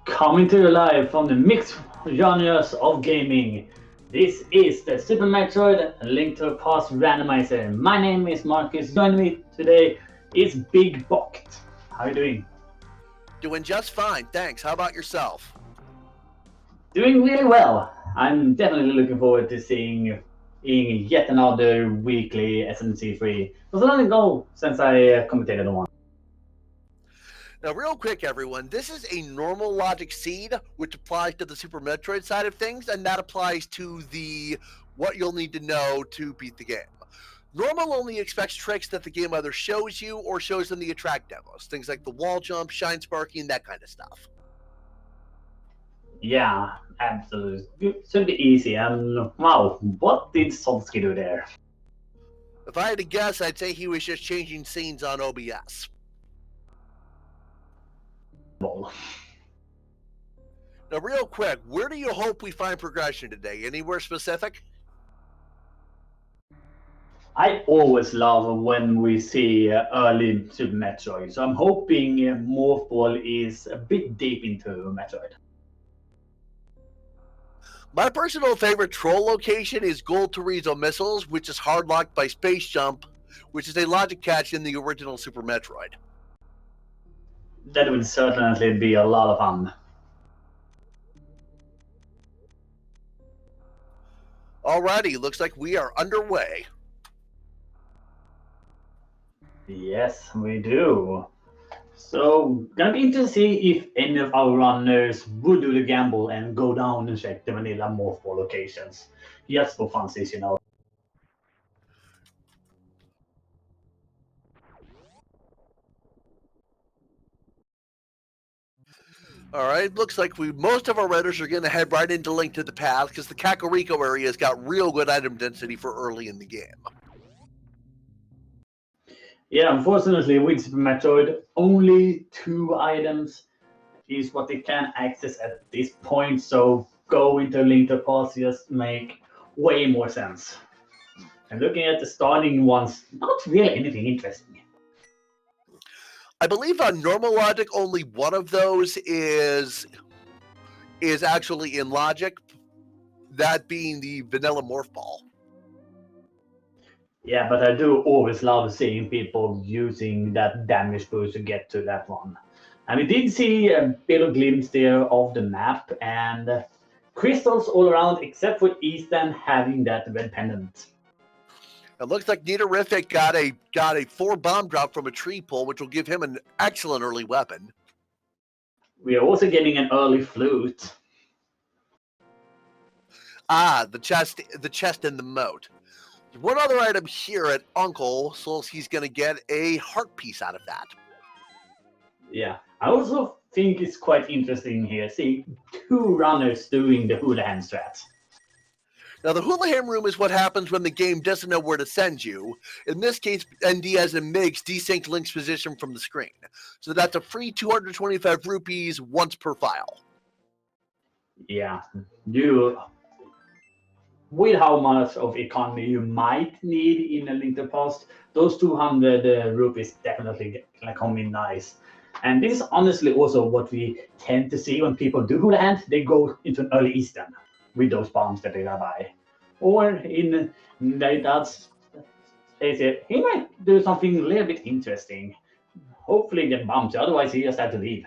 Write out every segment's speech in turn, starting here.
Coming to you live from the mixed genres of gaming. This is the Super Metroid Link to the Past Randomizer. My name is Marcus. Joining me today is Big Bokt. How are you doing? Doing just fine, thanks. How about yourself? Doing really well. I'm definitely looking forward to seeing yet another weekly SMZ3. It was a long ago since I commentated on one. Now, real quick, everyone, this is a normal logic seed, which applies to the Super Metroid side of things, and that applies to the what you'll need to know to beat the game. Normal only expects tricks that the game either shows you or shows in the attract demos, things like the wall jump, shine sparking, that kind of stuff. Yeah, absolutely. It should be easy. And wow, what did Solsky do there? If I had to guess, I'd say he was just changing scenes on OBS. Ball. Now, real quick, where do you hope we find progression today? Anywhere specific? I always love when we see early Super Metroid, so I'm hoping Morph Ball is a bit deep into Metroid. My personal favorite troll location is Gold Torizo Missiles, which is hard locked by Space Jump, which is a logic catch in the original Super Metroid. That would certainly be a lot of fun. Alrighty, looks like we are underway. Yes, we do. So, gonna be interesting to see if any of our runners would do the gamble and go down and check the vanilla Morph Ball locations. Just for funsies, you know. Alright, looks like most of our runners are going to head right into Link to the Past because the Kakariko area has got real good item density for early in the game. Yeah, unfortunately, with Super Metroid, only 2 items is what they can access at this point, so go into Link to the Past just make way more sense. And looking at the starting ones, not really anything interesting. I believe on normal logic, only one of those is actually in logic, that being the vanilla morph ball. Yeah, but I do always love seeing people using that damage boost to get to that one. And we did see a bit of glimpse there of the map and crystals all around except for Easton having that red pendant. It looks like Nitorific got a 4 bomb drop from a tree pull, which will give him an excellent early weapon. We are also getting an early flute. Ah, the chest and the moat. One other item here at Uncle, so he's going to get a heart piece out of that. Yeah, I also think it's quite interesting here seeing 2 runners doing the hula hand strat. Now, the Houlihan room is what happens when the game doesn't know where to send you. In this case, ND as a MIGS desync Link's position from the screen. So that's a free 225 rupees once per file. Yeah, with how much of economy you might need in a Link to the Past, those 200 rupees definitely gonna come in nice. And this is honestly also what we tend to see when people do hula hand. They go into an early Eastern with those bombs that they buy. Or in their dad's case, he might do something a little bit interesting. Hopefully get bumped, otherwise he just had to leave.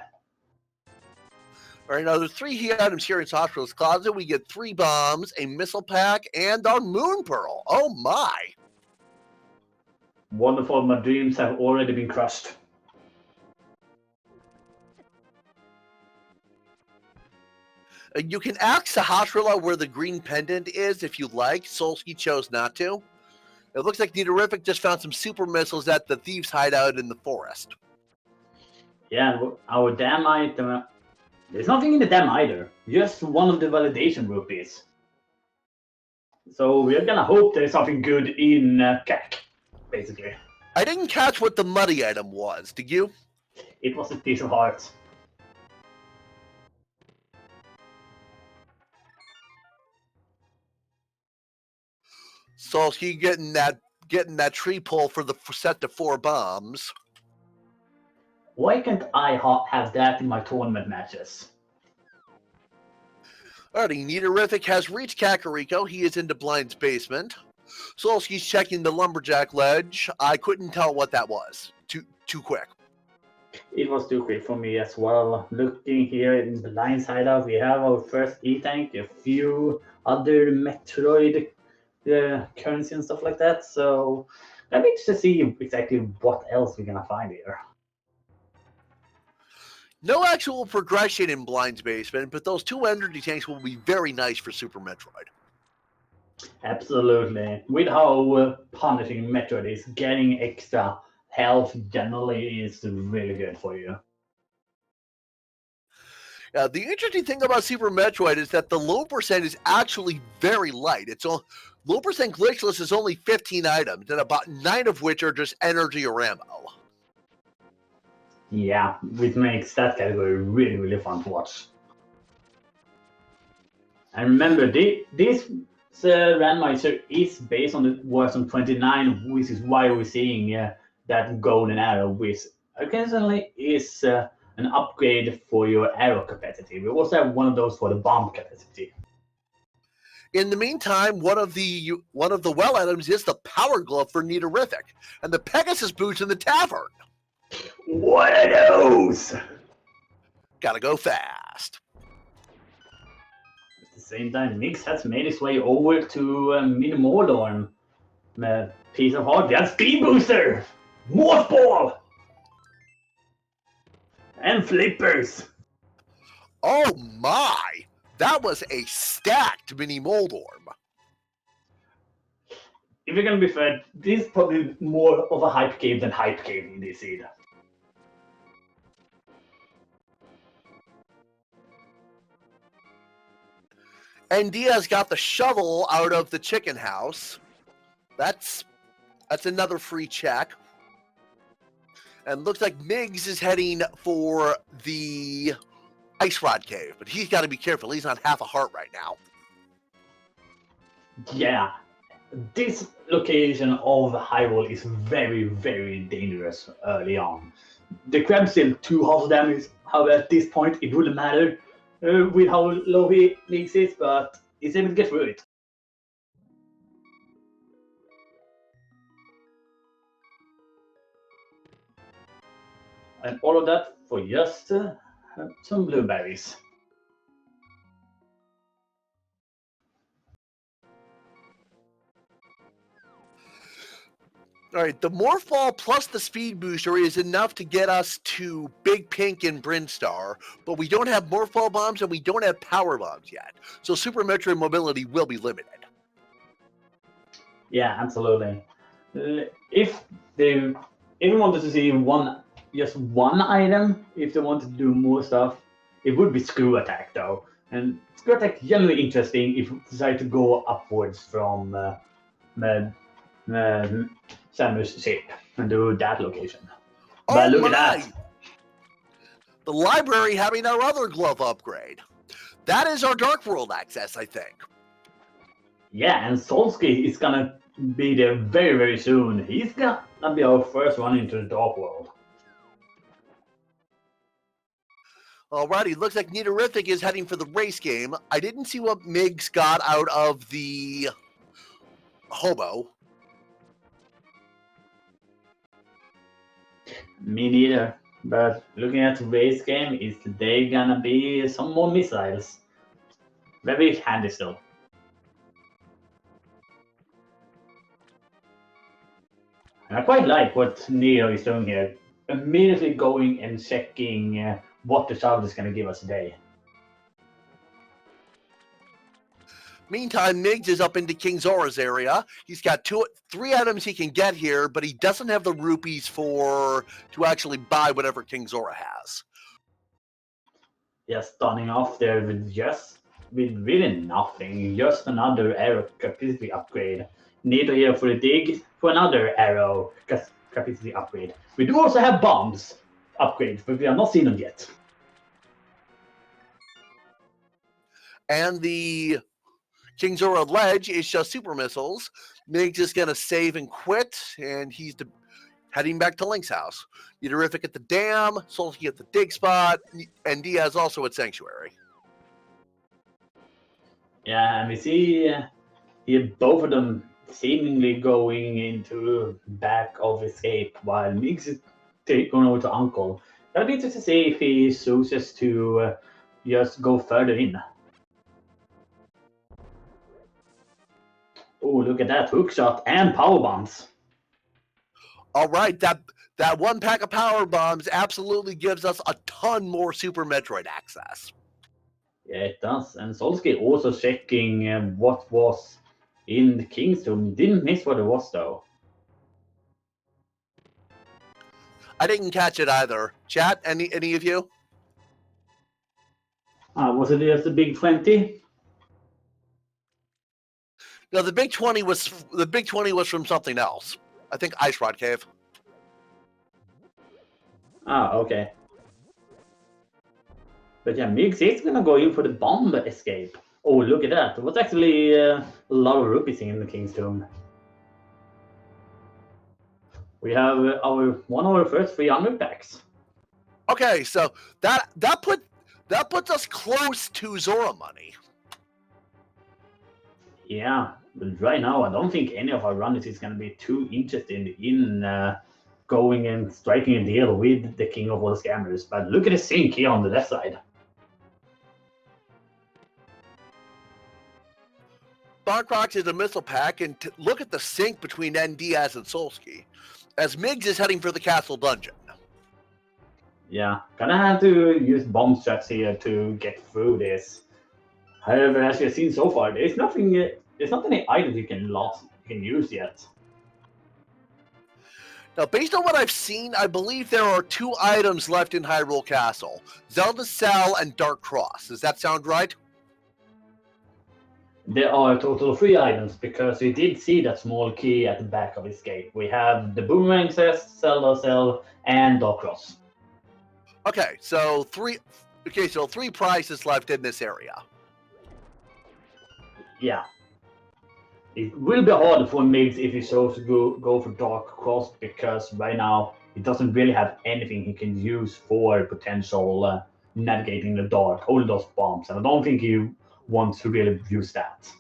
All right, now there's 3 key items here in Hospital's Closet. We get 3 bombs, a missile pack, and our Moon Pearl. Oh my! Wonderful, my dreams have already been crushed. You can ask Sahasrara where the green pendant is if you like. Solsky chose not to. It looks like Nitorific just found some super missiles at the thieves' hideout in the forest. Yeah, our damn item. There's nothing in the dam either. Just one of the validation rupees. So we're gonna hope there's something good in CAC, basically. I didn't catch what the muddy item was. Did you? It was a piece of heart. So he getting that tree pull for the set to 4 bombs. Why can't I have that in my tournament matches? Alrighty, Niterific has reached Kakariko. He is into Blind's basement. Solski's checking the lumberjack ledge. I couldn't tell what that was. Too quick. It was too quick for me as well. Looking here in the line hideout, we have our first E-Tank, a few other Metroid currency and stuff like that. So I'm interested to see exactly what else we're gonna find here. No actual progression in Blind's basement, but those two energy tanks will be very nice for Super Metroid. Absolutely. With how punishing Metroid is, getting extra health generally is really good for you. The interesting thing about Super Metroid is that the low percent is actually very light. Low percent glitchless is only 15 items, and about 9 of which are just energy or ammo. Yeah, which makes that category really, really fun to watch. And remember, this randomizer is based on the version 29, which is why we're seeing that golden arrow, which occasionally is an upgrade for your arrow capacity. We also have one of those for the bomb capacity. In the meantime, one of the well items is the power glove for Niterific, and the Pegasus boots in the tavern. What are those? Gotta go fast. At the same time, Mix has made his way over to Mini Mordorn. Piece of heart, that's Speed Booster! Morph Ball! And Flippers! Oh my! That was a stacked Mini Moldorm. If you're gonna be fair, this is probably more of a hype game than hype game in this seed. And Diaz got the shovel out of the chicken house. That's another free check. And looks like Miggs is heading for the Ice Rod Cave, but he's got to be careful. He's on half a heart right now. Yeah, this location of Hyrule is very, very dangerous early on. The crab's still 2 half damage, however, at this point it wouldn't matter with how low he Mix is, but he's able to get through it. And all of that for just some blueberries. All right, the Morph Ball plus the Speed Booster is enough to get us to Big Pink and Brinstar, but we don't have Morph Ball bombs and we don't have Power Bombs yet. So Super Metroid mobility will be limited. Yeah, absolutely. If you wanted to see just one item, if they wanted to do more stuff, it would be Screw Attack though. And Screw Attack is generally interesting if you decide to go upwards from Samus' ship and do that location. But look at that. The library having our other glove upgrade. That is our Dark World access, I think. Yeah, and Solski is gonna be there very, very soon. He's gonna be our first one into the Dark World. Alrighty, looks like Niterific is heading for the race game. I didn't see what Miggs got out of the hobo. Me neither. But looking at the race game, is there gonna be some more missiles? Very handy still. And I quite like what Neo is doing here. Immediately going and checking what the child is gonna give us today. Meantime, Miggs is up into King Zora's area. He's got 3 items he can get here, but he doesn't have the rupees to actually buy whatever King Zora has. Yeah, starting off there with really nothing. Just another arrow capacity upgrade. Need to here for the dig for another arrow capacity upgrade. We do also have bombs upgrades, but we have not seen them yet. And the King Zora ledge is just super missiles. Miggs is going to save and quit, and he's heading back to Link's house. Niterific at the dam, Solski at the dig spot, and Diaz also at Sanctuary. Yeah, and we see here both of them seemingly going into back of escape while Mix is going over to Uncle. That'll be interesting to see if he chooses to just go further in. Oh, look at that hook shot and power bombs. All right, that one pack of power bombs absolutely gives us a ton more Super Metroid access. Yeah, it does. And Solsky also checking what was in the King's Tomb. Didn't miss what it was though. I didn't catch it either. Chat, any of you? Was it just the big 20? No, the big 20 was from something else. I think Ice Rod Cave. Okay. But yeah, Mix is gonna go in for the bomb escape. Oh, look at that. It was actually a lot of rupees in the King's Tomb. We have one of our first 300 packs. Okay, so that puts us close to Zora money. Yeah, but right now I don't think any of our runners is gonna be too interested in going and striking a deal with the king of all scammers. But look at the sink here on the left side. Barkrox is a missile pack, and look at the sync between N. Diaz and Solsky, as Miggs is heading for the castle dungeon. Yeah, gonna have to use bomb straps here to get through this. However, as we've seen so far, there's nothing. There's not any items you can use yet. Now, based on what I've seen, I believe there are 2 items left in Hyrule Castle: Zelda's Cell and Dark Cross. Does that sound right? There are a total of 3 items because we did see that small key at the back of Escape. We have the Boomerang Cest, Zelda Cell, and Dark Cross. Okay, so 3 prizes left in this area. Yeah. It will be hard for Migs if he chose to go for Dark Cross because right now he doesn't really have anything he can use for potential navigating the dark, all those bombs, and I don't think he wants to really use that.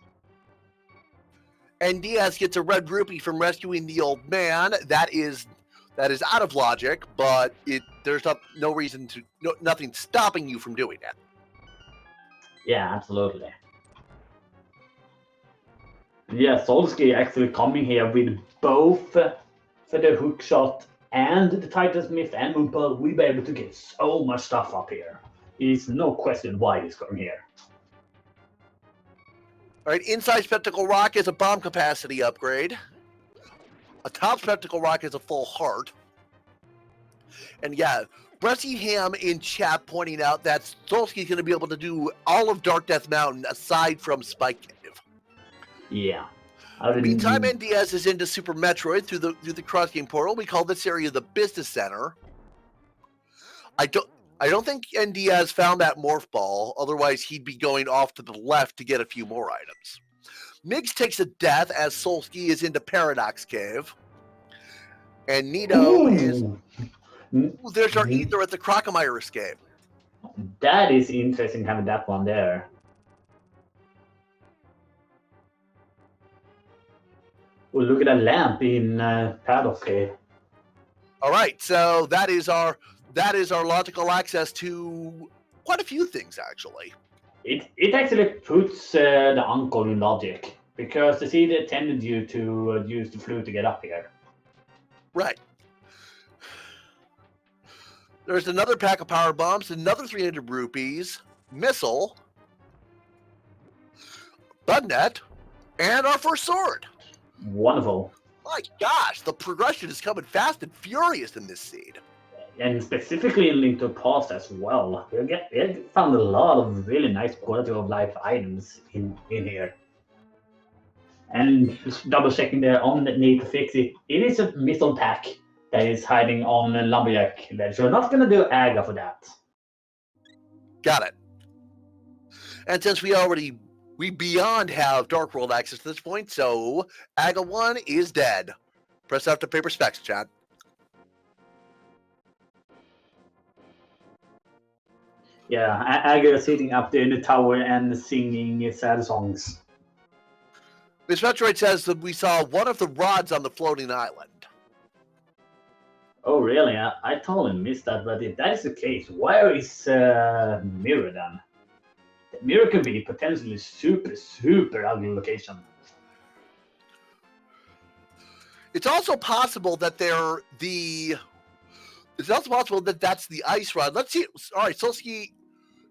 And Diaz gets a red rupee from rescuing the old man. That is out of logic, but there's no reason to nothing stopping you from doing it. Yeah, absolutely. Yeah, Solsky actually coming here with both for the hook shot and the Titan Smith and Moonpearl. We'll be able to get so much stuff up here. It's no question why he's coming here. All right, inside Spectacle Rock is a bomb capacity upgrade. A top Spectacle Rock is a full heart. And yeah, Bressingham in chat pointing out that Solsky's going to be able to do all of Dark Death Mountain aside from Spike Cave. Yeah. Meantime, NDS is into Super Metroid through the cross game portal. We call this area the Business Center. I don't think NDS found that morph ball. Otherwise, he'd be going off to the left to get a few more items. Miggs takes a death as Solsky is into Paradox Cave. And Nito is... Ooh, there's our Ether at the Crocomire escape. That is interesting having that one there. Oh, look at that lamp in Paradox Cave. All right, so that is our logical access to quite a few things, actually. It actually puts the uncle in logic because the seed intended you to use the flute to get up here. Right. There's another pack of power bombs, another 300 rupees, missile, bud net, and our first sword. Wonderful. My gosh, the progression is coming fast and furious in this seed. And specifically in Link to the Past as well. We found a lot of really nice quality of life items in here. And double checking there on the need to fix it. It is a missile pack that is hiding on the Lumberjack ledge. We're not gonna do Aga for that. Got it. And since we beyond have Dark World access to this point, so Aga 1 is dead. Press out the paper specs, chat. Yeah, Agger sitting up there in the tower and singing sad songs. Miss Metroid says that we saw one of the rods on the floating island. Oh, really? I totally missed that, but if that is the case, where is Mirror then? The Mirror could be potentially super ugly location. It's also possible that It's also possible that that's the ice rod. Let's see. All right, Solsky,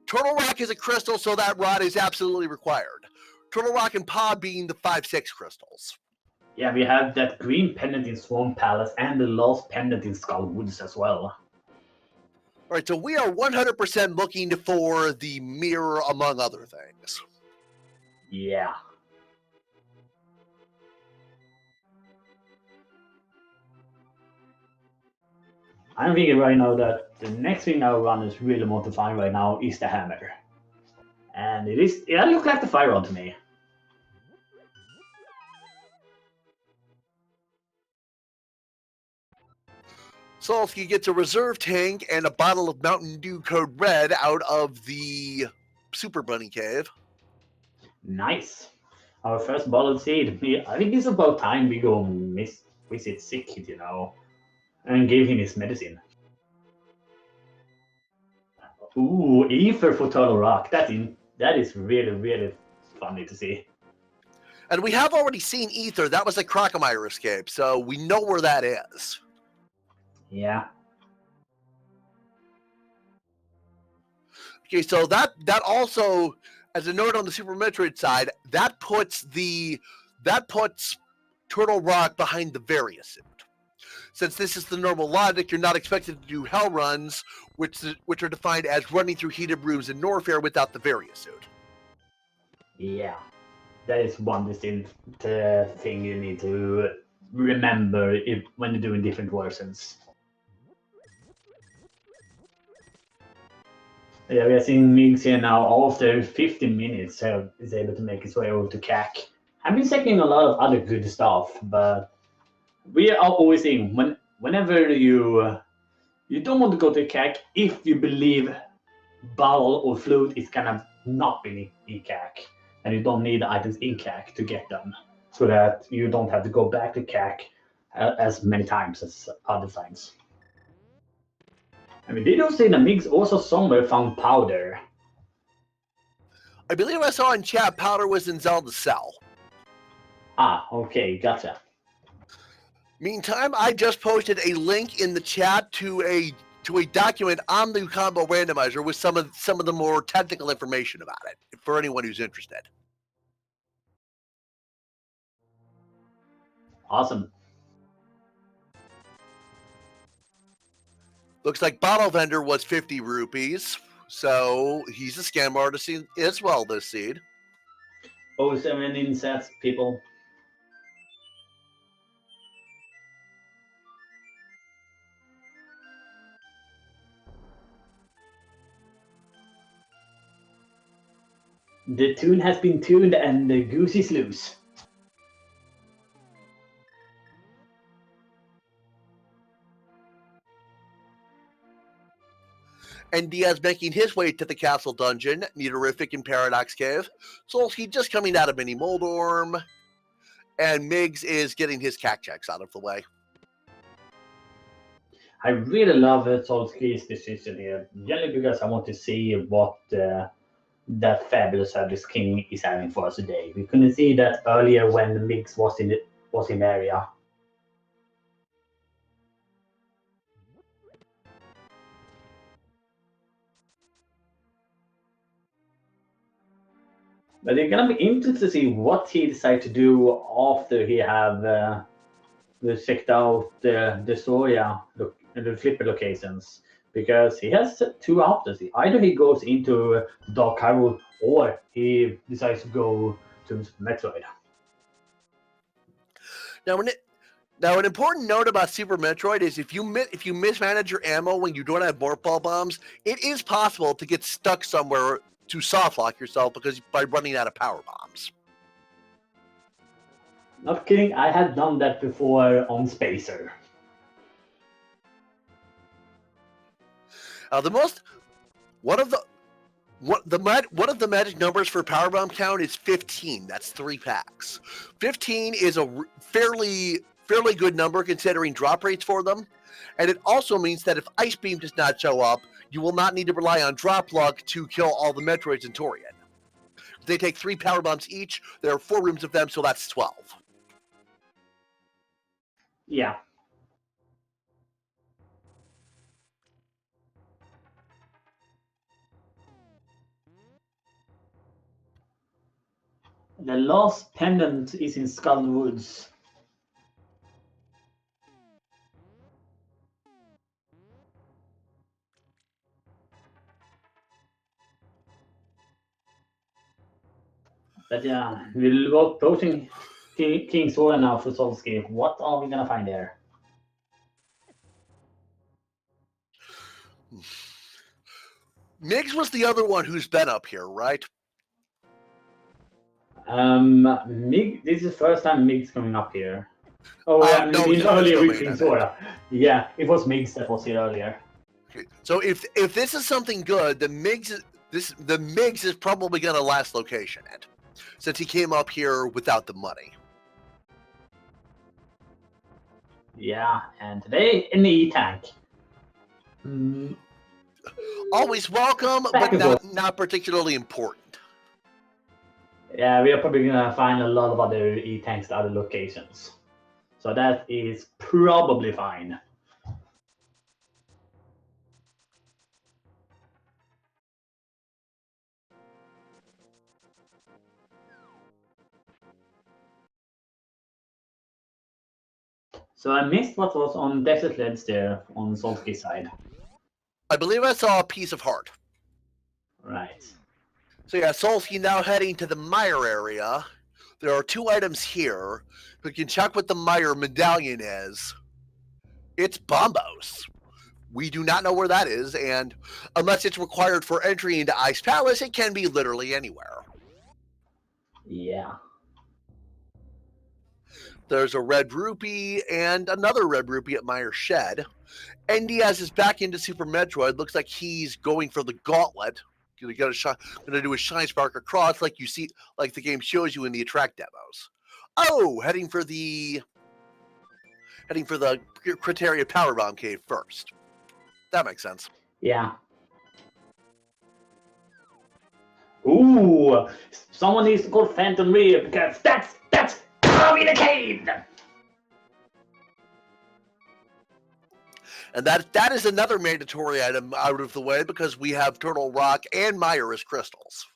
Turtle Rock is a crystal, so that rod is absolutely required. Turtle Rock and Pod being the 5-6 crystals. Yeah, we have that green pendant in Swamp Palace and the lost pendant in Skull Woods as well. All right, so we are 100% looking for the mirror, among other things. Yeah. I'm thinking right now that the next thing our runners really want to find right now is the hammer. And it looks like the fire rod to me. Solsky gets a reserve tank and a bottle of Mountain Dew Code Red out of the Super Bunny Cave. Nice. Our first bottle seed. I think it's about time we go visit Sick Kid, and give him his medicine. Ooh, ether for Turtle Rock. That is really funny to see. And we have already seen Ether. That was a Crocomire escape, so we know where that is. Yeah. Okay, so that also, as a note on the Super Metroid side, that puts Turtle Rock behind the Varia suit. Since this is the normal logic, you're not expected to do hell runs, which are defined as running through heated rooms in Norfair without the Varia suit. Yeah. That is one distinct thing you need to remember when you're doing different versions. Yeah, we are seeing Migs here now after 15 minutes is able to make his way over to CAC. I've been checking a lot of other good stuff, but we are always saying whenever you don't want to go to CAC if you believe Bowel or Flute is gonna not be in CAC, and you don't need the items in CAC to get them, so that you don't have to go back to CAC as many times as other times. I mean, did you say the Migs also somewhere found powder? I believe I saw in chat powder was in Zelda's cell. Ah, okay, gotcha. Meantime, I just posted a link in the chat to a document on the combo randomizer with some of the more technical information about it for anyone who's interested. Awesome. Looks like Bottle Vendor was 50 rupees, so he's a scam artist as well this seed. 07 insets, people. The tune has been tuned and the goose is loose. And Diaz making his way to the castle dungeon, Neaterific and Paradox Cave. Solsky just coming out of Mini Moldorm. And Miggs is getting his CAC checks out of the way. I really love Solsky's decision here, generally because I want to see what that fabulous Fabulous King is having for us today. We couldn't see that earlier when the Mix was in the area. But it's gonna be interesting to see what he decides to do after he have checked out the Soya, the flipper locations, because he has two options. Either he goes into Dark Hyrule or he decides to go to Metroid. Now, an important note about Super Metroid is if you mismanage your ammo when you don't have morph ball bombs, it is possible to get stuck somewhere to soft lock yourself by running out of power bombs. Not kidding, I had done that before on Spacer. One of one of the magic numbers for Powerbomb count is 15. That's 3 packs. 15 is a fairly good number considering drop rates for them. And it also means that if Ice Beam does not show up, you will not need to rely on drop luck to kill all the Metroids in Torian. They take 3 power bombs each. There are 4 rooms of them, so that's 12. Yeah. The last pendant is in Skull Woods. But yeah, we'll go approaching King's War now for Solsky. What are we gonna find there? Miggs was the other one who's been up here, right? Mig. This is the first time Mig's coming up here. Oh, No, in earlier coming with King's War. Yeah, it was Mig's that was here earlier. Okay. So if this is something good, the Miggs is probably gonna last location it, since he came up here without the money. Yeah, and today in the E-Tank. Always welcome, but not particularly important. Yeah, we are probably gonna find a lot of other E-Tanks at other locations. So that is probably fine. So I missed what was on Desert Leads there on Solsky's side. I believe I saw a piece of heart. Right. So yeah, Solsky now heading to the Meyer area. There are 2 items here. We can check what the Meyer medallion is. It's Bombos. We do not know where that is, and unless it's required for entry into Ice Palace, it can be literally anywhere. Yeah. There's a red rupee and another red rupee at Meyer's shed. NDS is back into Super Metroid. Looks like he's going for the gauntlet. Gonna do a Shine Spark across, like you see, like the game shows you in the attract demos. Oh, heading for the Criteria Powerbomb Cave first. That makes sense. Yeah. Ooh, someone needs to call Phantom Rear because that's in the cave. And that is another mandatory item out of the way because we have Turtle Rock and Meyer as crystals.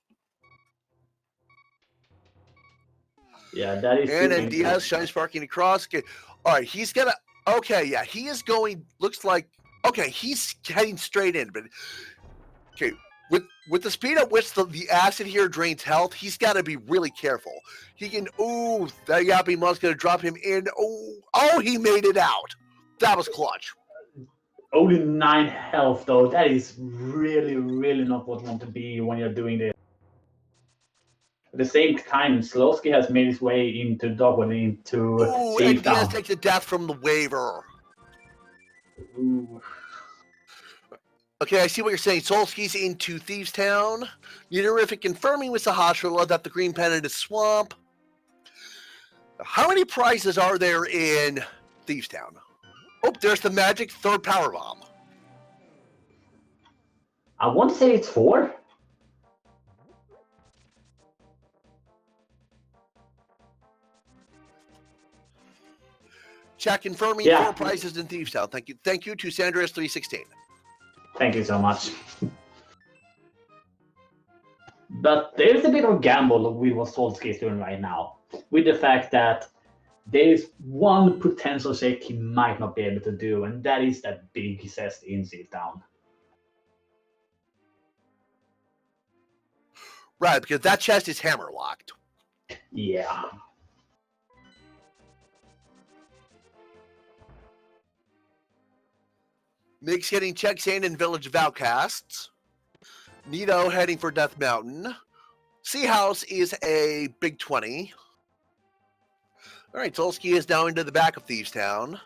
Yeah, that is. And Diaz Shine Sparking across. Okay. All right, he's gonna. Okay, yeah, he is going. Looks like. Okay, he's heading straight in, but okay. With the speed at which the acid here drains health, he's got to be really careful. He can. Ooh, that Yappy Monk's gonna drop him in. Oh, he made it out. That was clutch. Only 9 health though. That is really not what you want to be when you're doing this. At the same time, Slowski has made his way into Dogwood into and Diaz takes a death from the waiver. Ooh. Okay, I see what you're saying. Solski's into Thieves Town. Unerific confirming with Sahasrala that the green pennant is swamp. How many prizes are there in Thieves Town? Oh, there's the magic 3rd power bomb. I want to say it's 4. Check confirming 4 prizes in Thieves Town. Thank you to Sandras316. Thank you so much. But there's a bit of a gamble with what Solsky is doing right now, with the fact that there's one potential check he might not be able to do, and that is that big chest in Thieves Town. Right, because that chest is hammer locked. Yeah. Mix hitting Check Sand in Village of Outcasts. Nito heading for Death Mountain. Sea House is a big 20. All right, Solsky is now into the back of Thieves Town.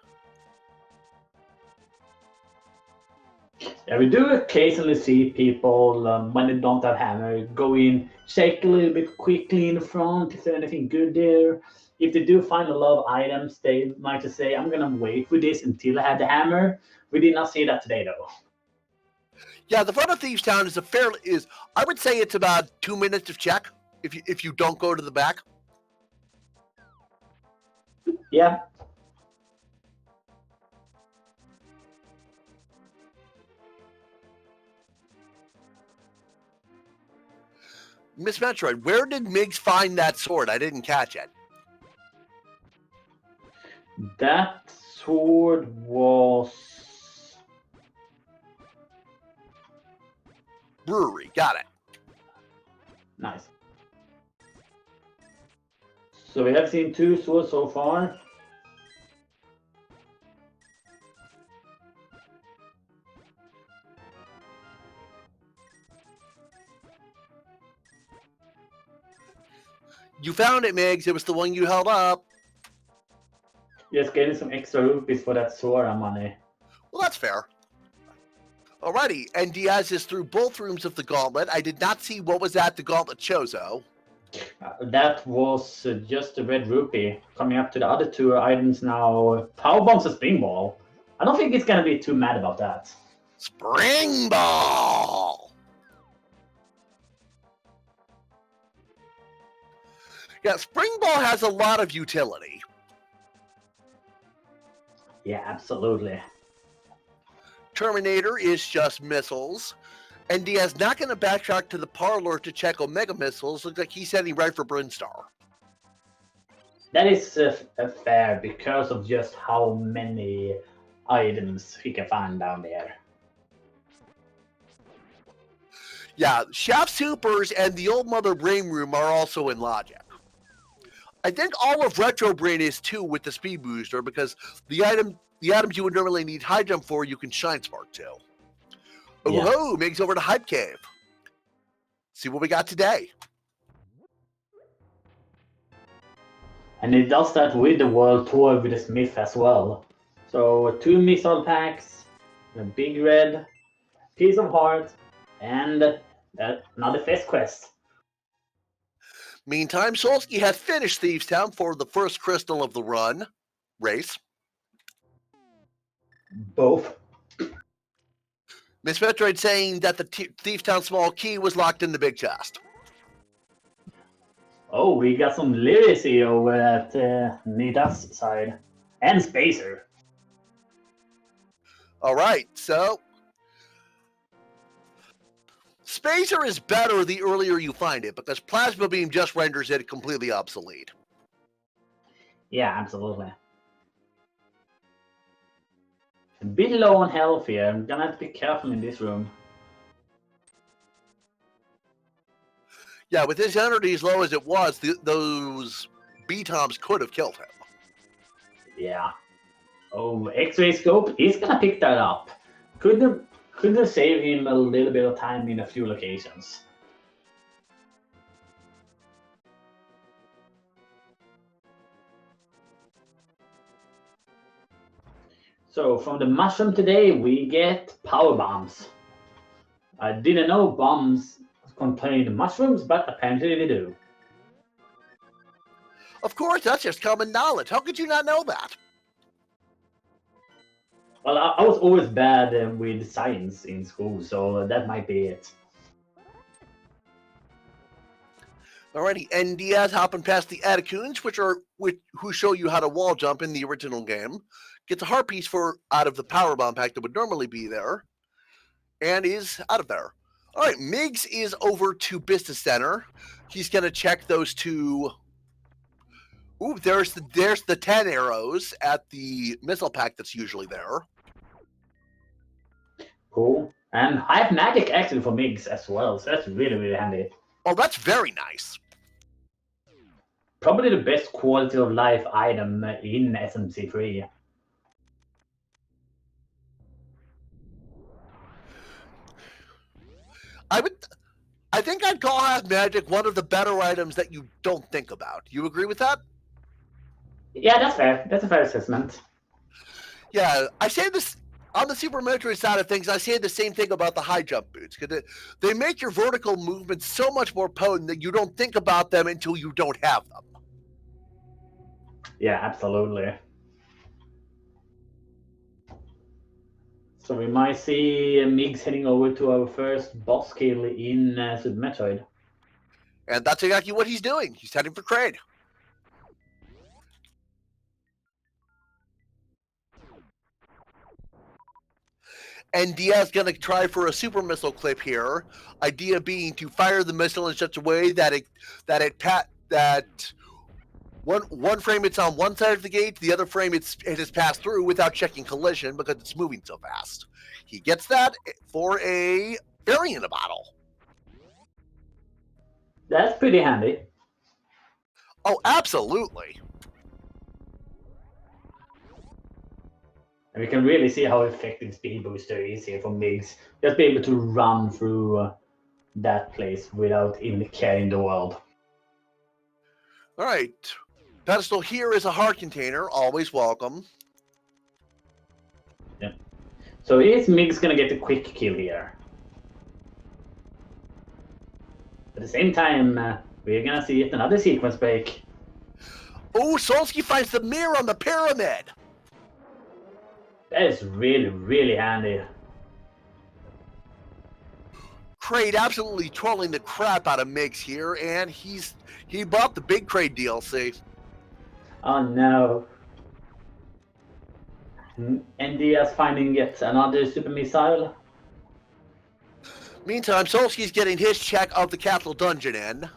Yeah, we do occasionally see people when they don't have hammer go in, check a little bit quickly in the front if there's anything good there. If they do find a lot of items, they might just say, "I'm gonna wait with this until I have the hammer." We did not see that today, though. Yeah, the front of Thieves Town is I would say it's about 2 minutes of check if you don't go to the back. Yeah. Miss Metroid, where did Miggs find that sword? I didn't catch it. That sword was Brewery, got it. nice. So we have seen 2 swords so far. You found it, Miggs. It was the one you held up. Just getting some extra rupees for that sword money. Well, that's fair. Alrighty, and Diaz is through both rooms of the gauntlet. I did not see what was at the gauntlet Chozo. That was just a red rupee. Coming up to the other 2 items now. Power bombs a spring ball. I don't think it's gonna be too mad about that. Spring Ball! Yeah, Spring Ball has a lot of utility. Yeah, absolutely. Terminator is just missiles. And Diaz not going to backtrack to the parlor to check Omega missiles. Looks like he's heading right for Brinstar. That is fair because of just how many items he can find down there. Yeah, Shaft Supers and the Old Mother Brain Room are also in logic. I think all of Retro Brain is too with the Speed Booster because the items you would normally need High Jump for, you can Shine Spark to. Yeah. Oh, Miggs over to Hype Cave. See what we got today. And it does that with the World Tour with the Smith as well. So 2 missile packs, a big red, piece of heart, and another fest quest. Meantime, Solsky has finished Thieves Town for the first crystal of the run race. Both. Miss Metroid saying that the Thieves Town small key was locked in the big chest. Oh, we got some literacy over at Nida's side. And Spacer. All right, so Spacer is better the earlier you find it because Plasma Beam just renders it completely obsolete. Yeah, absolutely. A bit low on health here. I'm gonna have to be careful in this room. Yeah, with his energy as low as it was, those B-toms could have killed him. Yeah. Oh, X-ray scope. He's gonna pick that up. Could have saved him a little bit of time in a few locations. So from the mushroom today, we get power bombs. I didn't know bombs contained mushrooms, but apparently they do. Of course, that's just common knowledge. How could you not know that? Well, I was always bad with science in school, so that might be it. Alrighty, and Diaz hopping past the Atacoons, who show you how to wall jump in the original game, gets a heart piece out of the power bomb pack that would normally be there, and is out of there. All right, Miggs is over to Business Center. He's gonna check those 2. Ooh, there's the 10 arrows at the missile pack that's usually there. Cool. And I have magic actually for Miggs as well, so that's really, really handy. Oh, that's very nice. Probably the best quality of life item in SMZ3. I think I'd call Half Magic one of the better items that you don't think about. You agree with that? Yeah, that's fair. That's a fair assessment. Yeah, I say this on the Super Metroid side of things, I say the same thing about the high jump boots, because they make your vertical movements so much more potent that you don't think about them until you don't have them. Yeah, absolutely. So we might see Migs heading over to our first boss kill in Super Metroid. And that's exactly what he's doing. He's heading for Kraid. And Diaz going to try for a super missile clip here. Idea being to fire the missile in such a way that one frame it's on one side of the gate, the other frame it has passed through without checking collision because it's moving so fast. He gets that for a fairy in a bottle. That's pretty handy. Oh, absolutely. And we can really see how effective Speed Booster is here for Migs. Just be able to run through that place without even caring the world. All right. Pedestal here is a heart container. Always welcome. Yeah. So is Migs going to get a quick kill here? At the same time, we're going to see yet another sequence break. Oh, Solsky finds the mirror on the pyramid. That is really, really handy. Kraid absolutely trolling the crap out of Migs here, and he bought the big Kraid DLC. Oh no. And Diaz finding yet another super missile. Meantime, Solsky's getting his check of the capital dungeon in.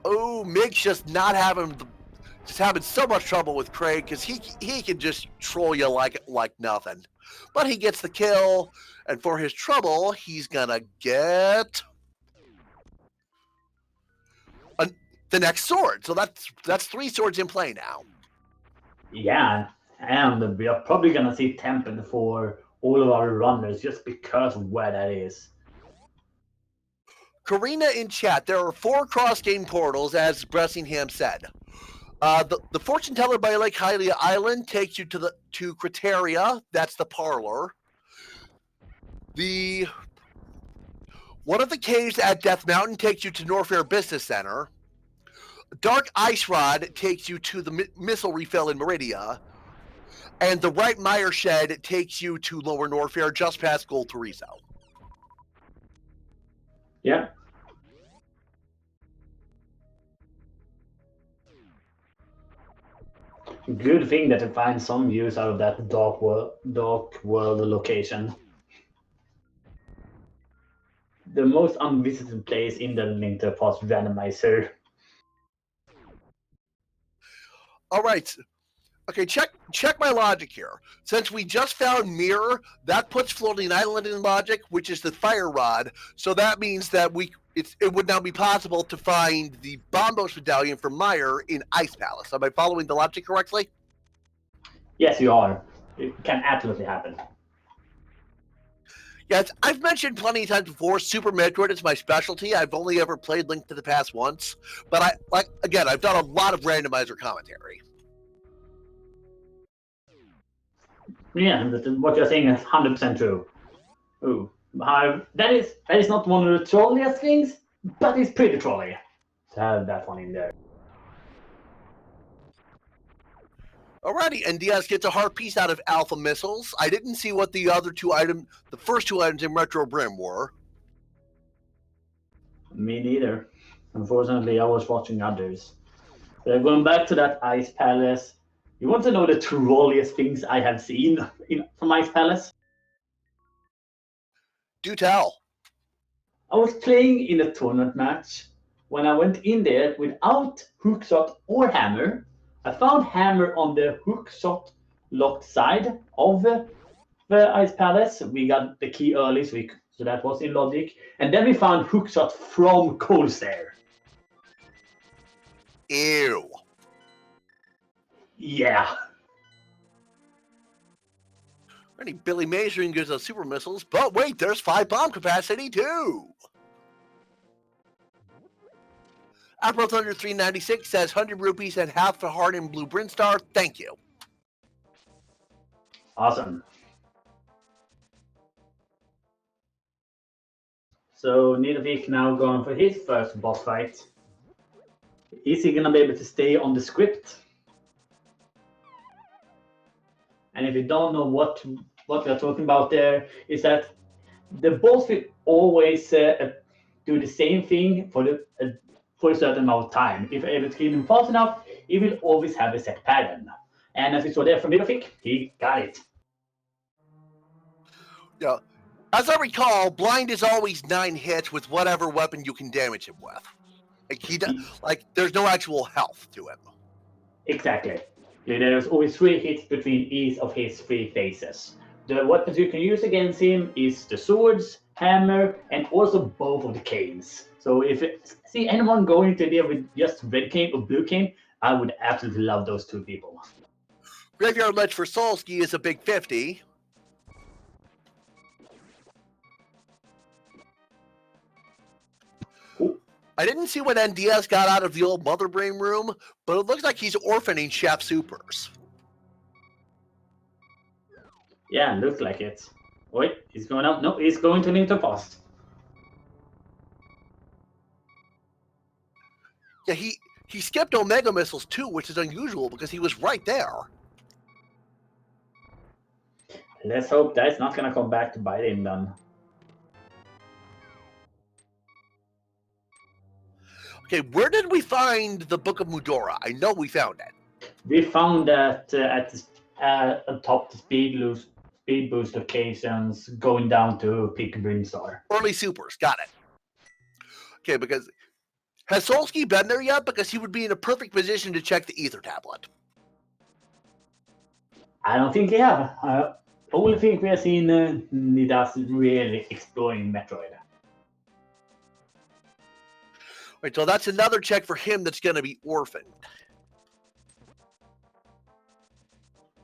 Oh, Migs just not having so much trouble with Kraid because he can just troll you like nothing. But he gets the kill, and for his trouble, he's gonna get the next sword. So that's 3 swords in play now. Yeah, and we are probably gonna see Temple for all of our runners just because of where that is. Karina in chat, there are 4 cross-game portals, as Bressingham said. The Fortune Teller by Lake Hylia Island takes you to Criteria. That's the parlor. One of the caves at Death Mountain takes you to Norfair Business Center. Dark Ice Rod takes you to the missile refill in Meridia. And the Right Mire Shed takes you to Lower Norfair, just past Gold Torizo. Yeah. Good thing that they find some use out of that dark world location. The most unvisited place in the Linterpost randomizer. All right. Okay, check my logic here. Since we just found Mirror, that puts Floating Island in logic, which is the fire rod. So that means that it would now be possible to find the Bombos medallion from Meyer in Ice Palace. Am I following the logic correctly? Yes, you are. It can absolutely happen. Yes, I've mentioned plenty of times before, Super Metroid is my specialty. I've only ever played Link to the Past once. But I've done a lot of randomizer commentary. Yeah, what you're saying is 100% true. Ooh, that is not one of the trolliest things, but it's pretty trolly to have that one in there. Alrighty, and Diaz gets a heart piece out of Alpha Missiles. I didn't see what the first 2 items in Retro Brim were. Me neither. Unfortunately, I was watching others. So going back to that Ice Palace, you want to know the trolliest things I have seen from Ice Palace? Do tell. I was playing in a tournament match. When I went in there without hookshot or hammer, I found hammer on the hookshot locked side of the Ice Palace. We got the key early, so that was in logic. And then we found hookshot from Cold Stare. Ew. Yeah. Alrighty, Billy Mazering gives us super missiles, but wait, there's 5 bomb capacity too. April Thunder 396 says 100 rupees and half for heart in Blue Brinstar. Thank you. Awesome. So Nidovic now going for his first boss fight. Is he gonna be able to stay on the script? And if you don't know what we're talking about there, is that the boss will always do the same thing for a certain amount of time. If you're able to kill him fast enough, he will always have a set pattern. And as we saw there from Nidovic, he got it. Yeah. As I recall, blind is always 9 hits with whatever weapon you can damage him with. There's no actual health to him. Exactly. There's always 3 hits between each of his 3 phases. The weapons you can use against him is the swords, hammer, and also both of the canes. So if you see anyone going to there with just red cane or blue cane, I would absolutely love those 2 people. Graveyard Ledge for Solsky is a big 50. Ooh. I didn't see when NDS got out of the old Mother Brain room, but it looks like he's orphaning Chef Supers. Yeah, looks like it. Wait, he's going up. No, he's going to Linterpost. Yeah, he skipped Omega Missiles too, which is unusual because he was right there. Let's hope that's not going to come back to bite him then. Okay, where did we find the Book of Mudora? I know we found it. We found that atop the speed boost locations, going down to Peak Brimstar. Early Supers, got it. Okay, because has Solsky been there yet? Because he would be in a perfect position to check the Ether Tablet. I don't think he have. I only think we have seen Nidas really exploring Metroid. Right, so that's another check for him that's going to be orphaned.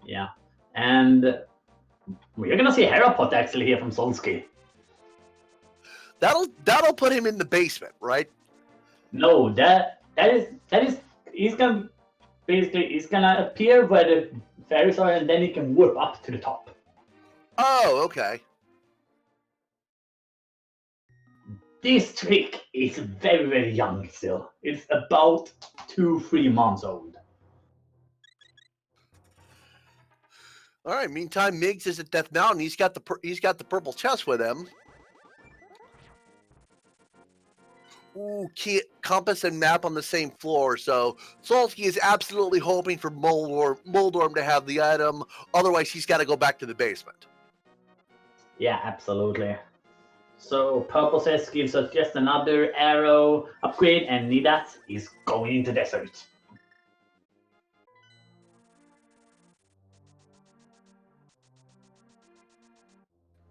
Yeah, and we're gonna see Herapot actually here from Solsky. That'll put him in the basement, right? No, that is he's gonna appear where the fairies are, and then he can warp up to the top. Oh, okay. This trick is very, very young still. It's about 2-3 months old. All right. Meantime, Miggs is at Death Mountain. He's got the purple chest with him. Ooh, compass and map on the same floor. So Solsky is absolutely hoping for Moldorm to have the item. Otherwise, he's got to go back to the basement. Yeah, absolutely. So Purple says gives us just another arrow upgrade, and Nidat is going into desert.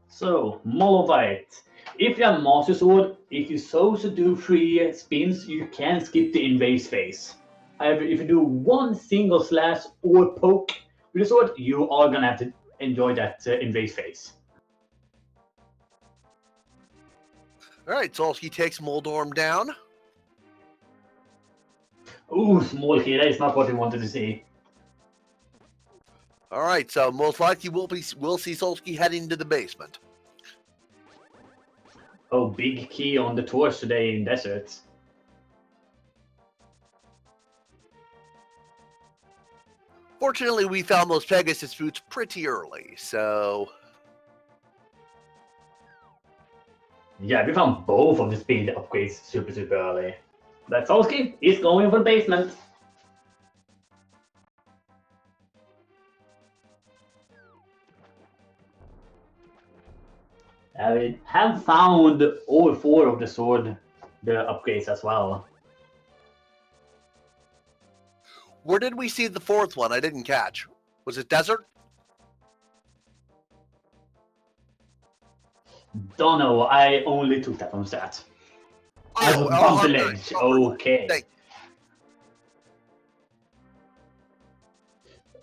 So Molovite. If you have Master Sword, if you so to do 3 spins, you can skip the invade phase. However, if you do 1 single slash or poke with the sword, you are gonna have to enjoy that invade phase. All right, Solsky takes Moldorm down. Ooh, small here. That is not what we wanted to see. All right, so most likely we'll see Solsky heading to the basement. Oh, big key on the tours today in deserts. Fortunately, we found those Pegasus fruits pretty early, so... Yeah, we found both of the speed upgrades super early. But Solsky is going for the basement. We have found all 4 of the sword, the upgrades as well. Where did we see the 4th one? I didn't catch. Was it desert? Don't know, I only took that from stat. Oh, Bump the ledge. Okay.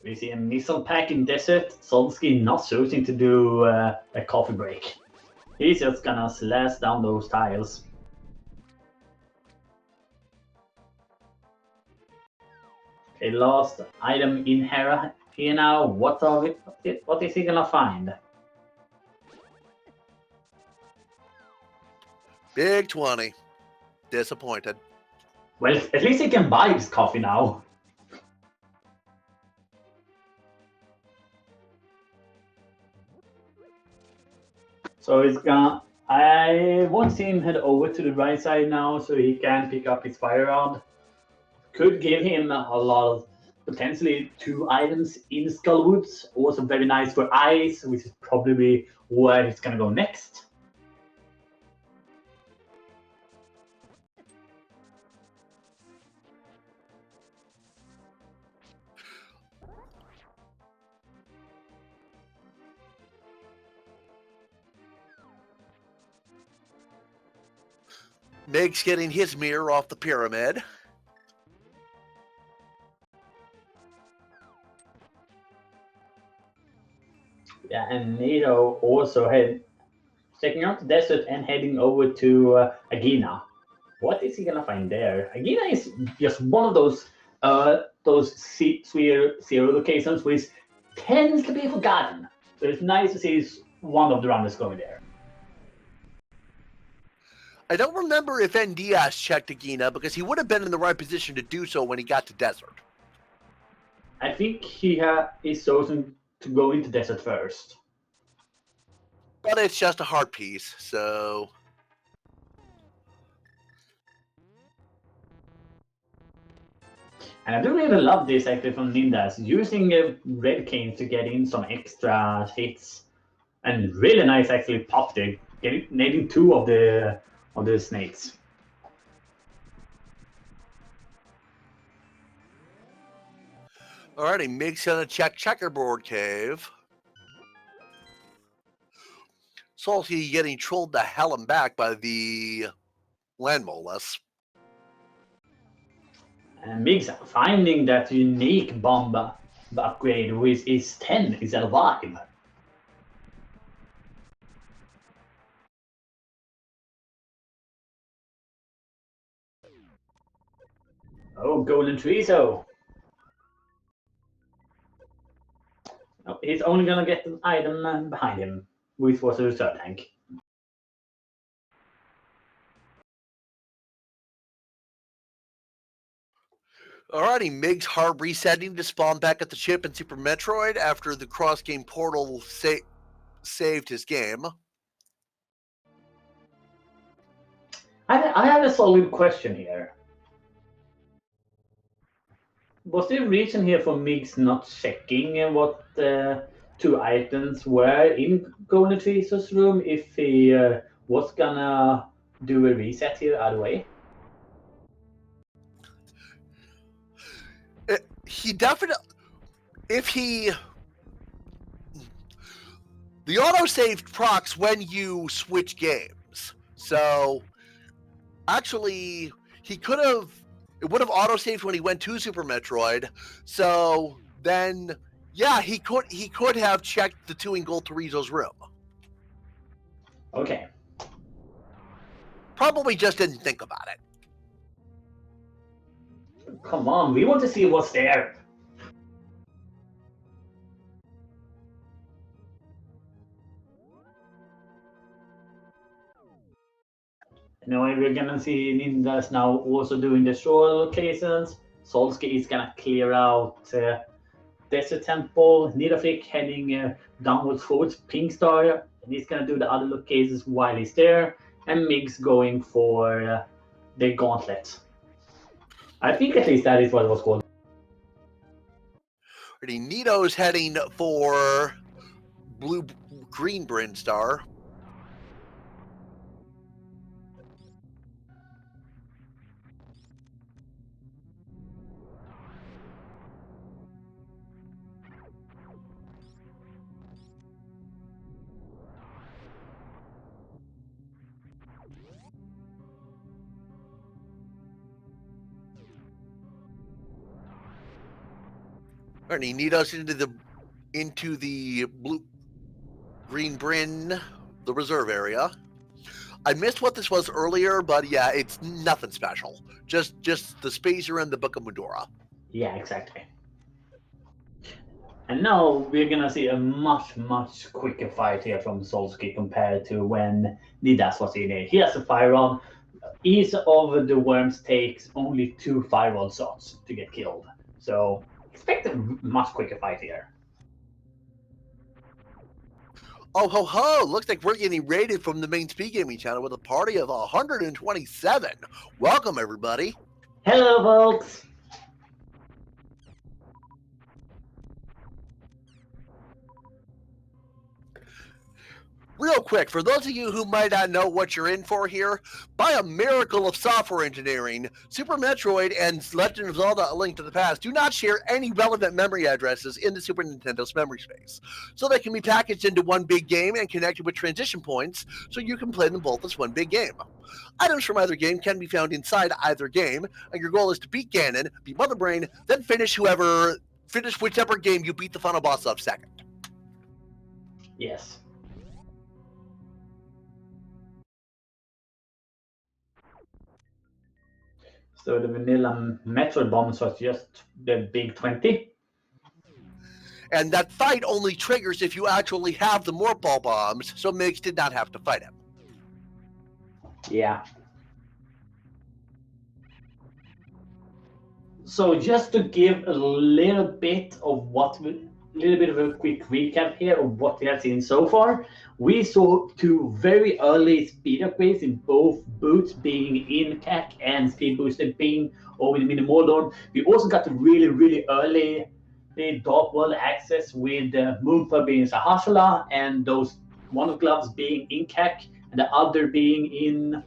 We see a missile pack in desert. Solsky not choosing to do a coffee break. He's just gonna slash down those tiles. Okay, last item in here now. What is he gonna find? Big 20. Disappointed. Well, at least he can buy his coffee now. So he's gonna. I want to see him head over to the right side now, so he can pick up his fire rod. Could give him a lot of potentially 2 items in Skullwoods. Also very nice for ice, which is probably where he's gonna go next. Meg's getting his mirror off the pyramid. Yeah, and Nito also checking out the desert and heading over to Agina. What is he gonna find there? Agina is just one of those zero locations which tends to be forgotten. So it's nice to see one of the runners going there. I don't remember if N. Diaz checked Agina because he would have been in the right position to do so when he got to desert. I think he is chosen to go into desert first. But it's just a heart piece, so... And I do really love this actually from Nindas, using red canes to get in some extra hits. And really nice actually pop there, nailing 2 of the snakes. Alrighty, Mig's gonna check Checkerboard Cave. Salty getting trolled to hell and back by the land molus. And Migs finding that unique bomb upgrade with his 10 is alive. Oh, Golden Treeso. Oh, he's only gonna get an item behind him, which was a reserve tank. Alrighty, Mig's hard resetting to spawn back at the ship in Super Metroid after the cross-game portal saved his game. I have a solid question here. Was there a reason here for Migs not checking what 2 items were in Golden Treeso's room if he was gonna do a reset here either way? He definitely... The autosave procs when you switch games. So, actually, he could have... It would have autosaved when he went to Super Metroid. So, then, yeah, he could have checked the 2 in Gold Torizo's room. Okay. Probably just didn't think about it. Come on, we want to see what's there. Now we're gonna see Ninjas now also doing the shore locations. Solsky is gonna clear out Desert Temple. Nidafrik heading downwards towards Pink Star, and he's gonna do the other locations while he's there. And Mig's going for the Gauntlet. I think at least that is what it was called. Nito's heading for Green Bryn Star. And he need us into the Green Bryn, the reserve area. I missed what this was earlier, but yeah, it's nothing special. Just the Spacer and the Book of Medora. Yeah, exactly. And now we're gonna see a much quicker fight here from Solsky compared to when Nidas was in it. He has a fireball. Each of the worms takes only 2 fireball shots to get killed. So expect a much quicker fight here. Oh ho ho! Looks like we're getting rated from the main Speed Gaming channel with a party of 127. Welcome everybody. Hello, folks. Real quick, for those of you who might not know what you're in for here, by a miracle of software engineering, Super Metroid and Legend of Zelda: A Link to the Past do not share any relevant memory addresses in the Super Nintendo's memory space. So they can be packaged into one big game and connected with transition points so you can play them both as one big game. Items from either game can be found inside either game, and your goal is to beat Ganon, beat Mother Brain, then finish whichever game you beat the final boss of second. Yes. So the vanilla Metroid bombs was just the big 20. And that fight only triggers if you actually have the morph ball bombs, so Migs did not have to fight him. Yeah. So just to give a little bit of a quick recap here of what we have seen so far. We saw 2 very early speed upgrades in both boots being in CAC and speed boosted being over in Minimodon. We also got the really early the Dark World access with Moonfur being Sahashala and those one of gloves being in CAC and the other being in.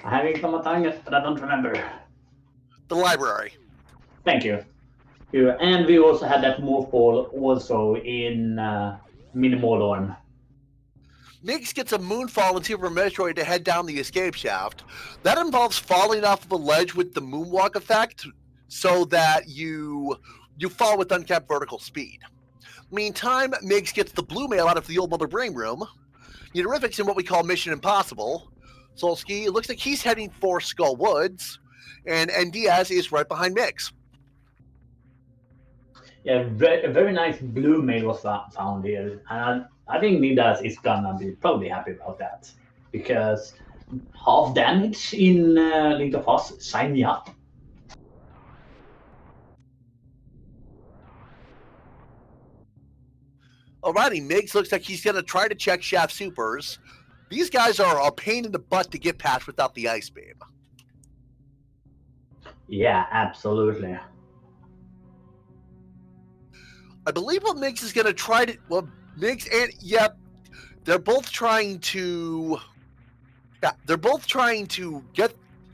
I have it on my tongue, but I don't remember. The library. Thank you. And we also had that morph ball also in Minimodon. Migs gets a moonfall in Super Metroid to head down the escape shaft. That involves falling off of a ledge with the moonwalk effect so that you fall with uncapped vertical speed. Meantime, Migs gets the blue mail out of the old Mother Brain room. Eudorific's in what we call Mission Impossible. Solsky, it looks like he's heading for Skull Woods, and Diaz is right behind Migs. Yeah, a very nice blue mail was found here, and I think Nidas is gonna be probably happy about that because half damage in Link of Us, sign me up. Alrighty, Migs looks like he's gonna try to check Shaft Supers. These guys are a pain in the butt to get past without the ice beam. Yeah, absolutely. I believe what Migs is going to try to... Well, Migs and... Yep. They're both trying to... Yeah, they're both trying to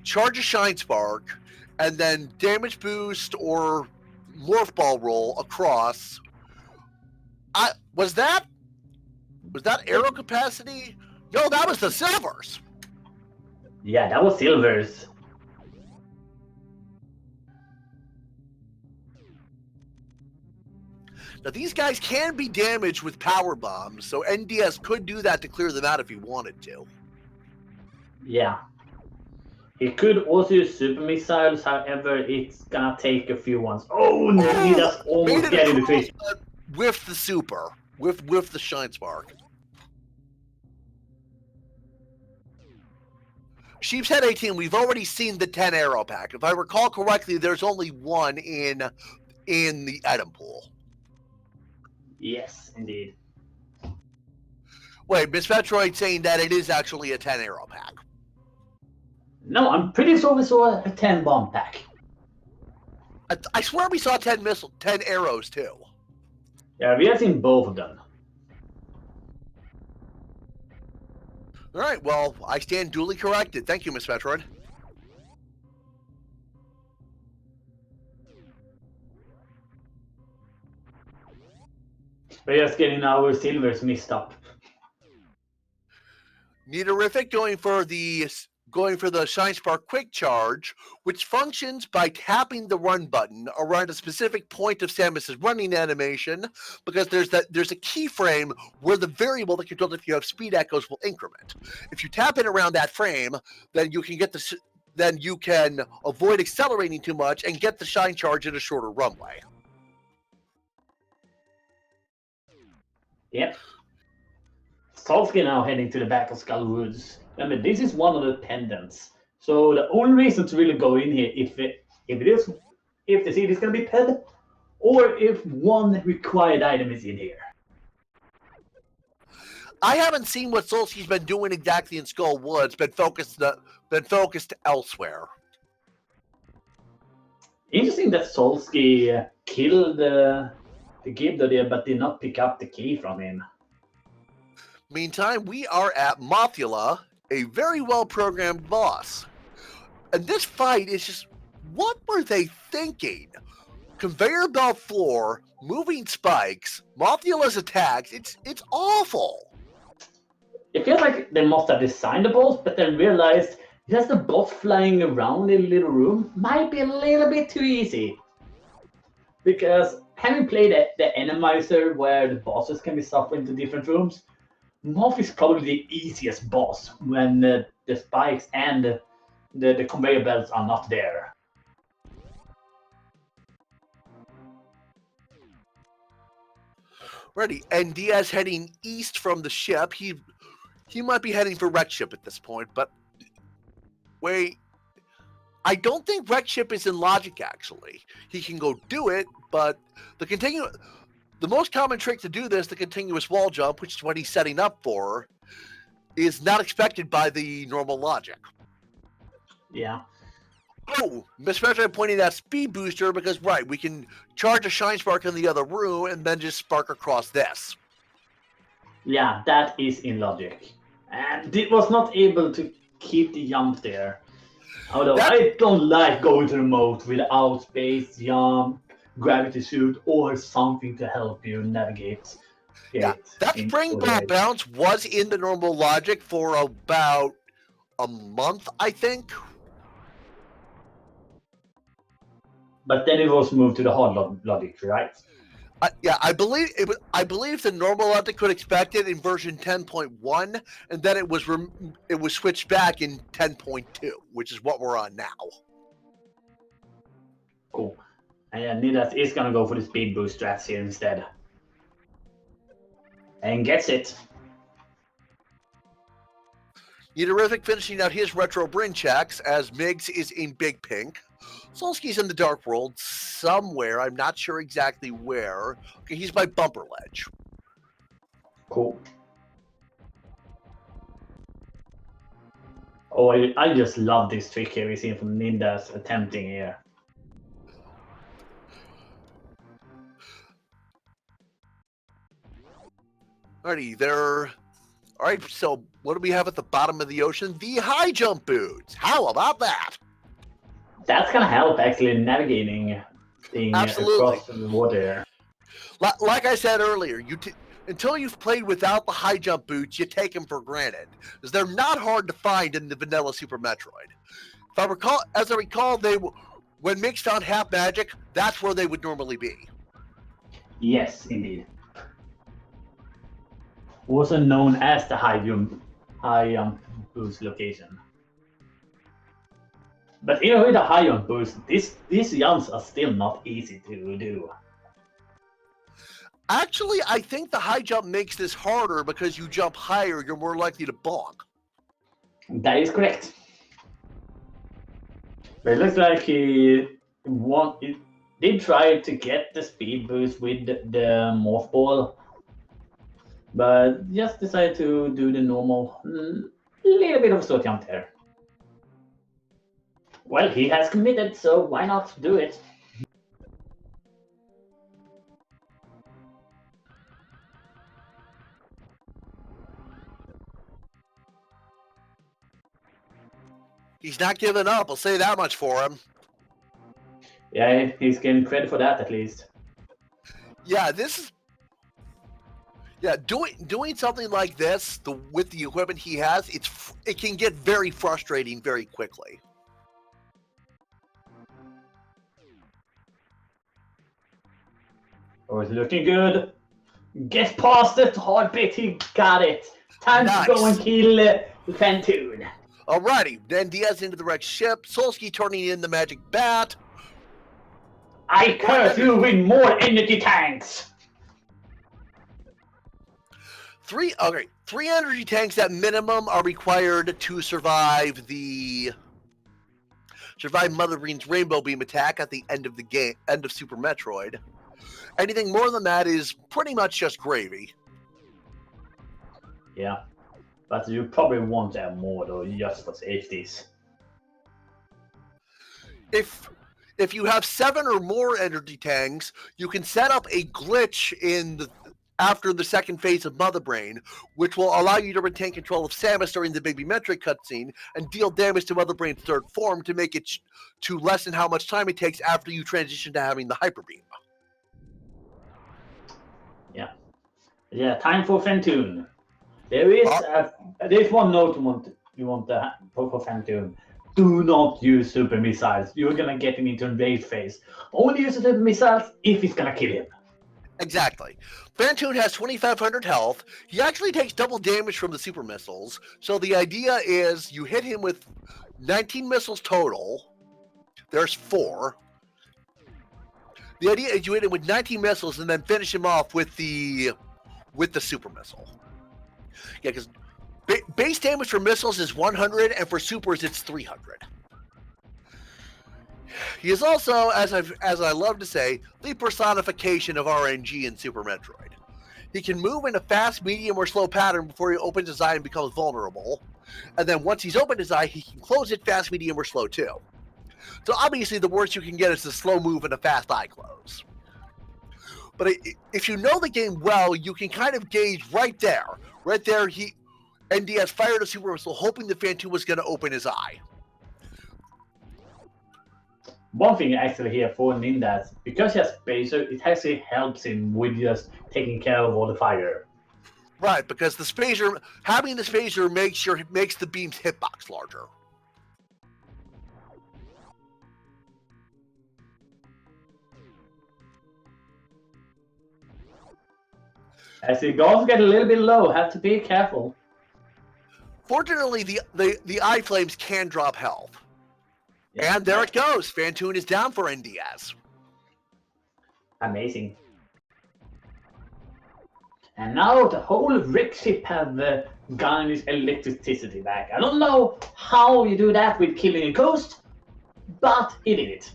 charge a Shine Spark and then damage boost or morph ball roll across. Was that arrow capacity? No, that was the silvers. Yeah, that was silvers. Now, these guys can be damaged with power bombs, so NDS could do that to clear them out if he wanted to. Yeah. He could also use super missiles, however, it's gonna take a few ones. Oh, Nidas almost getting the fish. With the super. With the Shine Spark. Sheep's Head 18, we've already seen the 10 arrow pack. If I recall correctly, there's only one in the item pool. Yes, indeed. Wait, Miss Metroid saying that it is actually a 10 arrow pack. No, I'm pretty sure we saw a 10 bomb pack. I swear we saw 10 arrows too. Yeah, we have seen both of them. All right, well, I stand duly corrected. Thank you, Miss Metroid. We're just getting our silvers mixed up. Neaterific going for the Shine Spark Quick Charge, which functions by tapping the run button around a specific point of Samus's running animation, because there's a keyframe where the variable that controls if you have speed echoes will increment. If you tap it around that frame, then you can avoid accelerating too much and get the Shine Charge in a shorter runway. Yep. Solskjaer now heading to the back of Skull Woods. Remember, this is one of the pendants. So the only reason to really go in here if the seed is gonna be ped, or if one required item is in here. I haven't seen what Solskjaer's been doing exactly in Skull Woods. Been focused elsewhere. Interesting that Solskjaer killed the Gibdo there, but did not pick up the key from him. Meantime, we are at Mothula, a very well-programmed boss. And this fight is just, what were they thinking? Conveyor belt floor, moving spikes, Mothula's attacks, it's awful. It feels like they must have designed the boss, but then realized just the boss flying around in a little room might be a little bit too easy. Because having played the Randomizer where the bosses can be suffered into different rooms, Moth is probably the easiest boss when the spikes and the conveyor belts are not there. Ready, and Diaz heading east from the ship. He might be heading for Wreck Ship at this point, but wait, I don't think Wreck Ship is in logic actually. He can go do it, but the most common trick to do this, the continuous wall jump, which is what he's setting up for, is not expected by the normal logic. Yeah. Oh, especially pointing that speed booster because, right, we can charge a Shine Spark in the other room and then just spark across this. Yeah, that is in logic. And it was not able to keep the jump there. Although I don't like going to the moat without space, jump, gravity suit, or something to help you navigate. Yeah, that springboard bounce was in the normal logic for about a month, I think. But then it was moved to the hard logic, right? Yeah, I believe the normal logic could expect it in version 10.1, and then it was switched back in 10.2, which is what we're on now. Cool. And yeah, Nidas is gonna go for the speed boost strats here instead. And gets it. Uniterific finishing out his retro Bryn checks as Miggs is in big pink. Solskjaer's in the Dark World somewhere. I'm not sure exactly where. Okay, he's by Bumper Ledge. Cool. Oh, I just love this trick here we see from Nindas attempting here. Alrighty, there. Alright, so what do we have at the bottom of the ocean? The high jump boots. How about that? That's gonna help actually navigating things across the water. Like I said earlier, until you've played without the high jump boots, you take them for granted, because they're not hard to find in the vanilla Super Metroid. As I recall, when mixed on half magic, that's where they would normally be. Yes, indeed. Also known as the high jump boost location. But even with a high jump boost, these jumps are still not easy to do. Actually, I think the high jump makes this harder because you jump higher, you're more likely to bonk. That is correct. But it looks like he did try to get the speed boost with the morph ball, but just decided to do the normal little bit of a slow jump there. Well, he has committed, so why not do it? He's not giving up, I'll say that much for him. Yeah, he's getting credit for that at least. Yeah, doing something like this with the equipment he has, it can get very frustrating very quickly. Oh, it's looking good. Get past the hard bit, he got it. Time to go and kill Fantoon. Alrighty, then Diaz into the wrecked ship, Solskjaer turning in the magic bat. I curse you with more energy tanks! Three energy tanks at minimum are required to survive Mother Brain's Rainbow Beam attack at the end of the game, end of Super Metroid. Anything more than that is pretty much just gravy. Yeah, but you probably want to have more though, just for safeties. If you have 7 or more energy tanks, you can set up a glitch after the second phase of Mother Brain, which will allow you to retain control of Samus during the Baby Metroid cutscene and deal damage to Mother Brain's third form to make it to lessen how much time it takes after you transition to having the Hyper Beam. Yeah, time for Fentoon. There's one note you want to for Fentoon. Do not use super missiles. You're gonna get him into a rage phase. Only use super missiles if it's gonna kill him. Exactly. Fentoon has 2,500 health. He actually takes double damage from the super missiles. So the idea is you hit him with 19 missiles total. There's 4. The idea is you hit him with 19 missiles and then finish him off with the super missile. Yeah, because base damage for missiles is 100, and for supers it's 300. He is also, as I love to say, the personification of RNG in Super Metroid. He can move in a fast, medium, or slow pattern before he opens his eye and becomes vulnerable. And then once he's opened his eye, he can close it fast, medium, or slow too. So obviously the worst you can get is a slow move and a fast eye close. But if you know the game well, you can kind of gauge right there. NDS fired a super missile hoping the Phantom was going to open his eye. One thing actually here for Nindas, because he has Spacer, it actually helps him with just taking care of all the fire. Right, because having the Spacer makes the beam's hitbox larger. As the goals get a little bit low, have to be careful. Fortunately, the eye flames can drop health. Yeah. And there it goes. Phantoon is down for NDS. Amazing. And now the whole wreck ship have gotten its electricity back. I don't know how you do that with killing a ghost, but he did it.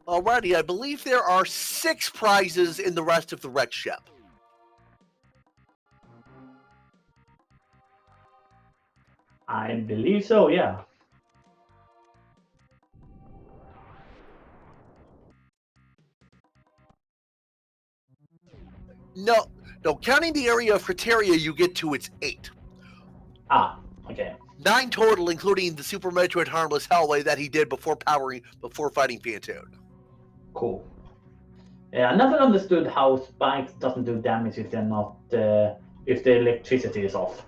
Alrighty, I believe there are 6 prizes in the rest of the wreck ship. I believe so, yeah. No, counting the area of criteria you get to, it's 8. Ah, okay. 9 total, including the Super Metroid Harmless Hellway that he did before fighting Phantoon. Cool. Yeah, I never understood how spikes doesn't do damage if they're not if the electricity is off.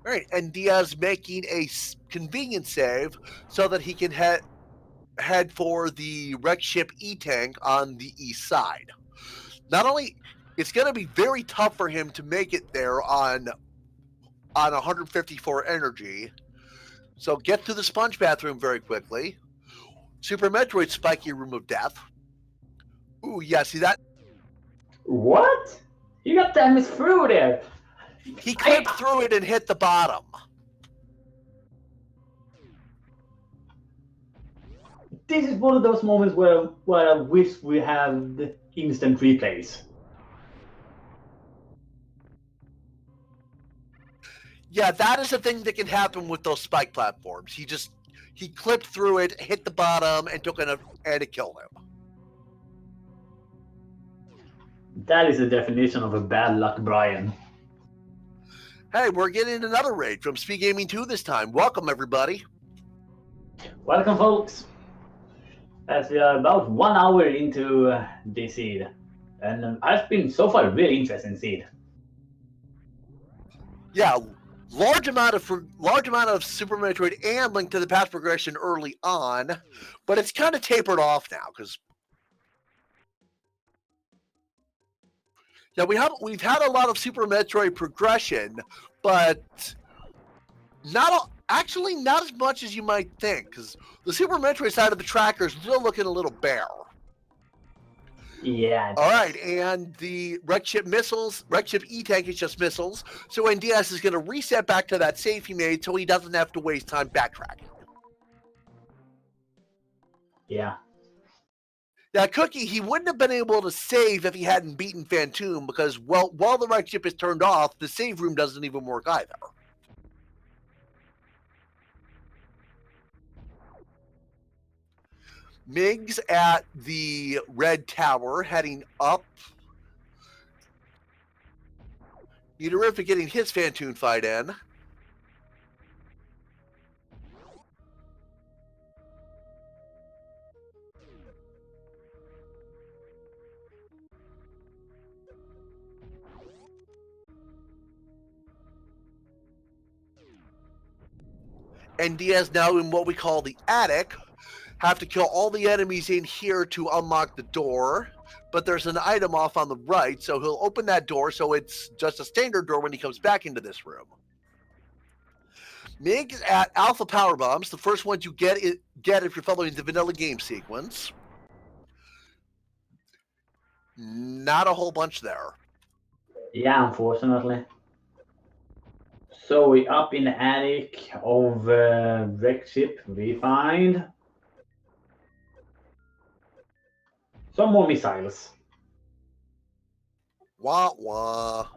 All right, and Diaz making a convenient save so that he can head for the wreck ship E-Tank on the east side. Not only, it's going to be very tough for him to make it there on 154 energy. So get to the sponge bathroom very quickly. Super Metroid spiky room of death. Ooh, yeah, see that? What? You got damage through there. He clipped through it and hit the bottom. This is one of those moments where I wish we had the instant replays. Yeah, that is a thing that can happen with those spike platforms. He clipped through it, hit the bottom, and and it killed him. That is the definition of a bad luck, Brian. Hey, we're getting another raid from Speed Gaming 2 this time. Welcome, everybody. Welcome, folks. As we are about 1 hour into this seed, and I've been so far really interested in seed. Yeah, large amount of Super Metroid and Link to the Past progression early on, but it's kind of tapered off now because we've had a lot of Super Metroid progression, but actually not as much as you might think, because the Super Metroid side of the tracker is still looking a little bare. Yeah. All right, and the Wreck Ship E-Tank is just missiles, so NDS is going to reset back to that save he made so he doesn't have to waste time backtracking. Yeah. Now, Cookie, he wouldn't have been able to save if he hadn't beaten Phantom, because, well, while the Wreck Ship is turned off, the save room doesn't even work either. Miggs at the Red Tower, heading up. Eaterific getting his Phantom fight in. And Diaz now in what we call the attic. Have to kill all the enemies in here to unlock the door. But there's an item off on the right, so he'll open that door so it's just a standard door when he comes back into this room. Miggs at Alpha Power Bombs, the first ones you get if you're following the vanilla game sequence. Not a whole bunch there. Yeah, unfortunately. So we up in the attic of Wreck Ship, we find some more missiles. Wah wah.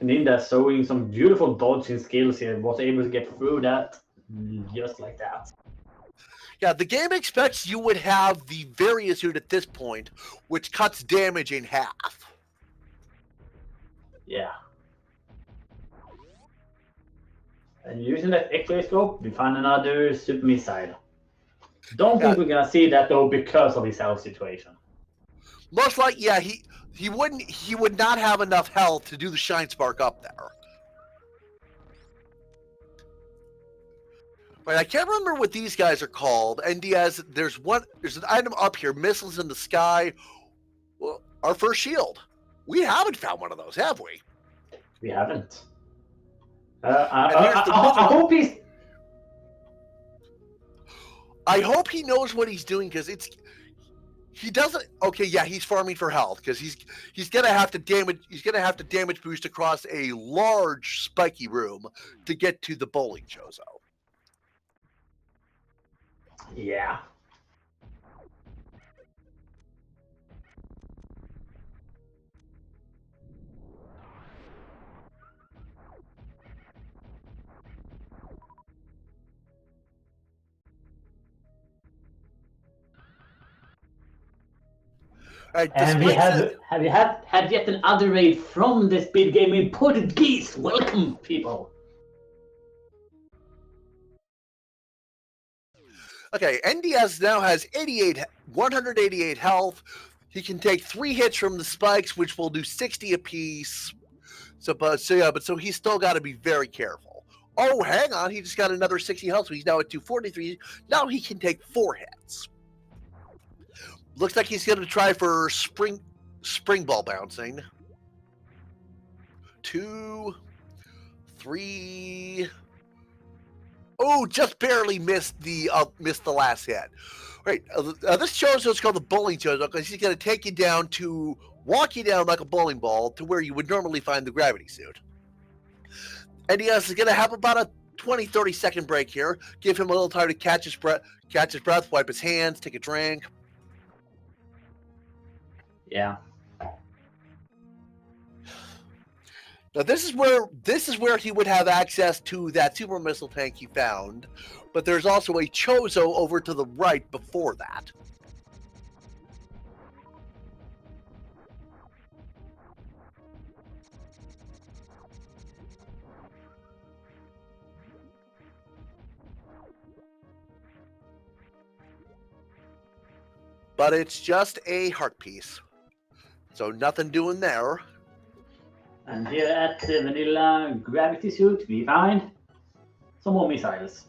Ninja showing some beautiful dodging skills here, was able to get through that just like that. Yeah, the game expects you would have the various suit at this point, which cuts damage in half. Yeah. And using that X-ray scope, we find another super missile. Don't think we're gonna see that though because of his health situation. Most likely, yeah, he would not have enough health to do the Shine Spark up there. Right, I can't remember what these guys are called. NDS, there's an item up here, missiles in the sky. Well, our first shield. We haven't found one of those, have we? We haven't. I hope he's. I hope he knows what he's doing because he doesn't. Okay, yeah, he's farming for health because he's gonna have to damage boost across a large spiky room to get to the bowling chozo. Yeah. And we have you had yet another raid from the Speed Gaming Portuguese. Welcome, people. Okay, NDS now has 188 health. He can take 3 hits from the spikes, which will do 60 apiece. So he's still got to be very careful. Oh, hang on, he just got another 60 health, so he's now at 243. Now he can take 4 hits. Looks like he's going to try for spring ball bouncing. 2, 3. Oh, just barely missed the last hit. Right, this chozo is called the bowling chozo because he's going to take you down to walk you down like a bowling ball to where you would normally find the gravity suit. And he is going to have about a 20-30 second break here. Give him a little time to catch his breath, wipe his hands, take a drink. Yeah. Now this is where he would have access to that super missile tank he found, but there's also a chozo over to the right before that. but it's just a heart piece. So nothing doing there. And here at the vanilla gravity suit, we find some more missiles.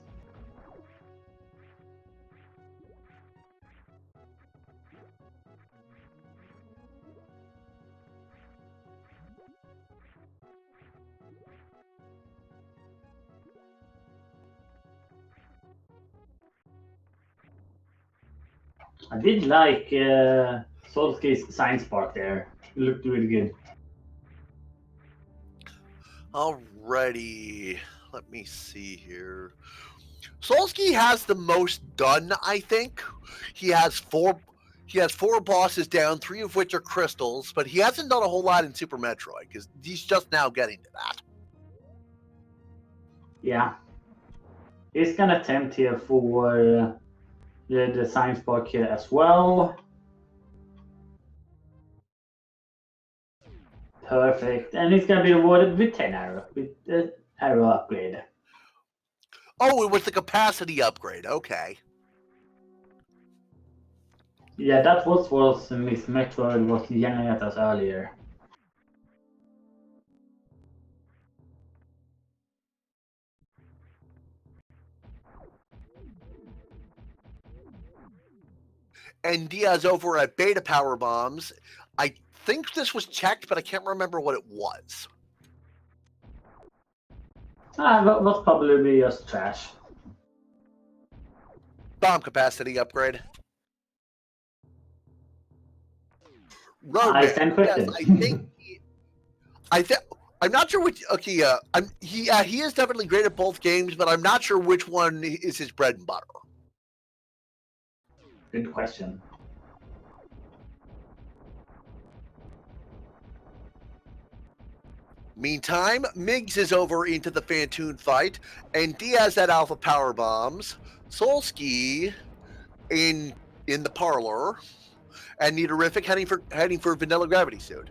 I did like Solski's science park there. It looked really good. Alrighty, let me see here. Solsky has the most done, I think. He has four bosses down, 3 of which are crystals, but he hasn't done a whole lot in Super Metroid because he's just now getting to that. Yeah. He's gonna attempt here for the science park here as well. Perfect. And he's gonna be rewarded with 10 arrow, with the arrow upgrade. Oh, it was the capacity upgrade. Okay. Yeah, that was what Miss Metroid was yelling at us earlier. And Diaz over at Beta Power Bombs. I think this was checked, but I can't remember what it was. That probably be just trash. Bomb capacity upgrade. I stand corrected. Yes, I'm not sure which. Okay, he is definitely great at both games, but I'm not sure which one is his bread and butter. Good question. Meantime, Miggs is over into the Fantoon fight, and Diaz at Alpha Power Bombs, Solski in the parlor, and Nidorific heading for Vanilla Gravity Suit.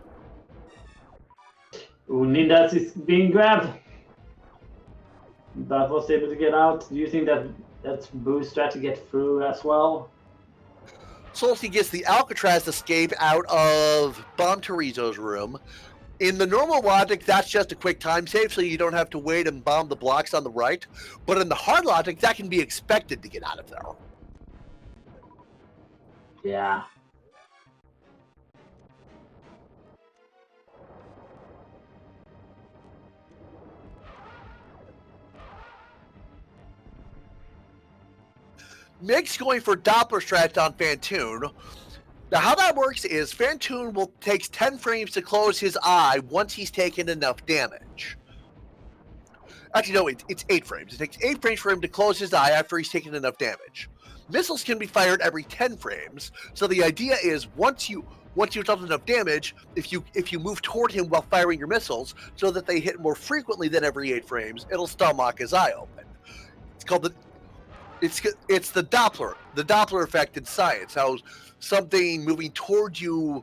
Nindas is being grabbed. But was able to get out. Do you think that that's Boo's try to get through as well? Solski gets the Alcatraz escape out of Bomb Terizo's room. In the normal logic, that's just a quick time save, so you don't have to wait and bomb the blocks on the right. But in the hard logic, that can be expected to get out of there. Yeah. Miggs going for Doppler stretch on Fantoon. Now, how that works is Fantoon takes 10 frames to close his eye once he's taken enough damage. Actually, no, it's 8 frames. It takes 8 frames for him to close his eye after he's taken enough damage. Missiles can be fired every 10 frames, so the idea is once you've done enough damage, if you move toward him while firing your missiles so that they hit more frequently than every 8 frames, it'll stun lock his eye open. It's called it's the Doppler effect in science. How something moving towards you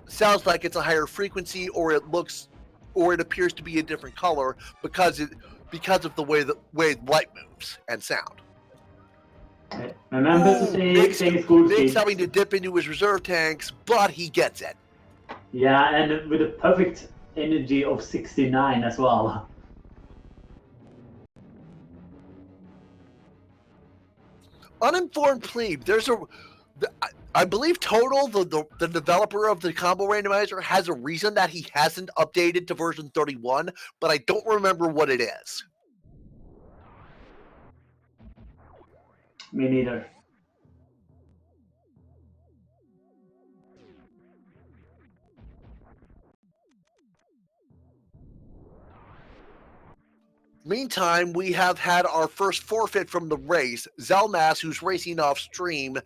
sounds like it's a higher frequency, or it appears to be a different color because of the way light moves and sound. Remember to say things good. Nick's having to dip into his reserve tanks, but he gets it. Yeah, and with a perfect energy of 69 as well. Uninformed plebe. I believe Total, the developer of the combo randomizer, has a reason that he hasn't updated to version 31, but I don't remember what it is. Me neither. Meantime, we have had our first forfeit from the race. Zelmas, who's racing off stream,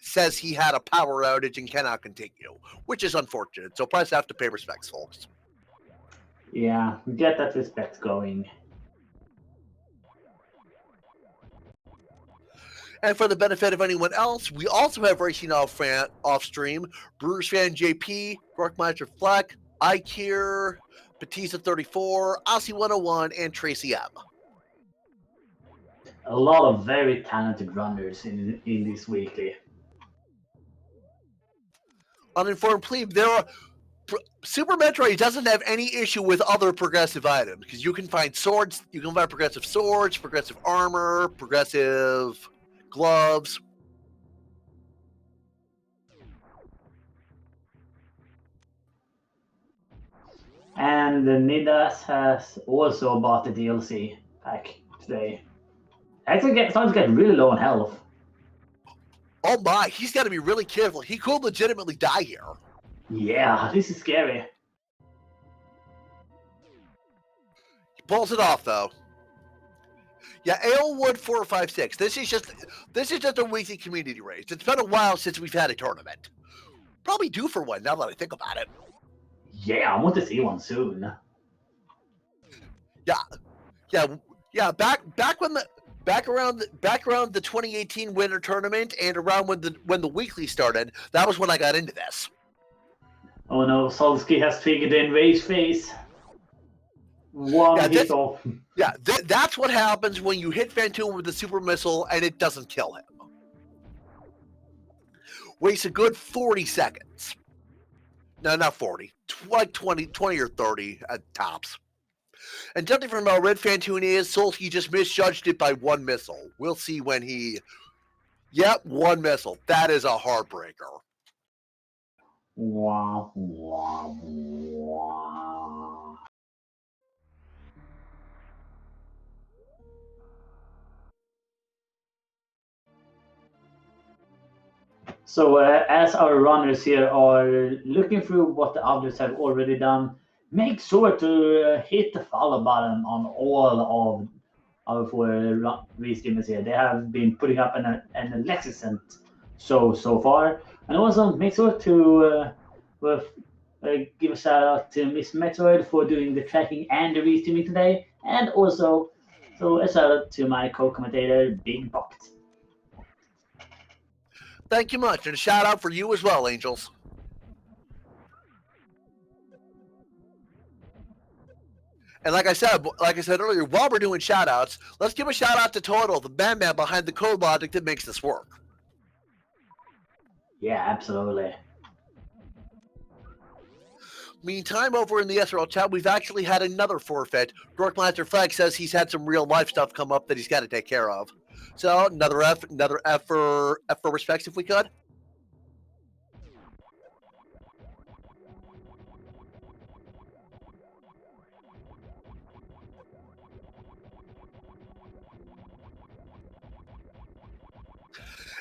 says he had a power outage and cannot continue, which is unfortunate. So press F to pay respects, folks. Yeah, get that respect going. And for the benefit of anyone else, we also have racing off stream. Brewers fan JP, Gorkmeister Fleck, Ikir, Batista 34, Aussie 101, and Tracy M. A lot of very talented runners in this weekly. uninformed plebe, Super Metroid doesn't have any issue with other progressive items because you can find swords, you can find progressive swords, progressive armor, progressive gloves. And Nidas has also bought the DLC pack today. Actually, starting to get really low on health. Oh my, he's got to be really careful. He could legitimately die here. Yeah, this is scary. He pulls it off though. Yeah, Alewood 456. This is just a weekly community race. It's been a while since we've had a tournament. Probably due for one now that I think about it. Yeah, I want to see one soon. Yeah. Back around the 2018 winter tournament and around when the weekly started, that was when I got into this. Oh no, Solsky has triggered the enraged phase. One hit off. Yeah, that's what happens when you hit Phantom with the super missile and it doesn't kill him. Wastes a good 40 seconds. No, not 40. Like 20 or 30 at tops. And judging from how Red Phantoon is, Solsky just misjudged it by one missile. We'll see when he... Yep, one missile. That is a heartbreaker. Wow, wow, wow. So as our runners here are looking through what the others have already done, make sure to hit the follow button on all of our restreamers here. They have been putting up an excellent so far, and also make sure to give a shout out to Miss Metroid for doing the tracking and the restreaming today, and also a shout out to my co-commentator Big Bucket. Thank you much, and a shout out for you as well, Angels. And like I said earlier, while we're doing shout outs, let's give a shout out to Total, the man behind the code logic that makes this work. Yeah, absolutely. Meantime, over in the SRL chat, we've actually had another forfeit. Dorkmaster Flex says he's had some real life stuff come up that he's got to take care of. So another F for respects if we could.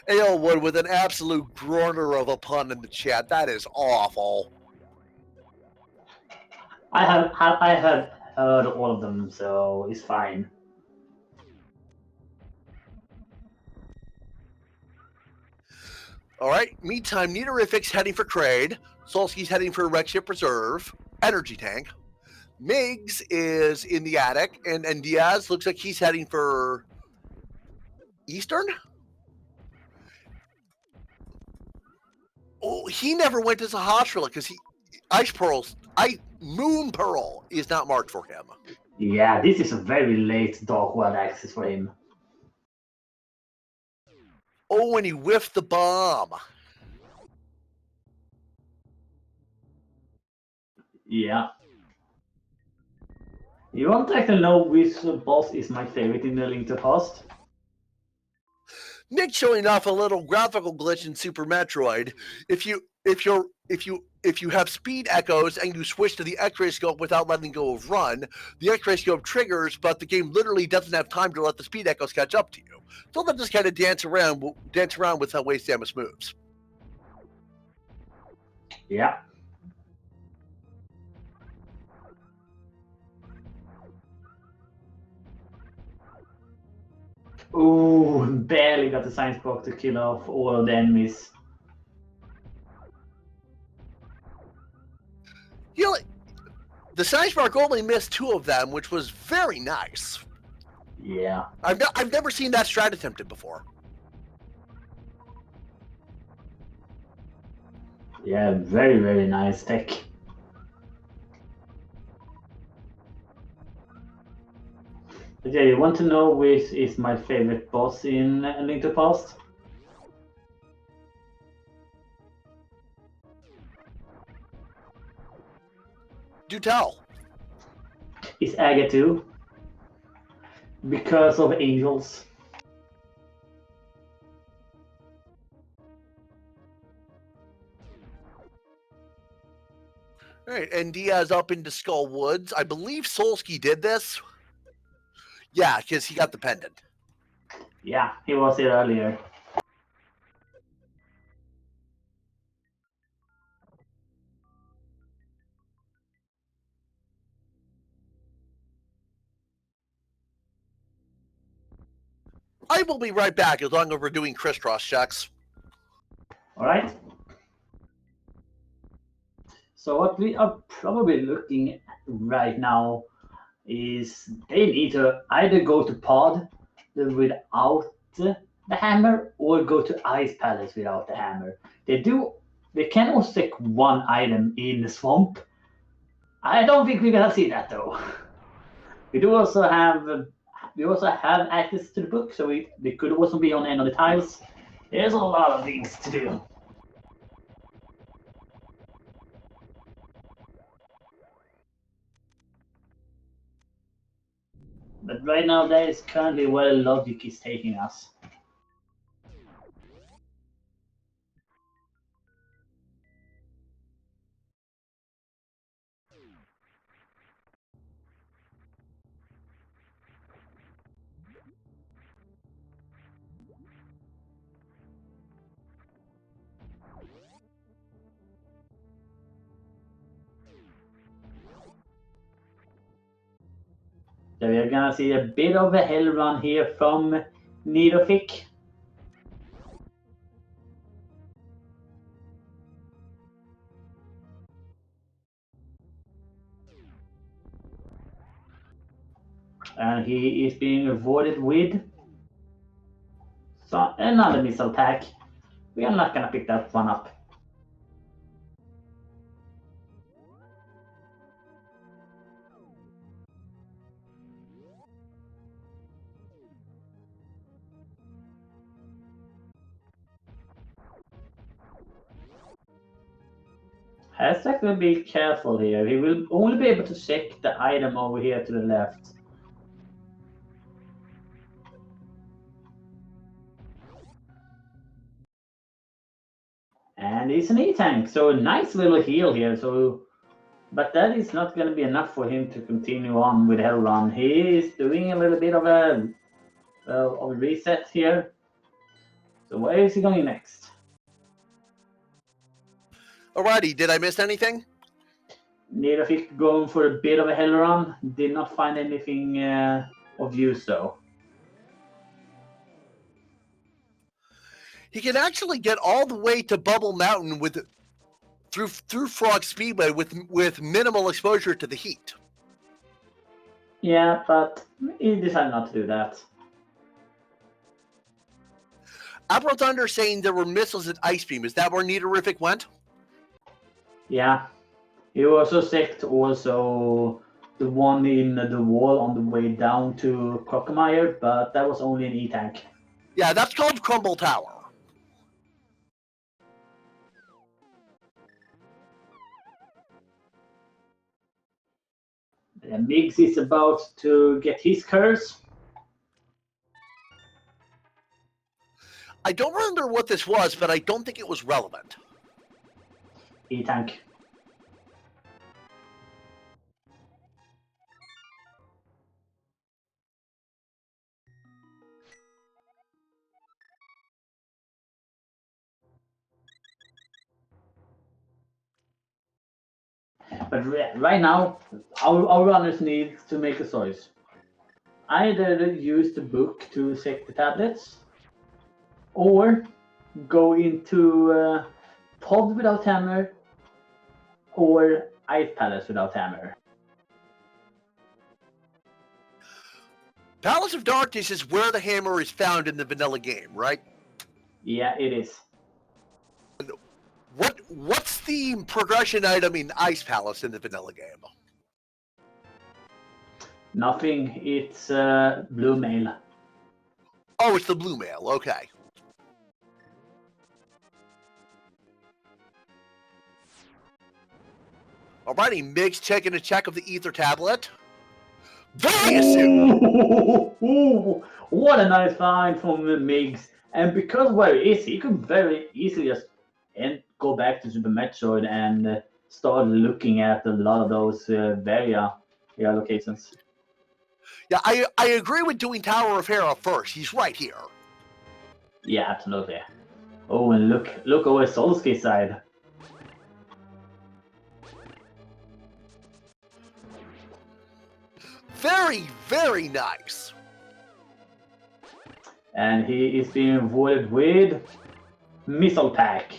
Alewood with an absolute groaner of a pun in the chat. That is awful. I have heard all of them, so it's fine. All right. Meantime, Niterific's heading for Kraid. Solsky's heading for Wreck Ship Reserve. Energy Tank. Miggs is in the attic, and Diaz looks like he's heading for Eastern. Oh, he never went to Sahasrala because Moon Pearl is not marked for him. Yeah, this is a very late Dark World access for him. Oh, and he whiffed the bomb. Yeah. You want to actually know which boss is my favorite in the Link to Past? Nick showing off a little graphical glitch in Super Metroid. If you have speed echoes and you switch to the X-ray scope without letting go of run, the X-ray scope triggers, but the game literally doesn't have time to let the speed echoes catch up to you. So they'll just kind of dance around with how Waste Samus moves. Yeah. Ooh, barely got the science block to kill off all of the enemies. You know, the science mark only missed 2 of them, which was very nice. Yeah. I've never seen that strat attempted before. Yeah, very, very nice tech. But yeah, you want to know which is my favorite boss in Link to the Past? Do tell. It's Aga 2. Because of angels. All right, and Diaz up into Skull Woods. I believe Solsky did this. Yeah, because he got the pendant. Yeah, he was here earlier. I will be right back as long as we're doing crisscross checks. All right. So what we are probably looking at right now is they need to either go to pod without the hammer or go to ice palace without the hammer. They can also take one item in the swamp. I don't think we're gonna see that though. We also have access to the book, so they could also be on any of the tiles. There's a lot of things to do. But right now, that is currently where logic is taking us. So we're gonna see a bit of a hell run here from Nidofic. And he is being rewarded with another missile attack. We are not gonna pick that one up. Hashtag will be careful here. He will only be able to check the item over here to the left. And it's an E-tank, so a nice little heal here. But that is not going to be enough for him to continue on with Hell Run. He is doing a little bit of a reset here. So where is he going next? Alrighty, did I miss anything? Nidofic going for a bit of a Hell Run. Did not find anything of use though. He can actually get all the way to Bubble Mountain through Frog Speedway with minimal exposure to the heat. Yeah, but he decided not to do that. April Thunder saying there were missiles at Ice Beam. Is that where Nidorific went? Yeah. He also checked also the one in the wall on the way down to Crocomire, but that was only an E-tank. Yeah, that's called Crumble Tower. Miggs is about to get his curse. I don't remember what this was, but I don't think it was relevant. E-tank. But right now, our runners need to make a choice. Either use the book to check the tablets, or go into Pod without hammer, or Ice Palace without hammer. Palace of Darkness is where the hammer is found in the vanilla game, right? Yeah, it is. What's the progression item in Ice Palace in the vanilla game? Nothing. It's blue mail. Oh, it's the blue mail. Okay. Alrighty, Mig's taking a check of the ether tablet. Very astute! Ooh, what a nice find from Migs. And because where he is, he could very easily just go back to Super Metroid and start looking at a lot of those Varia locations. Yeah, I agree with doing Tower of Hera first. He's right here. Yeah, absolutely. Oh, and look over Solsky's side. Very, very nice. And he is being rewarded with Missile Pack.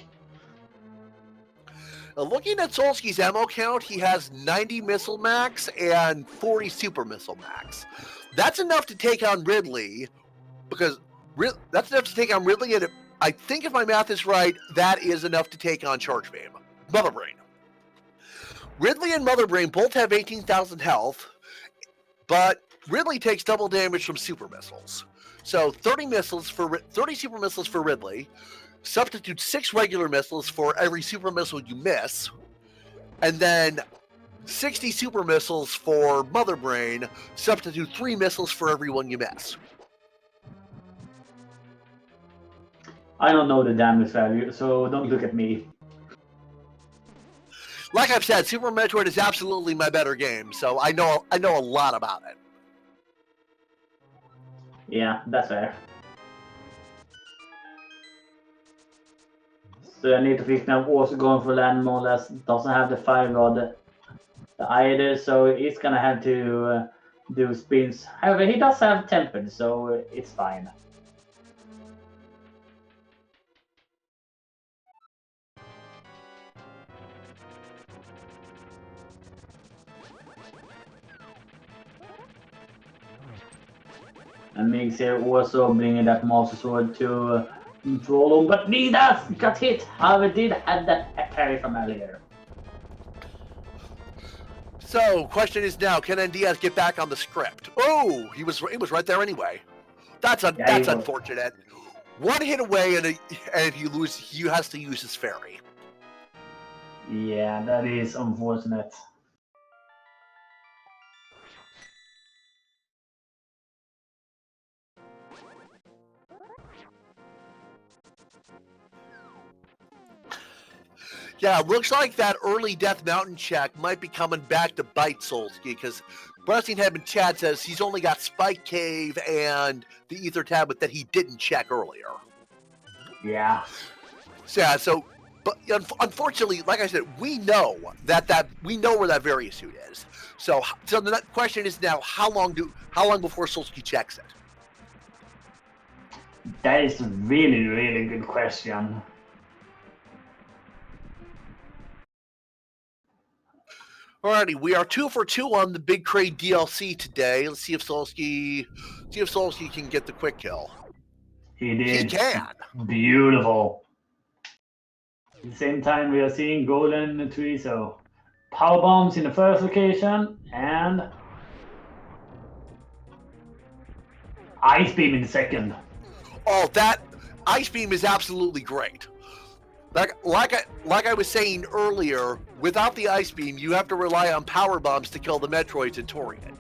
Now, looking at Solsky's ammo count, he has 90 missile max and 40 super missile max. That's enough to take on Ridley, because that's enough to take on Ridley, and I think if my math is right, that is enough to take on Charge Beam. Mother Brain. Ridley and Mother Brain both have 18,000 health, but Ridley takes double damage from super missiles. So 30 super missiles for Ridley. Substitute 6 regular missiles for every super missile you miss, and then 60 super missiles for Mother Brain. Substitute 3 missiles for every one you miss. I don't know the damage value, so don't look at me. Like I've said, Super Metroid is absolutely my better game, so I know a lot about it. Yeah, that's fair. So I need to fix now. Also going for land more or less. Doesn't have the fire rod either, so he's gonna have to do spins. However, he does have tempered, so it's fine. And Miggs here also bringing that Master Sword to control him, but Nidas got hit. However, did have that parry from earlier. So, question is now, can Diaz get back on the script? Oh, he was right there anyway. That's unfortunate. One hit away, and if you lose, he has to use his fairy. Yeah, that is unfortunate. Yeah, looks like that early Death Mountain check might be coming back to bite Solsky, because Breastinghead in chat says he's only got Spike Cave and the Ether Tablet that he didn't check earlier. Yeah. Yeah, so, but unfortunately, like I said, we know we know where that Various suit is. So the question is now, how long before Solsky checks it? That is a really, really good question. Alrighty, we are 2 for 2 on the Big Crate DLC today. Let's see if Solsky can get the quick kill. He did. He can. Beautiful. At the same time, we are seeing Golden Tuizo. Power bombs in the first location and Ice Beam in the second. Oh, that Ice Beam is absolutely great. Like I was saying earlier, without the Ice Beam, you have to rely on power bombs to kill the Metroids in Torian.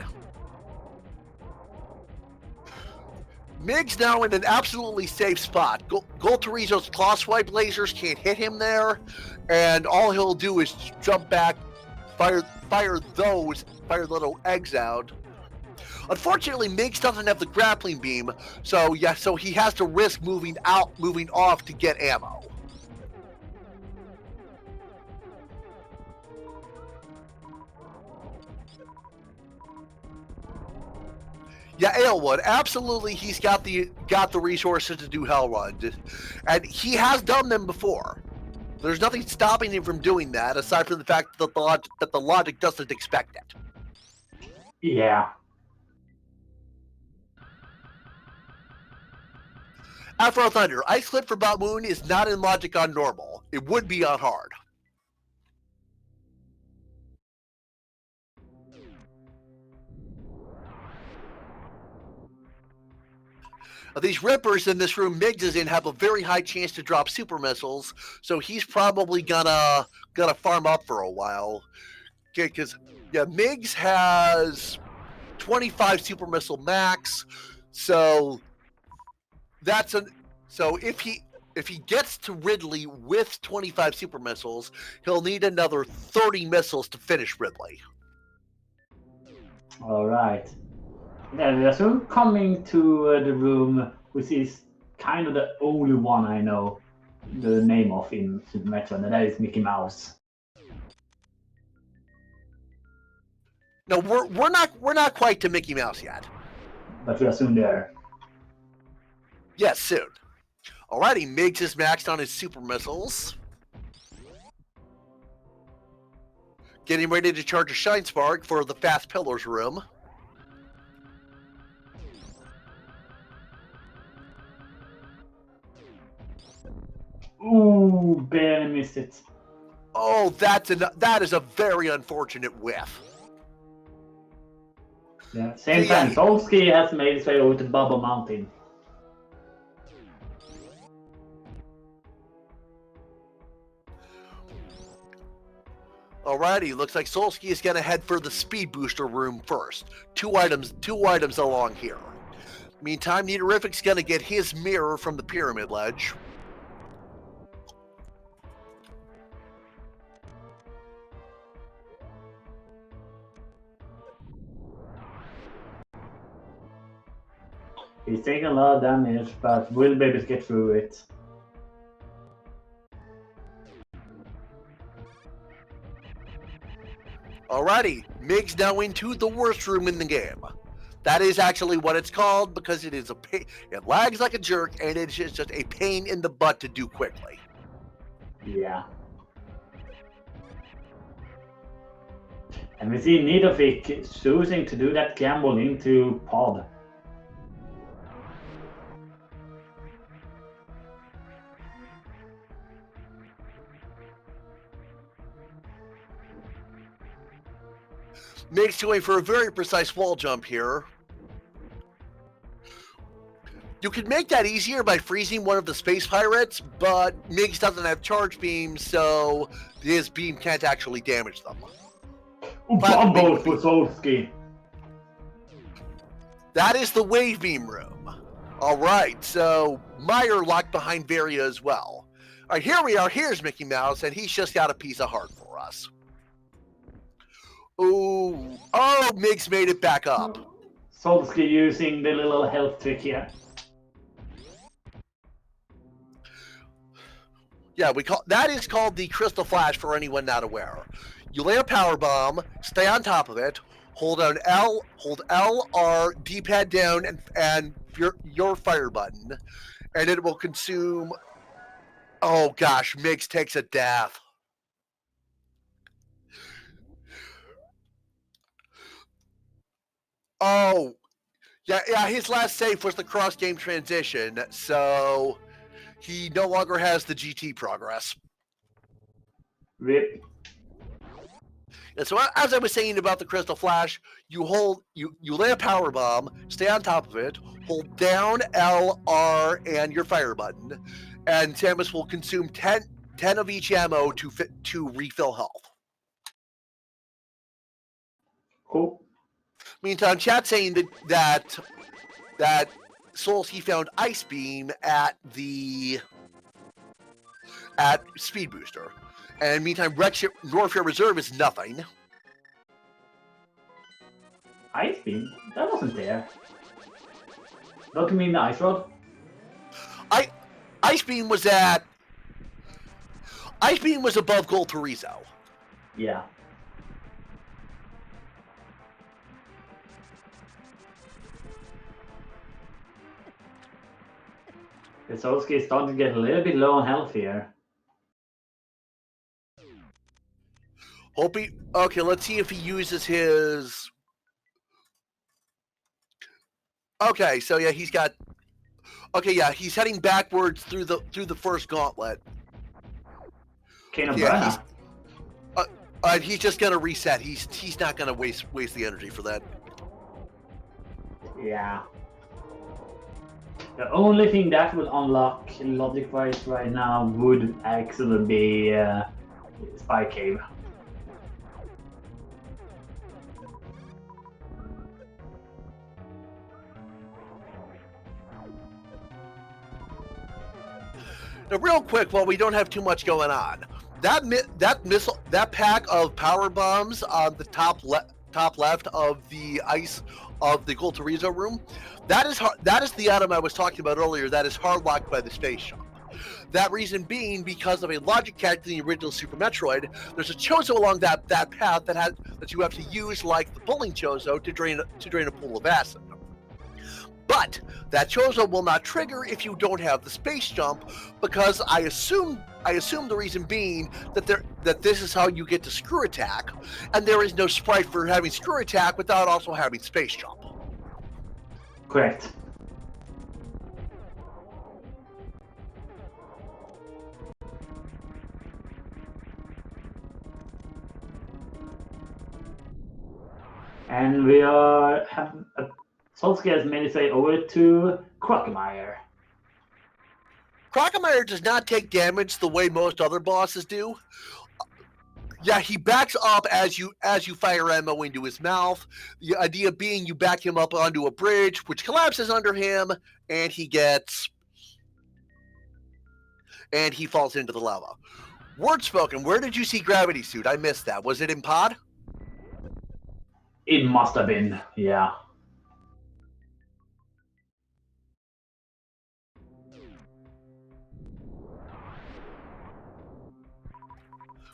Mig's now in an absolutely safe spot. Golterizo's claw swipe lasers can't hit him there, and all he'll do is jump back, fire little eggs out. Unfortunately, Miggs doesn't have the grappling beam, so he has to risk moving off to get ammo. Yeah, Ailwood, absolutely, he's got the resources to do Hell Runs, and he has done them before. There's nothing stopping him from doing that, aside from the fact that the logic doesn't expect it. Yeah. Afro Thunder, Ice Clip for Bot Moon is not in logic on normal. It would be on hard. These rippers in this room Miggs is in have a very high chance to drop super missiles, so he's probably gonna farm up for a while. Okay, because yeah, Migs has 25 super missile max, so that's an so if he gets to Ridley with 25 super missiles, he'll need another 30 missiles to finish Ridley. All right. Then we are soon coming to the room, which is kind of the only one I know the name of in Super Metroid, and that is Mickey Mouse. No, we're not quite to Mickey Mouse yet. But we are soon there. Yes, soon. Alrighty, Migs is maxed on his super missiles. Getting ready to charge a Shine Spark for the Fast Pillars room. Ooh, barely missed it. Oh, that is a very unfortunate whiff. Yeah, same time, Solsky has made his way over to Bubble Mountain. Alrighty, looks like Solsky is going to head for the Speed Booster room first. Two items along here. Meantime, Neaterific's going to get his mirror from the Pyramid Ledge. He's taking a lot of damage, but will be able to get through it. Alrighty, Migs now into the worst room in the game. That is actually what it's called because it is a pain. It lags like a jerk, and it's just a pain in the butt to do quickly. Yeah. And we see Neaterific choosing to do that gamble into Pod. Migs going for a very precise wall jump here. You could make that easier by freezing one of the space pirates, but Migs doesn't have charge beams, so his beam can't actually damage them. Bumble for Solsky. That is the wave beam room. All right, so Meyer locked behind Varia as well. All right, here we are. Here's Mickey Mouse, and he's just got a piece of heart for us. Ooh. Oh, Migs made it back up. Solsky using the little health trick here. Yeah, that is called the Crystal Flash for anyone not aware. You lay a power bomb, stay on top of it, hold L, R, D-pad down, and your fire button, and it will consume. Oh gosh, Migs takes a death. Oh, yeah. His last save was the cross-game transition, so he no longer has the GT progress. RIP. And so, as I was saying about the Crystal Flash, you lay a power bomb, stay on top of it, hold down L, R, and your fire button, and Samus will consume 10 of each ammo to refill health. Cool. Meantime, chat saying that Solsky found Ice Beam at Speed Booster. And meantime, Norfair Reserve is nothing. Ice Beam? That wasn't there. Don't you mean the Ice Rod? Ice Beam was above Gold Torizo. Yeah. Solsky is starting to get a little bit low on health here. Okay, let's see if he uses his. Okay, so yeah, he's got. Okay, yeah, he's heading backwards through the first gauntlet. Yeah, he's just gonna reset. He's not gonna waste the energy for that. Yeah. The only thing that would unlock logic-wise right now would actually be Spy Cave. Now, real quick, while we don't have too much going on, that pack of power bombs on the top left of the ice of the Goltorizo room, that is the item I was talking about earlier. That is hard locked by the space shop. That reason being because of a logic character in the original Super Metroid. There's a Chozo along that path that you have to use like the bowling Chozo to drain a pool of acid. But that Chozo will not trigger if you don't have the space jump, because I assume the reason being that this is how you get to screw attack, and there is no sprite for having screw attack without also having space jump. Correct. And we have Solskjaer has made his way over to Crocomire. Crocomire does not take damage the way most other bosses do. Yeah, he backs up as you fire ammo into his mouth. The idea being you back him up onto a bridge, which collapses under him, and he falls into the lava. Word spoken, where did you see Gravity Suit? I missed that. Was it in Pod? It must have been, yeah.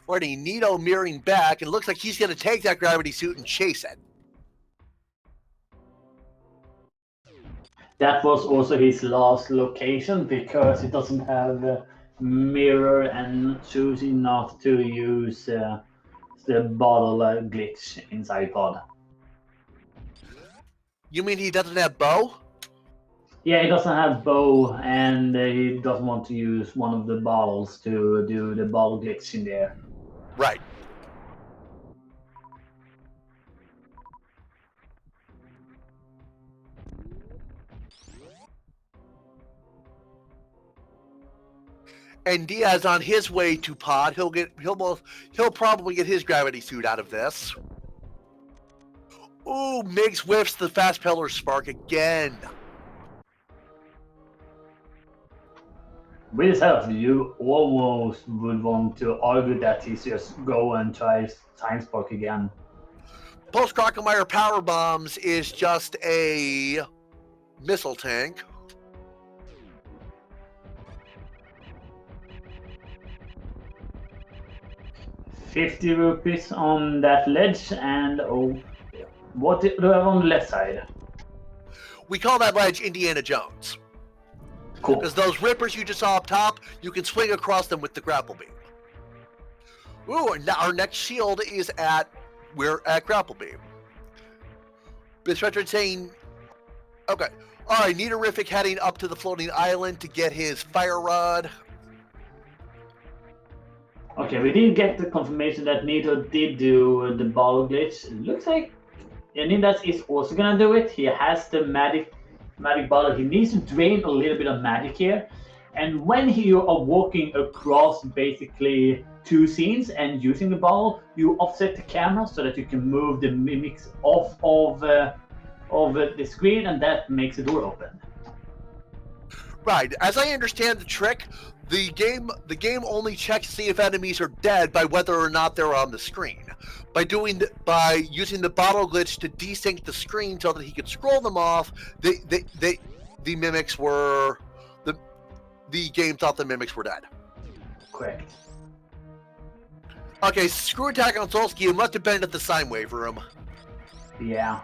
Already Nito mirroring back, and it looks like he's going to take that Gravity Suit and chase it. That was also his last location because it doesn't have a mirror and choosing not to use the bottle glitch inside Pod. You mean he doesn't have bow? Yeah, he doesn't have bow, and he doesn't want to use one of the bottles to do the bottle glitch in there. Right. And Diaz on his way to Pod. He'll probably get his Gravity Suit out of this. Ooh, Migs whiffs the Fast Pillar Spark again. With his health, you almost would want to argue that he's just go and try Time Spark again. Post Crocomire Power Bombs is just a missile tank. ₹50 on that ledge, and what do we have on the left side? We call that ledge Indiana Jones. Cool. Because those rippers you just saw up top, you can swing across them with the grapple beam. Ooh, and our next shield is we're at grapple beam. Miss Richard saying, okay, all right, Nitorific heading up to the floating island to get his fire rod. Okay, we did get the confirmation that Nito did do the bottle glitch. It looks like Nindas is also gonna do it. He has the magic bottle. He needs to drain a little bit of magic here. And when you are walking across basically two scenes and using the bottle, you offset the camera so that you can move the mimics off of the screen, and that makes the door open. Right. As I understand the trick, the game only checks to see if enemies are dead by whether or not they're on the screen. By using the bottle glitch to desync the screen so that he could scroll them off, the mimics were the game thought the mimics were dead. Correct. Okay, screw attack on Solskjaer. It must have been at the sine wave room. Yeah.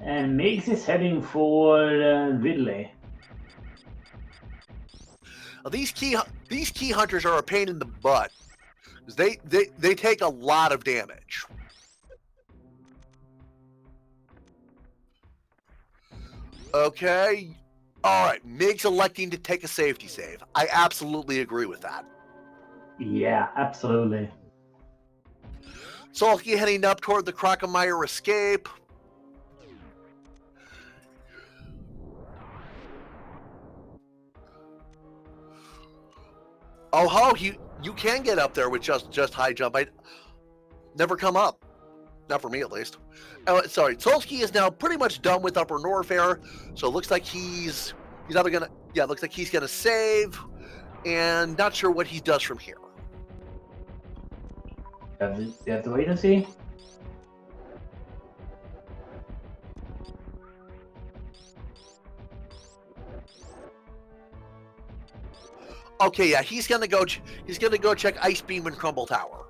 And Mix is heading for Ridley. These key hunters are a pain in the butt. They take a lot of damage. Okay. All right. Mig's electing to take a safety save. I absolutely agree with that. Yeah, absolutely. Solskjaer heading up toward the Crocomire escape. Oh ho, you can get up there with just high jump. I never come up. Not for me, at least. Oh, sorry, Solskjaer is now pretty much done with Upper Norfair, so it looks like he's either gonna Yeah, looks like he's going to save, and not sure what he does from here. You have to wait and see. Okay, yeah, he's gonna go check Ice Beam and Crumble Tower.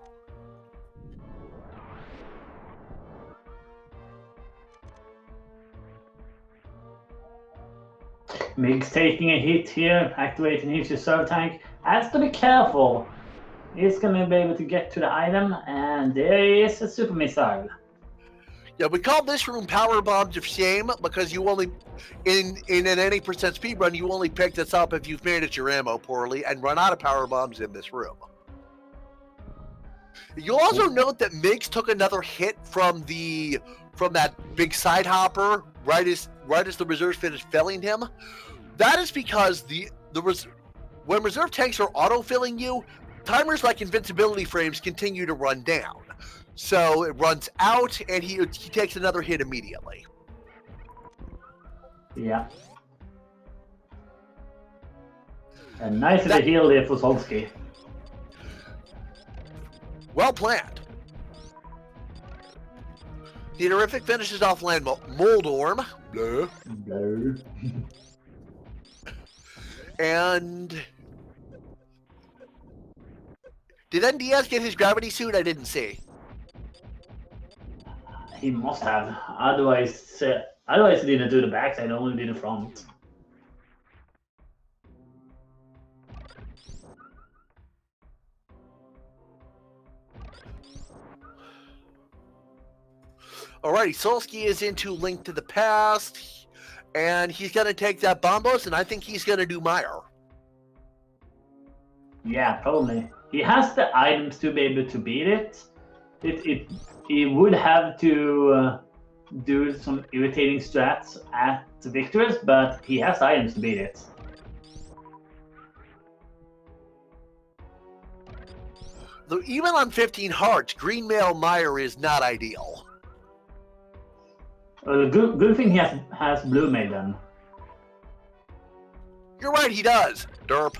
Mig's taking a hit here, activating his reserve tank. Has to be careful. He's gonna be able to get to the item, and there is a super missile. Yeah, we call this room Power Bombs of Shame because you only, in an 80% speed run, you only pick this up if you've managed your ammo poorly and run out of Power Bombs in this room. You'll also note that Migs took another hit from that big side hopper right as the reserves finished filling him. That is because when reserve tanks are auto-filling you, timers like invincibility frames continue to run down. So it runs out, and he takes another hit immediately. Yeah. And nice of the heal there for Solsky. Well planned. The terrific finishes off land Moldorm. Blah. Blur. And did NDS get his gravity suit? I didn't see. He must have. Otherwise he didn't do the backside, only did the front. Alrighty, Solsky is into Link to the Past, and he's going to take that Bombos, and I think he's going to do Meyer. Yeah, probably. He has the items to be able to beat it. He would have to do some irritating strats at Victor's, but he has items to beat it. Though even on 15 hearts, Green Mail Meyer is not ideal. Good thing he has Blue Mail then. You're right, he does. Derp.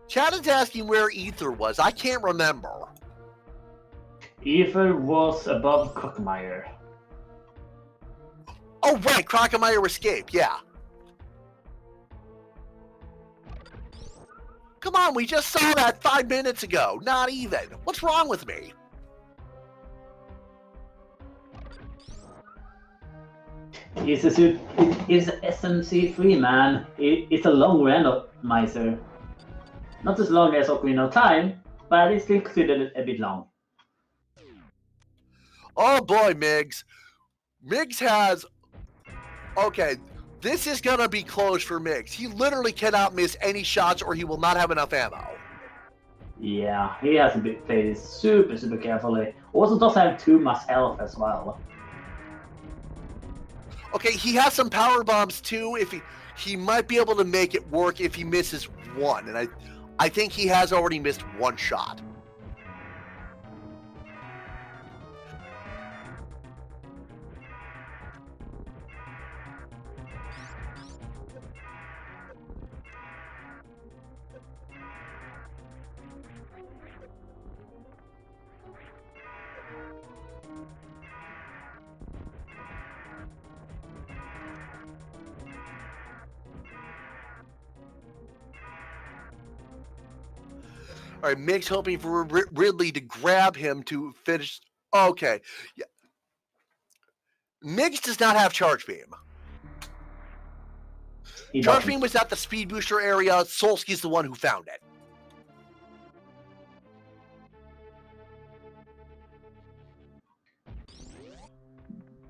Chad is asking where Ether was. I can't remember. Ether was above Cookmeyer. Oh, right. Crockemeyer escaped. Yeah. Come on. We just saw that 5 minutes ago. Not even. What's wrong with me? It's SMZ3, man. It's a long randomizer. Not as long as Ocarina of Time, but it's still considered a bit long. Oh boy, Migs. Migs has... Okay, this is going to be close for Migs. He literally cannot miss any shots or he will not have enough ammo. Yeah, he has to be played super carefully. Also does have too much health as well. Okay, he has some power bombs too. If he might be able to make it work if he misses one. And I think he has already missed one shot. All right, Mick's hoping for Ridley to grab him to finish. Okay. Yeah. Migs does not have Charge Beam. Charge Beam was at the speed booster area. Solsky's the one who found it.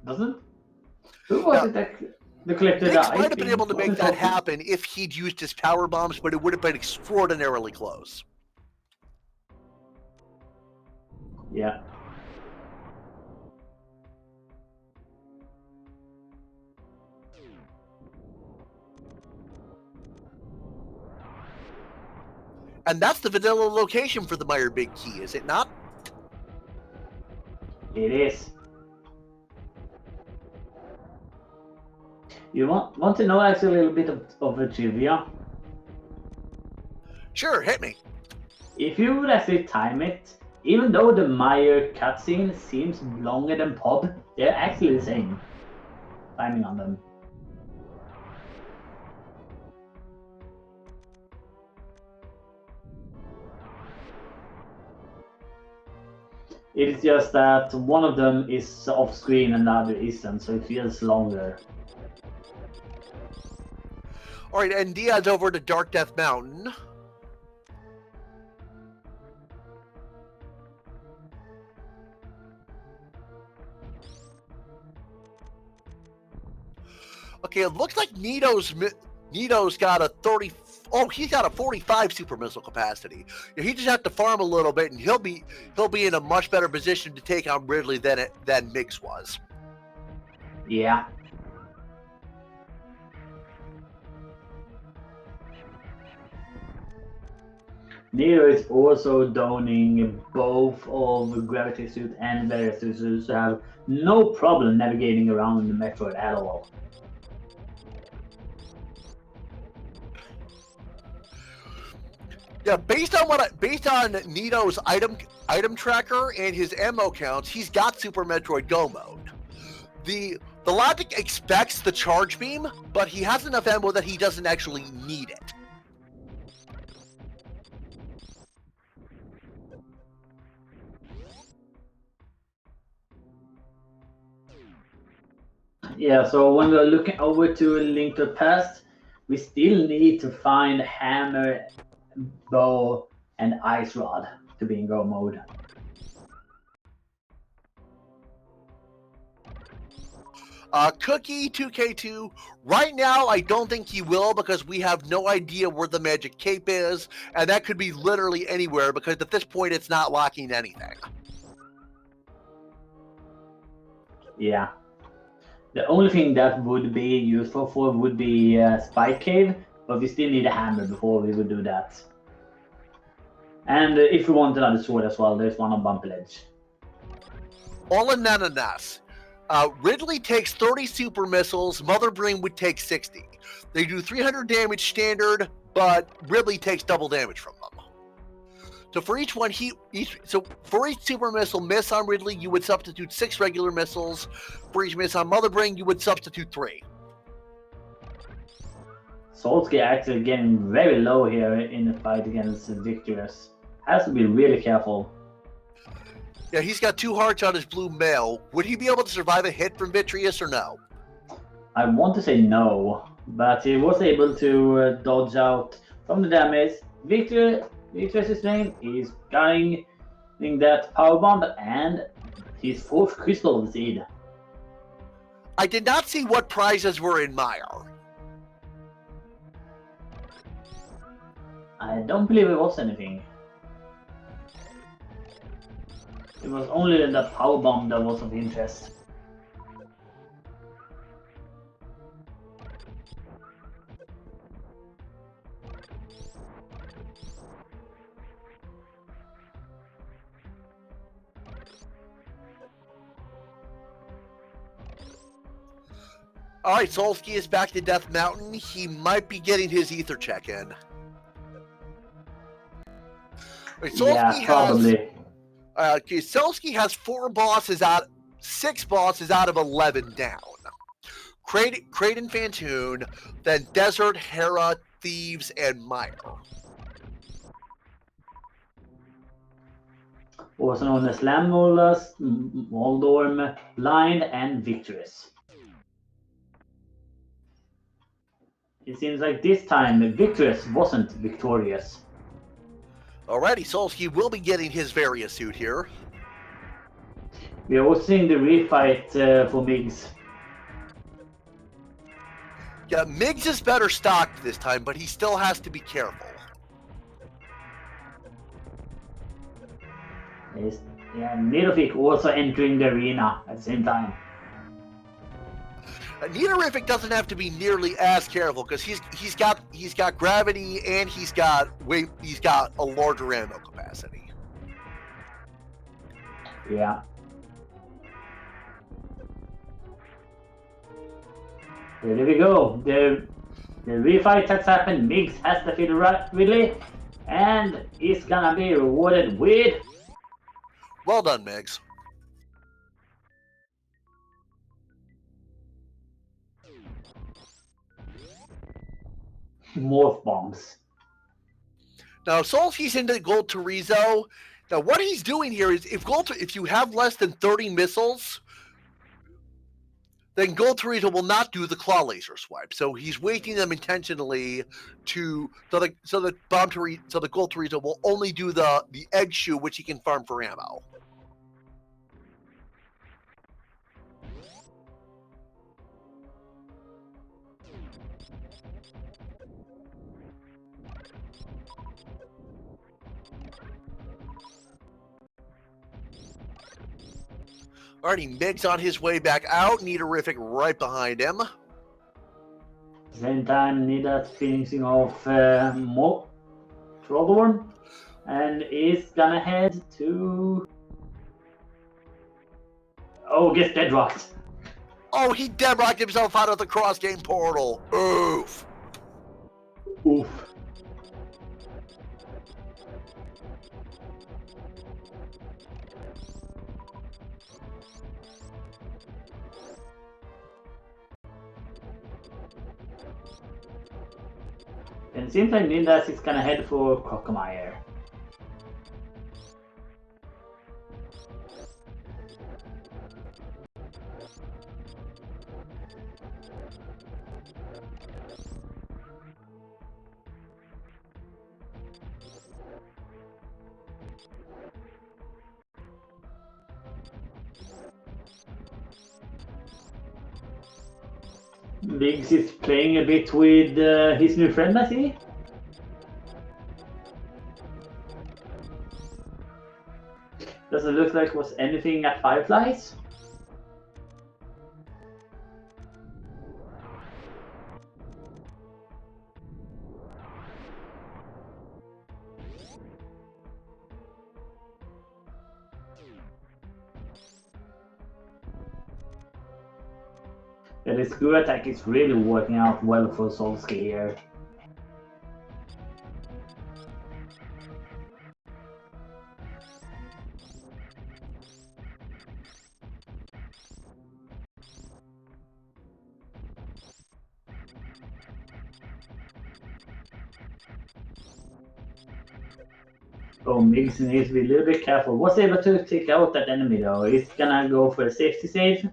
Doesn't? Who was it that collected Migs the might have been able to make that happen if he'd used his power bombs, but it would have been extraordinarily close. Yeah. And that's the vanilla location for the Meyer Big Key, is it not? It is. You want to know actually a little bit of a trivia? Sure, hit me. If you would actually time it, even though the Meyer cutscene seems longer than Pod, they're actually the same. Timing on them. It's just that one of them is off screen and the other isn't, so it feels longer. Alright, and Diaz over to Dark Death Mountain. Okay, it looks like Nito's got a 30. Oh, he's got a 45 super missile capacity. He just have to farm a little bit, and he'll be in a much better position to take on Ridley than Migs was. Yeah. Nero is also donning both of Gravity Suit and Barrier Suit, so have no problem navigating around the Metroid at all. Yeah, based on Nito's item tracker and his ammo counts, he's got Super Metroid Go mode. The logic expects the charge beam, but he has enough ammo that he doesn't actually need it. Yeah, so when we're looking over to A Link to the Past, we still need to find Hammer, Bow, and Ice Rod to be in Go mode. Cookie 2K2, right now I don't think he will because we have no idea where the magic cape is, and that could be literally anywhere because at this point it's not locking anything. Yeah. The only thing that would be useful for would be Spike Cave, but we still need a hammer before we would do that. And if we want another sword as well, there's one on Bump Ledge. All in Nananas. Ridley takes 30 super missiles, Mother Brain would take 60. They do 300 damage standard, but Ridley takes double damage from them. So for each one, for each super missile miss on Ridley, you would substitute 6 regular missiles. For each miss on Mother Brain, you would substitute 3. Solsky actually getting very low here in the fight against Victorious. Has to be really careful. Yeah, he's got 2 hearts on his blue mail. Would he be able to survive a hit from Vitreous or no? I want to say no, but he was able to dodge out from the damage. Victor's name is getting that power bomb and his 4th crystal of the seed. I did not see what prizes were in Meyer. I don't believe it was anything. It was only the power bomb that was of interest. Alright, Solsky is back to Death Mountain. He might be getting his ether check in. Right, Yeah, probably. Solsky has 6 bosses out of 11 down. Kraden Fantoon, then Desert, Hera, Thieves, and Meyer. Also known as Lammolas, Moldorm, Blind, and Victorious. It seems like this time Victorious wasn't victorious. Alrighty, Solsky will be getting his Varia suit here. We are also seeing the refight for Migs. Yeah, Migs is better stocked this time, but he still has to be careful. Yeah, Nidovic also entering the arena at the same time. Nidoריfic doesn't have to be nearly as careful because he's got gravity and he's got a larger ammo capacity. Yeah. There we go. The refight has happened. Mix has defeated Ridley, and he's gonna be rewarded with. Well done, Migs. Morph bombs. Now, Solski's into Gold Torizo. Now, what he's doing here is if you have less than 30 missiles, then Gold Torizo will not do the claw laser swipe. So he's waiting them intentionally so the Gold Torizo will only do the egg shoe, which he can farm for ammo. Alrighty, Migs on his way back out. Nidoריfic right behind him. Same time, Nida's finishing off Trollorn, and is gonna head to. Oh, gets dead rocked. Oh, he dead rocked himself out of the cross game portal. Oof. Oof. And it seems like Nindas is gonna head for Crocomire. Biggs is playing a bit with his new friend, I see. Doesn't look like was anything at Fireflies. And his Guru attack is really working out well for Solski here. Oh, Miggs needs to be a little bit careful. Was able to take out that enemy though. He's gonna go for a safety save.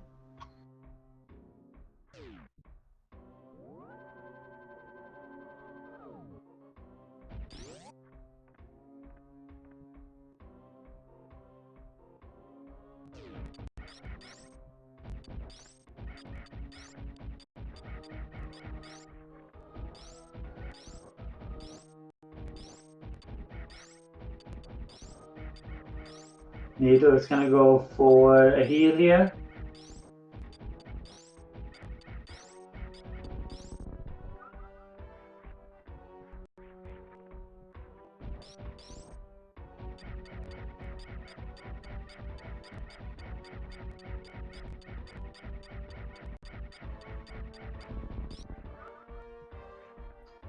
Nido is gonna go for a heal here.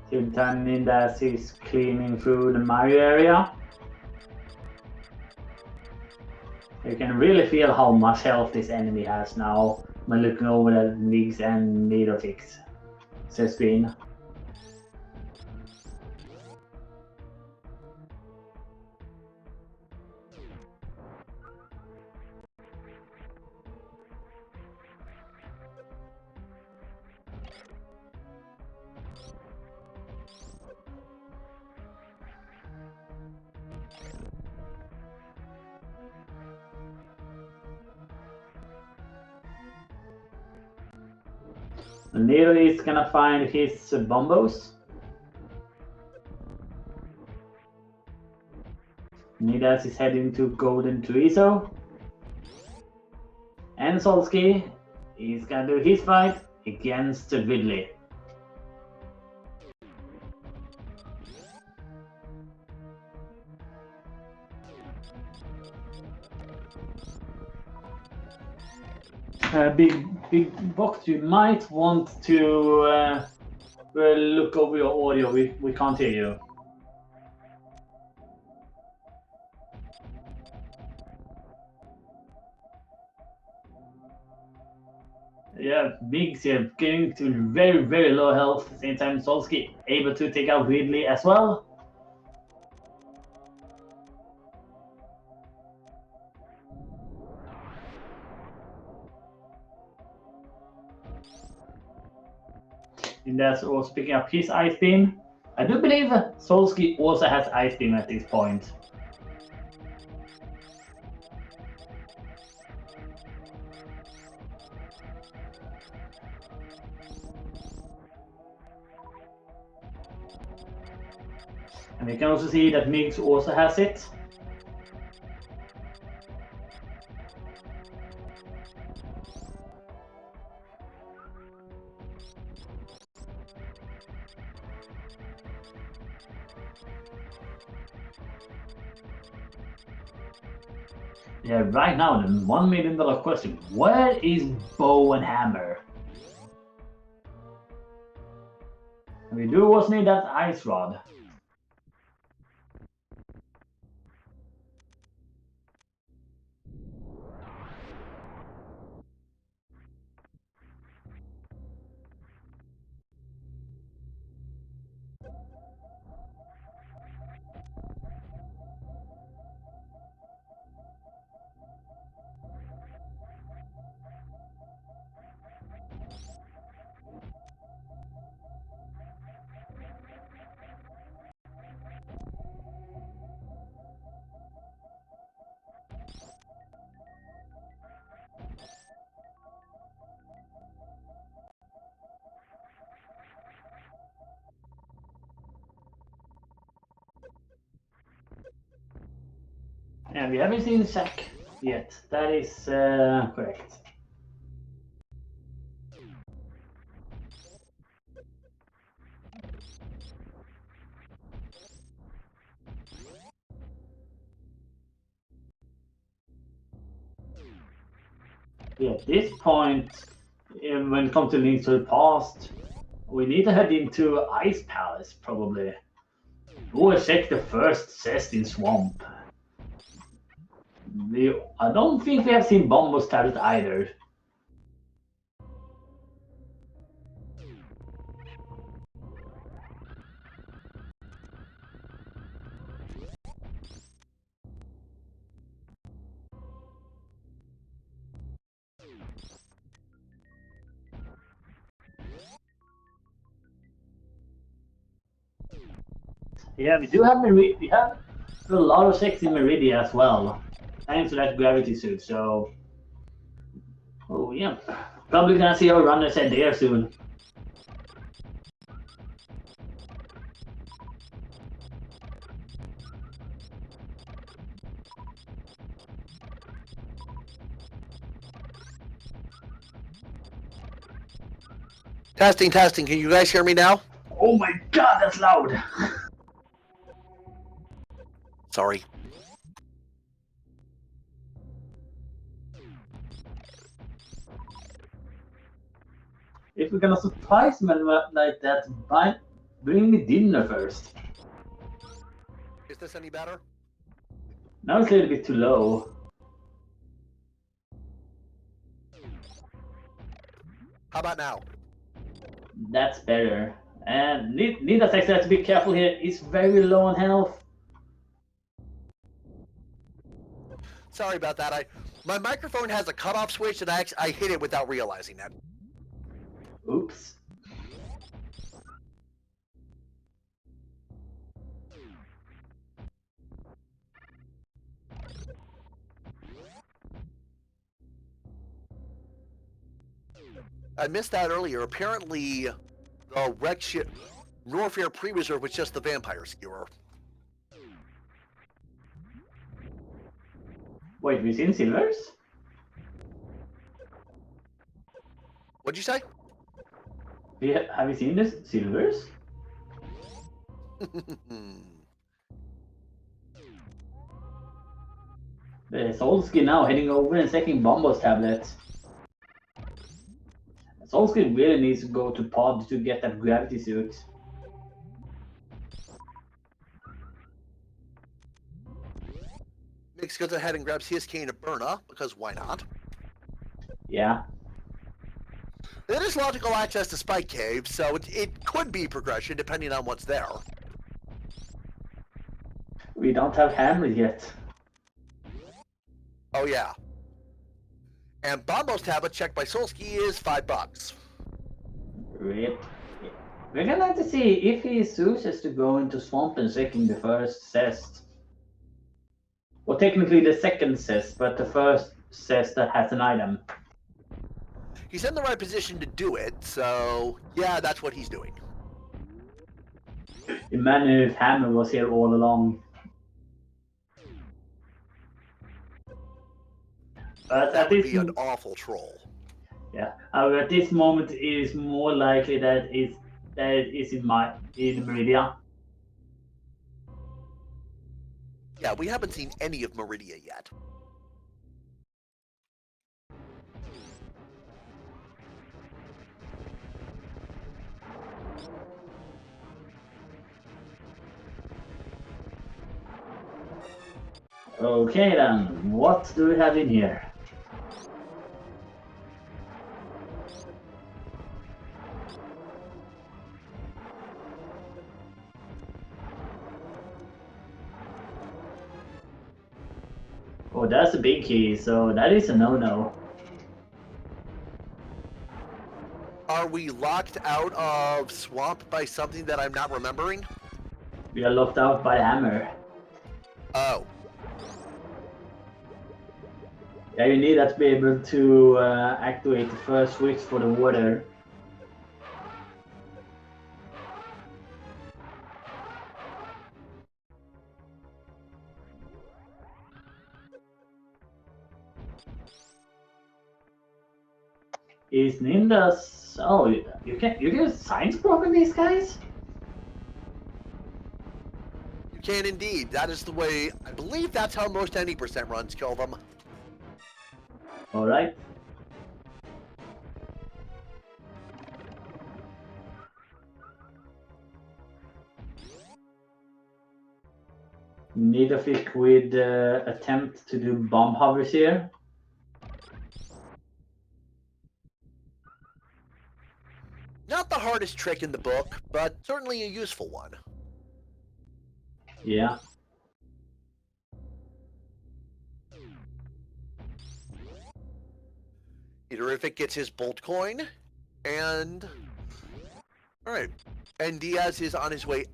Same time Nindas is cleaning through the Mario area. You can really feel how much health this enemy has now when looking over at Miggs and Nidofic's screen. Nido is gonna find his bombos. Nidas is heading to Golden Torizo. And Solski He's gonna do his fight against Ridley. Big box, you might want to look over your audio. We can't hear you. Yeah, Biggs here getting to very low health. At the same time, Solsky able to take out Ridley as well. And that's also picking up his Ice Beam. I do believe Solsky also has Ice Beam at this point. And we can also see that Miggs also has it. Yeah, right now the $1 million question: where is Bow and Hammer? We do also need that Ice Rod. And we haven't seen Zack yet. That is correct. Yeah, at this point, when it comes to Links to the Past, we need to head into Ice Palace, probably. Or check the first chest in Swamp. I don't think we have seen Bombo's tablet either. Yeah, we do have we have a lot of checks in Meridia as well, thanks to that gravity suit. So, oh yeah, probably gonna see our runners head there soon. Testing. Can you guys hear me now? Oh my god, that's loud! Sorry. If we're gonna surprise me like that, bring me dinner first. Is this any better? Now it's a little bit too low. How about now? That's better. And Nida's actually has to be careful here. He's very low on health. Sorry about that. My microphone has a cutoff switch, and I hit it without realizing that. Oops. I missed that earlier. Apparently, the wreck ship Norfair Pre-Reserve was just the vampire skewer. Wait, we've seen Silvers? What'd you say? Have you seen this silvers? Solsky now heading over and checking Bombo's tablets. Solsky really needs to go to pod to get that gravity suit. Mix goes ahead and grabs his cane of Burna, because why not? Yeah. It is logical access to Spike Cave, so it could be progression depending on what's there. We don't have hammer yet. Oh yeah. And Bombo's tablet checked by Solsky is $5. Rip. We're gonna have to see if he chooses to go into swamp and checking the first cest. Well, technically the second cest, but the first cest that has an item. He's in the right position to do it, so yeah, that's what he's doing. Imagine if Hammer was here all along. But That at would this be an awful troll. Yeah, at this moment it is more likely that it is in Meridia. Yeah, we haven't seen any of Meridia yet. Okay then, what do we have in here? Oh, that's a big key, so that is a no-no. Are we locked out of Swamp by something that I'm not remembering? We are locked out by Hammer. Oh. Yeah, you need that to be able to activate the first switch for the water. Is Ninda's... Oh, you can science program these guys? You can indeed. That is the way, I believe that's how most any percent runs kill them. Alright. Need a fix with attempt to do bomb hovers here. Not the hardest trick in the book, but certainly a useful one. Yeah. Eaterific gets his bolt coin, and... Alright. And Diaz is on his way.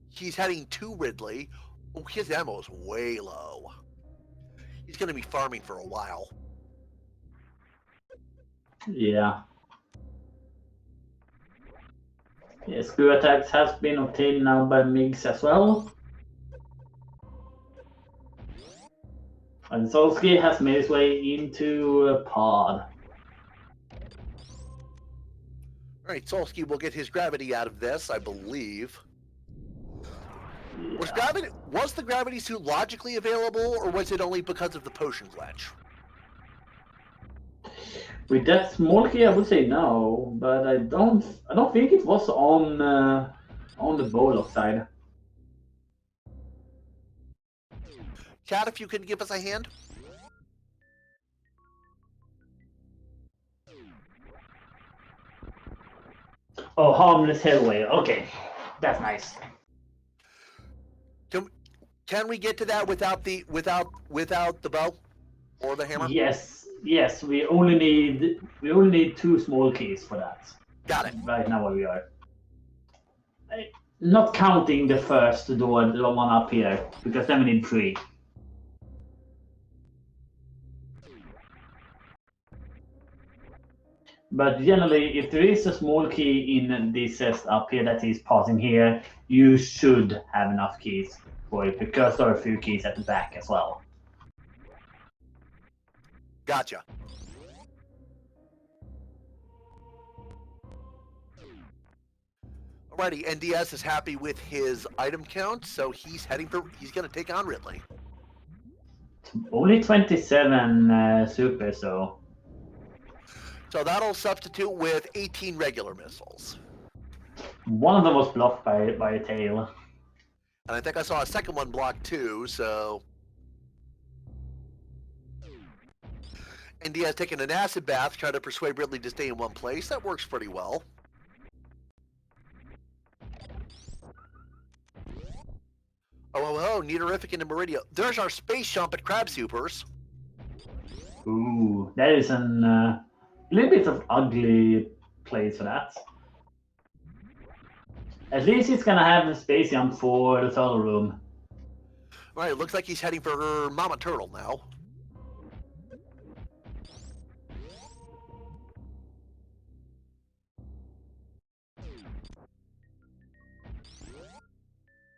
He's heading to Ridley. Oh, his ammo is way low. He's going to be farming for a while. Yeah. Yeah, screw attacks has been obtained now by Migs as well. And Solsky has made his way into a pod. Alright, Solsky will get his gravity out of this, I believe. Yeah. Was the gravity suit logically available, or was it only because of the potion glitch? With that small key, I would say no, but I don't think it was on the Bollock side. Chad, if you could give us a hand. Oh, harmless hellway. Okay, that's nice. Can we get to that without the bow or the hammer? Yes. We only need 2 small keys for that. Got it. Right now, where we are. Not counting the first door, the one up here, because then we need 3. But generally, if there is a small key in this chest up here that is passing here, you should have enough keys for it, because there are a few keys at the back as well. Gotcha. Alrighty, NDS is happy with his item count, so he's gonna take on Ridley. Only 27 super, so. So that'll substitute with 18 regular missiles. One of them was blocked by a tail. And I think I saw a second one blocked too, so. NDS taking an acid bath, trying to persuade Ridley to stay in one place. That works pretty well. Oh, Neaterific into Meridia. There's our space jump at Crab Supers. Ooh, that is a little bit of ugly place for that. At least he's gonna have the space jump for the turtle room. Right, it looks like he's heading for Mama Turtle now.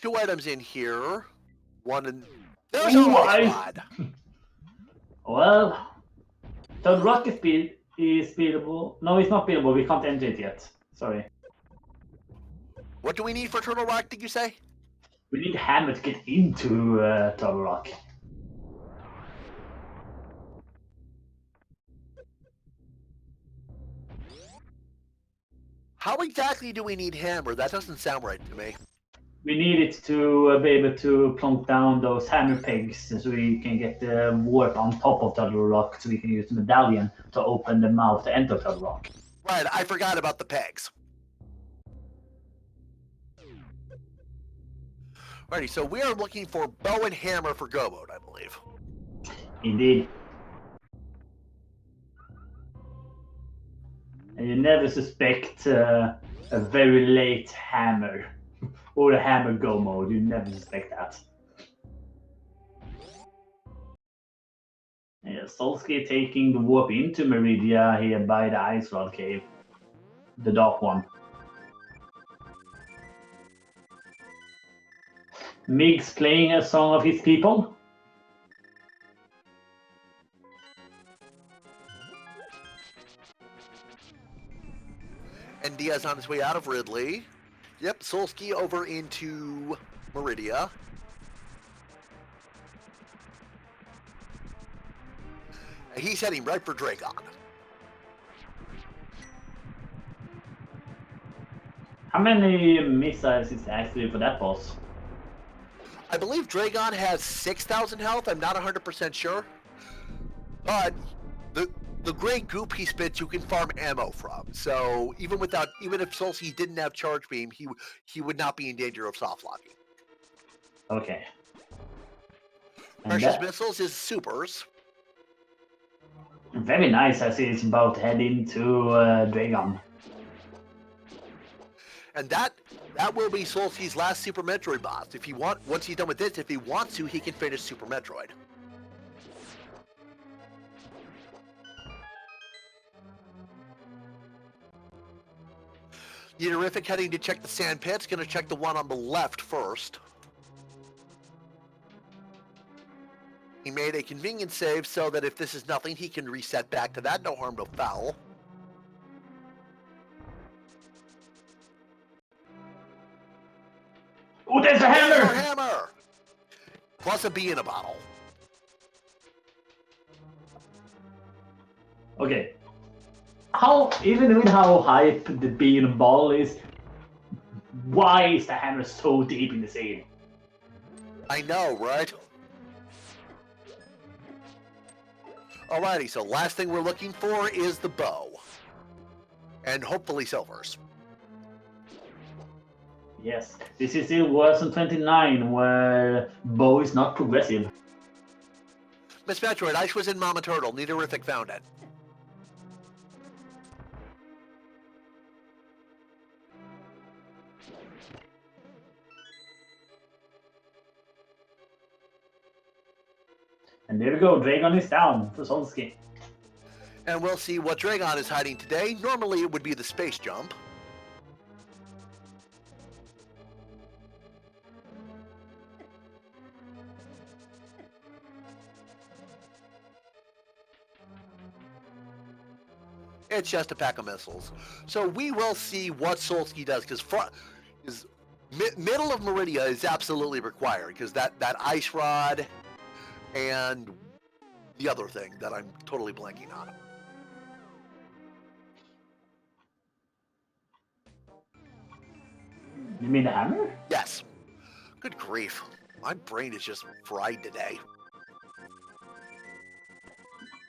Two items in here. One in... There's a rod. Well, the rock is beatable. No, it's not beatable. We can't enter it yet. Sorry. What do we need for Turtle Rock, did you say? We need Hammer to get into Turtle Rock. How exactly do we need Hammer? That doesn't sound right to me. We need it to be able to plonk down those hammer pegs so we can get the warp on top of Turtle Rock so we can use the medallion to open the mouth to enter Turtle Rock. Right, I forgot about the pegs. Alrighty, so we are looking for bow and hammer for Go Mode, I believe. Indeed. And you never suspect a very late hammer or a hammer Go Mode. You never suspect that. Yeah, Solskjaer taking the warp into Meridia here by the Ice Rod Cave. The dark one. Miggs playing a song of his people. And Diaz on his way out of Ridley. Yep, Solskjaer over into Meridia. And he's heading right for Dragon. How many missiles is actually for that boss? I believe Dragon has 6,000 health. I'm not 100% sure. But the gray goop he spits, you can farm ammo from. So even if Solskjaer didn't have charge beam, he would not be in danger of soft locking. Okay. And Precious missiles is supers. Very nice as he's about to head into Dragon. And that will be Solskjaer's last Super Metroid boss. Once he's done with this, if he wants to, he can finish Super Metroid. Neaterific heading to check the sand pits. Gonna check the one on the left first. He made a convenient save so that if this is nothing, he can reset back to that. No harm, no foul. Oh, there's a hammer! There's a hammer! Plus a bee in a bottle. Okay. Even with how hype the bee in a bottle is, why is the hammer so deep in the scene? I know, right? Alrighty, so last thing we're looking for is the bow. And hopefully silvers. Yes, this is still worse than 29, where bow is not progressive. Miss Metroid, Ice was in Mama Turtle. Neaterific found it. And there we go, Dragon is down for Solskjaer. And we'll see what Dragon is hiding today. Normally it would be the space jump. It's just a pack of missiles. So we will see what Solskjaer does, because is middle of Meridia is absolutely required because that ice rod and the other thing that I'm totally blanking on. You mean the hammer? Yes. Good grief. My brain is just fried today.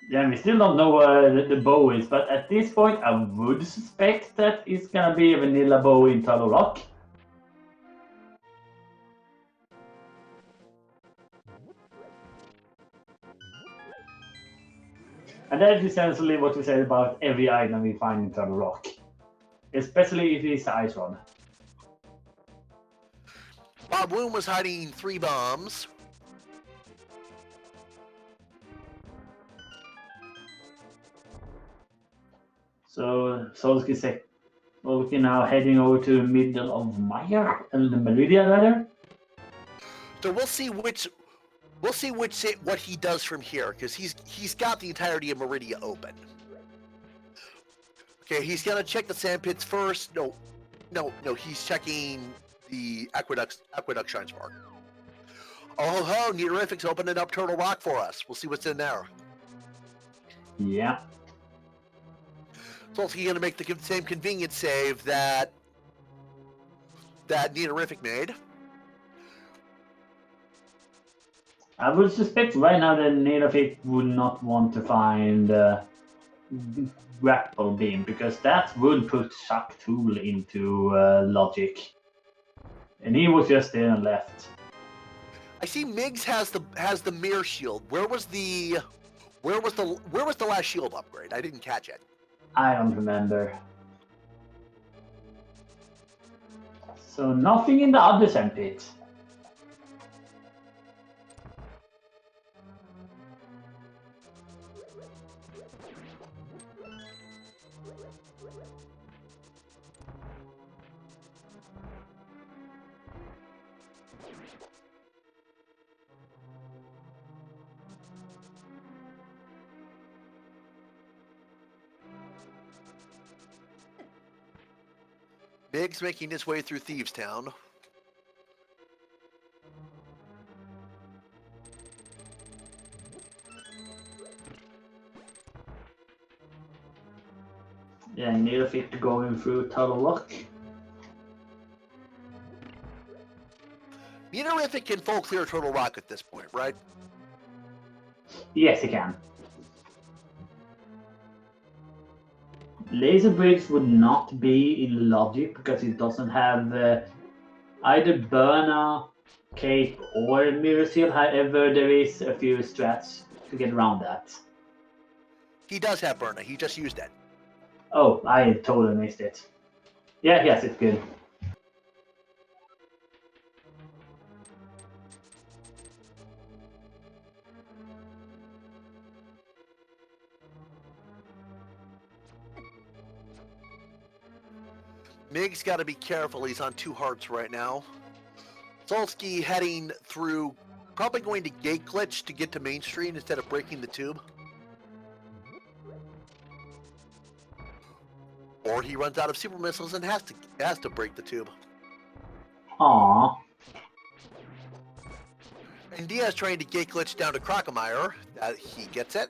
Yeah, we still don't know what the bow is, but at this point, I would suspect that it's gonna be a vanilla bow in Turtle Rock. And that is essentially what we said about every item we find in Turtle Rock. Especially if it's Ice Rod. Bob Woon was hiding 3 bombs. So Solsky now heading over to middle of Maya and the Meridian rather. So we'll see what he does from here because he's got the entirety of Meridia open. Okay, he's gonna check the sand pits first. No, he's checking the Aqueduct Shine Spark. Oh, Neaterific's opening up Turtle Rock for us. We'll see what's in there. Yeah. So he's gonna make the same convenience save that Neaterific made. I would suspect right now that Neaterific would not want to find Grapple Beam because that would put Shock Tool into logic. And he was just there and left. I see Miggs has the mirror shield. Where was the last shield upgrade? I didn't catch it. I don't remember. So nothing in the other sand pit. Miggs making his way through Thieves Town. Yeah, Neaterific going through Turtle Rock. Neaterific can full clear Turtle Rock at this point, right? Yes, he can. Laser Bridge would not be in logic because it doesn't have either Burna, Cape, or Mirror Seal. However, there is a few strats to get around that. He does have Burna. He just used it. Oh, I totally missed it. Yeah, yes, it's good. Miggs got to be careful. He's on 2 hearts right now. Solsky heading through, probably going to Gate Glitch to get to Main Street instead of breaking the tube. Or he runs out of super missiles and has to break the tube. Aww. And Diaz trying to Gate Glitch down to Crocomire. He gets it.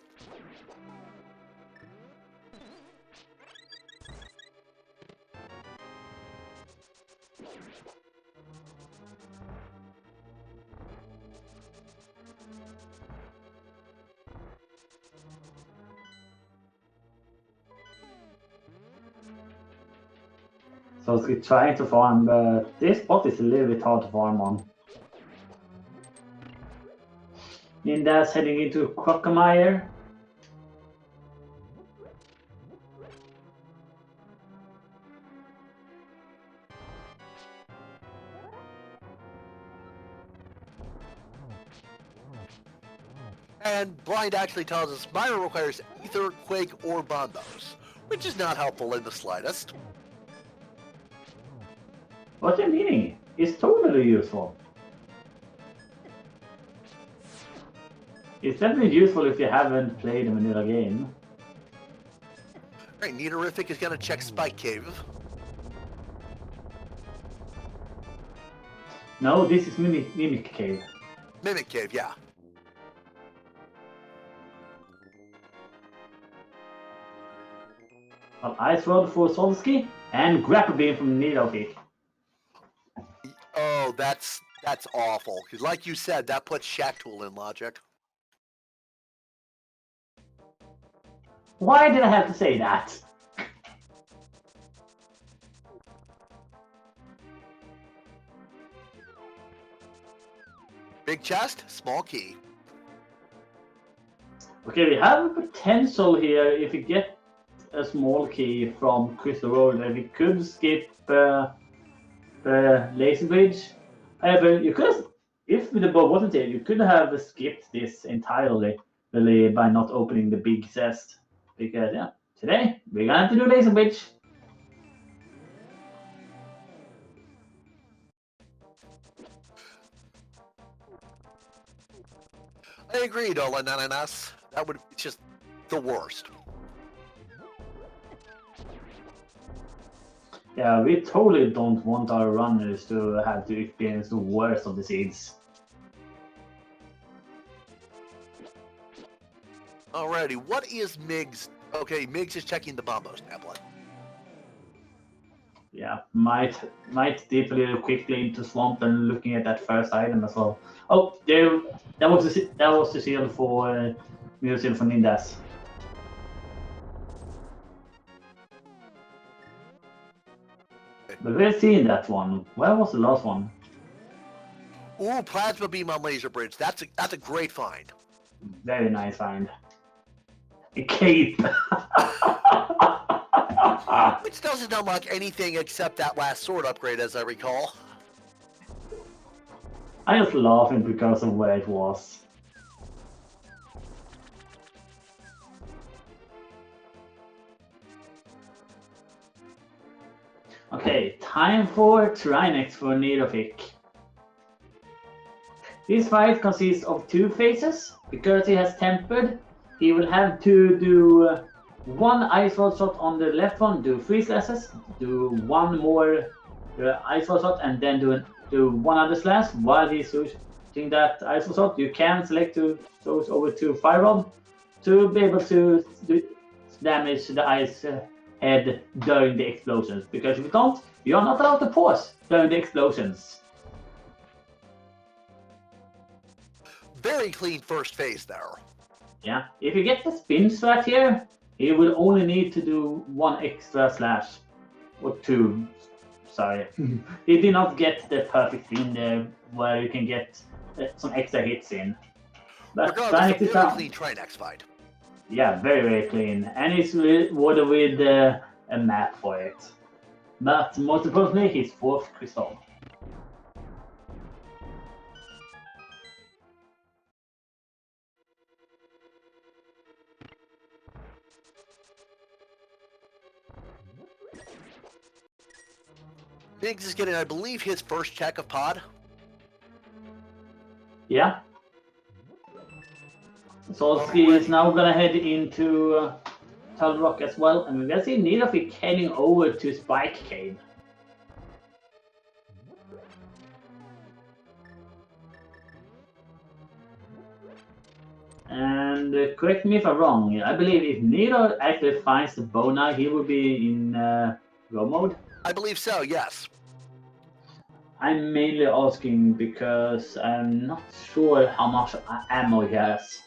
So it's trying to farm, but this spot is a little bit hard to farm on. Ninda's heading into Crocomire. And Blind actually tells us Myra requires Ether, Quake, or Bombos, which is not helpful in the slightest. What you meaning? It's totally useful. It's definitely useful if you haven't played a vanilla game. Alright, Neaterific is going to check Spike Cave. No, this is Mimic Cave. Mimic Cave, yeah. Well, Ice Rod for Solsky and Grapple Beam from Nidovic. Oh, that's awful. Because like you said, that puts Shack Tool in logic. Why did I have to say that? Big chest, small key. Okay, we have a potential here if we get a small key from Crystal Road that we could skip the Laser Bridge. However, you could, if the bow wasn't here, you could have skipped this entirely really by not opening the big chest. Because yeah, today we're gonna have to do Laser Bridge. I agree, Dola Nananas. That would be just the worst. Yeah, we totally don't want our runners to have to experience the worst of the seeds. Alrighty, what is Migs? Okay, Migs is checking the Bombos tablet. Yeah, might dip a little quickly into swamp and looking at that first item as well. Oh, there, that was the shield for Museum for Nindas. But we're seeing that one. Where was the last one? Ooh, Plasma Beam on Laser Bridge. That's a great find. Very nice find. A cape. Which doesn't unlock anything except that last sword upgrade, as I recall. I was laughing because of where it was. Okay, time for Trinex for Nidovic. This fight consists of two phases. Because he has tempered, he will have to do one Ice Rod shot on the left one, do 3 slashes, do one more Ice Rod shot, and then do one other slash. While he's shooting that Ice Rod shot, you can select those over to Fire Rod to be able to damage the ice head during the explosions. Because if you don't, you are not allowed to pause during the explosions. Very clean first phase there. Yeah, if you get the spin strat here, he will only need to do one extra slash. Or 2. Sorry. He did not get the perfect spin there where you can get some extra hits in. But Regardless, a very clean Trinex fight. Yeah, very, very clean. And he's rewarded with a map for it. But most importantly, his 4th crystal. Migs is getting, I believe, his first check of pod. Yeah. Solsky is now gonna head into Tull Rock as well, and we're gonna see Nidovic heading over to Spike Cave. And correct me if I'm wrong, I believe if Nido actually finds the bow now, he will be in go mode. I believe so, yes. I'm mainly asking because I'm not sure how much ammo he has.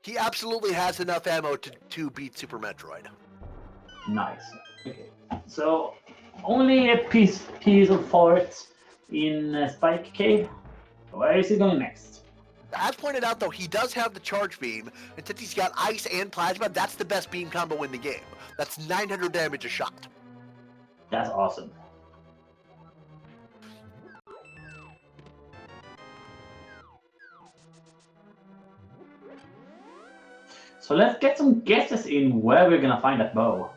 He absolutely has enough ammo to beat Super Metroid. Nice. Okay. So only a piece of forest in Spike Cave. Where is he going next? As pointed out, though, he does have the charge beam, and since he's got ice and plasma, that's the best beam combo in the game. That's 900 damage a shot. That's awesome. So let's get some guesses in where we're gonna find that bow.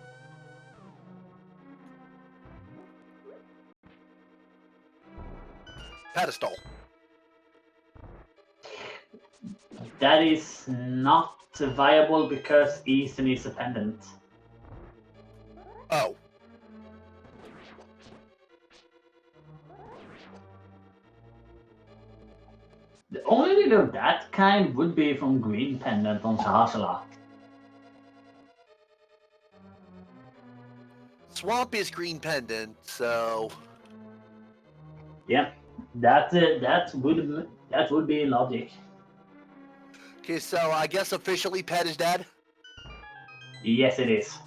Pedestal. That is not viable because Eastern is a pendant. Oh. The only leader of that kind would be from Green Pendant on Sahashala. Swamp is Green Pendant, so Yeah, that would be logic. okay. So I guess officially Pet is dead. Yes, it is.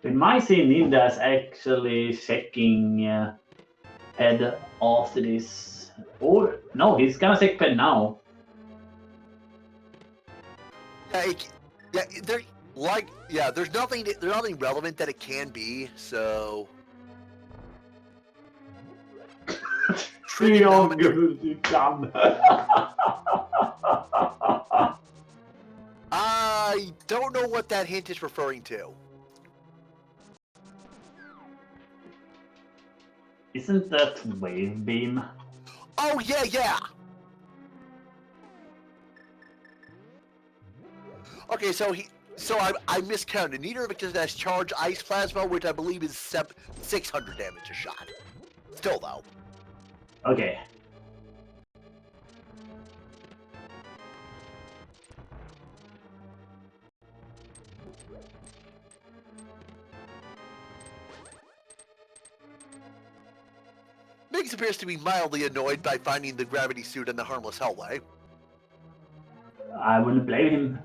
We might see Ninda's actually checking Ped after this. Or no, he's gonna check Ped now. Yeah, there's nothing relevant that it can be. So I don't know what that hint is referring to. Isn't that Wave Beam? Oh yeah. Okay, so I miscounted. Neither of it has charge ice plasma, which I believe is 600 damage a shot. Still though. Okay. Miggs appears to be mildly annoyed by finding the gravity suit in the harmless hellway. I wouldn't blame him.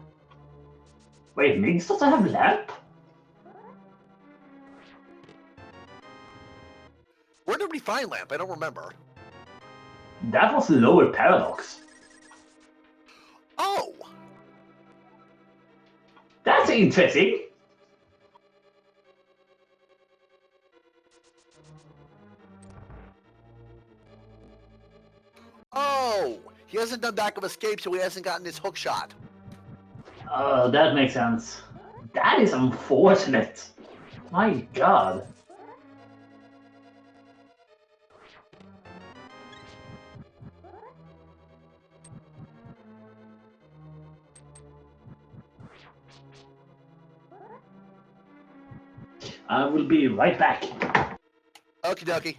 Wait, Miggs doesn't have lamp? Where did we find Lamp? I don't remember. That was lower paradox. Oh! That's interesting. Oh! He hasn't done back of escape, so he hasn't gotten his hook shot. Oh, that makes sense. That is unfortunate. My god. I will be right back. Okie dokie.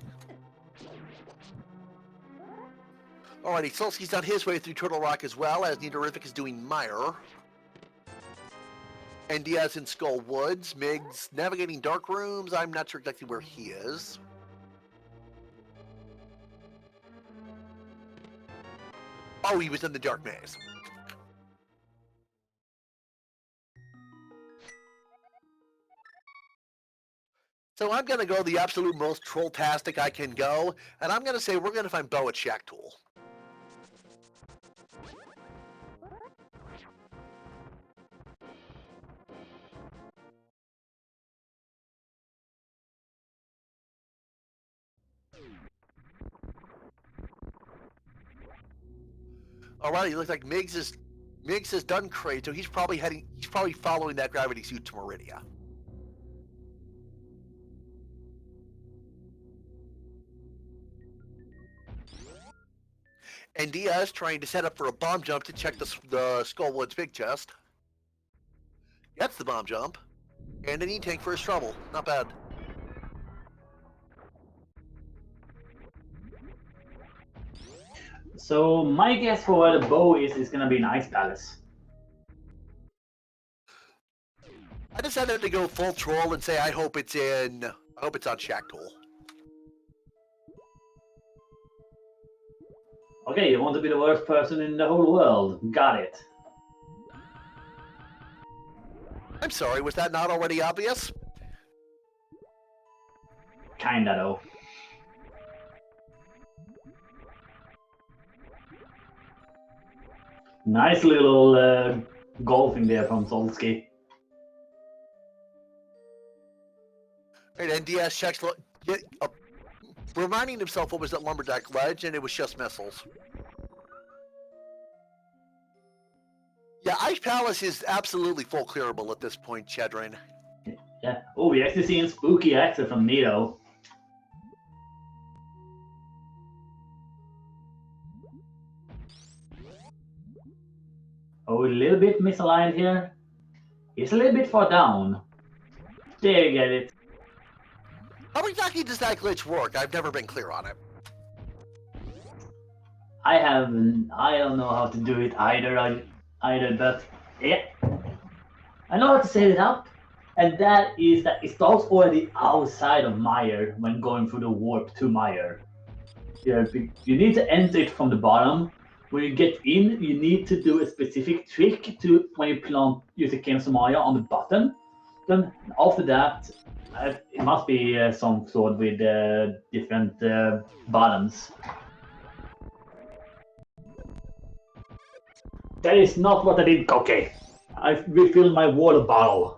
Alrighty, Solski's on his way through Turtle Rock as well, as Nidorific is doing Mire. And Diaz in Skull Woods. Miggs navigating dark rooms. I'm not sure exactly where he is. Oh, he was in the dark maze. So I'm going to go the absolute most troll-tastic I can go, and I'm going to say we're going to find Bo at Shack Tool. Alright, it looks like Miggs has done crate, so he's probably following that gravity suit to Meridia. And Diaz trying to set up for a bomb jump to check the Skullwood's big chest. Gets the bomb jump. And an E-tank for his trouble. Not bad. So my guess for where the bow is gonna be an Ice Palace. I decided to go full troll and say I hope it's on Shack Tool. Okay, you want to be the worst person in the whole world. Got it. I'm sorry, was that not already obvious? Kinda though. Nice little golfing there from Solski. Right, and Diaz checks, reminding himself what was at Lumberjack Ledge, and it was just missiles. Yeah, Ice Palace is absolutely full clearable at this point, Chedrin. Yeah. Oh, we actually seeing spooky exit from Nito. Oh, a little bit misaligned here. He's a little bit far down. There you get it. How exactly does that glitch work? I've never been clear on it. I don't know how to do it either, but yeah, I know how to set it up, and that is that it starts already outside of Mire when going through the warp to Mire. You need to enter it from the bottom. When you get in, you need to do a specific trick to when you plant use the Ken Maya on the button. Then after that, it must be some sort with different buttons. That is not what I did. Okay, I refilled my water bottle.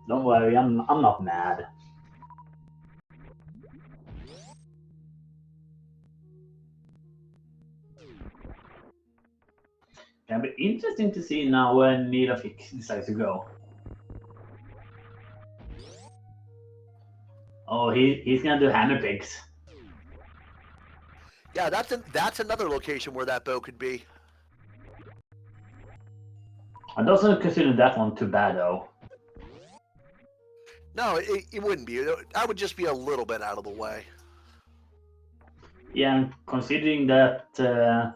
Don't worry, I'm not mad. It'll be interesting to see now where Nidafik decides to go. Oh, he's gonna do hammer pigs. Yeah, that's another location where that bow could be. I don't consider that one too bad though. No, it wouldn't be. I would just be a little bit out of the way. Yeah, considering that the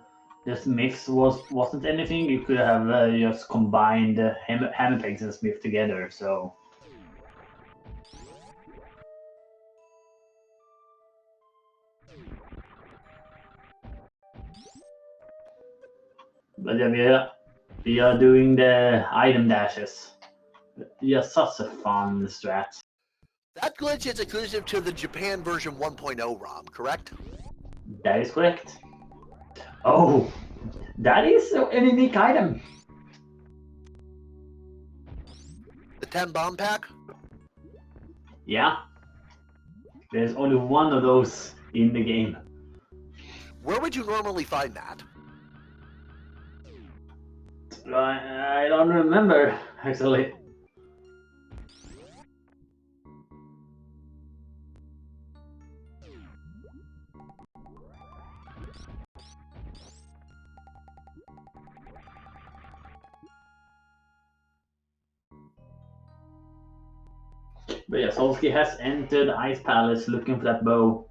Smiths wasn't anything, you could have just combined hammer pigs and Smith together. So. But yeah, we are doing the item dashes. Yeah, such a fun strat. That glitch is exclusive to the Japan version 1.0 ROM, correct? That is correct. Oh, that is a unique item. The 10 bomb pack? Yeah. There's only one of those in the game. Where would you normally find that? I don't remember, actually. But yeah, Solsky has entered Ice Palace looking for that bow.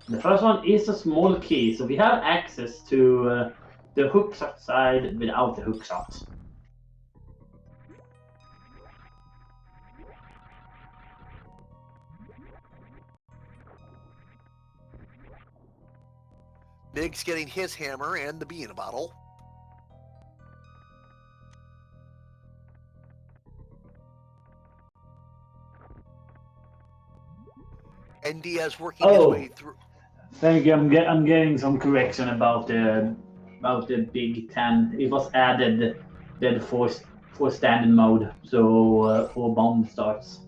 The first one is a small key, so we have access to the hookshot side without the hookshot. Big's getting his hammer and the bee in a bottle. And Diaz working his way through. Thank you. I'm getting some correction about the Big 10. It was added for standard mode, so for bomb starts.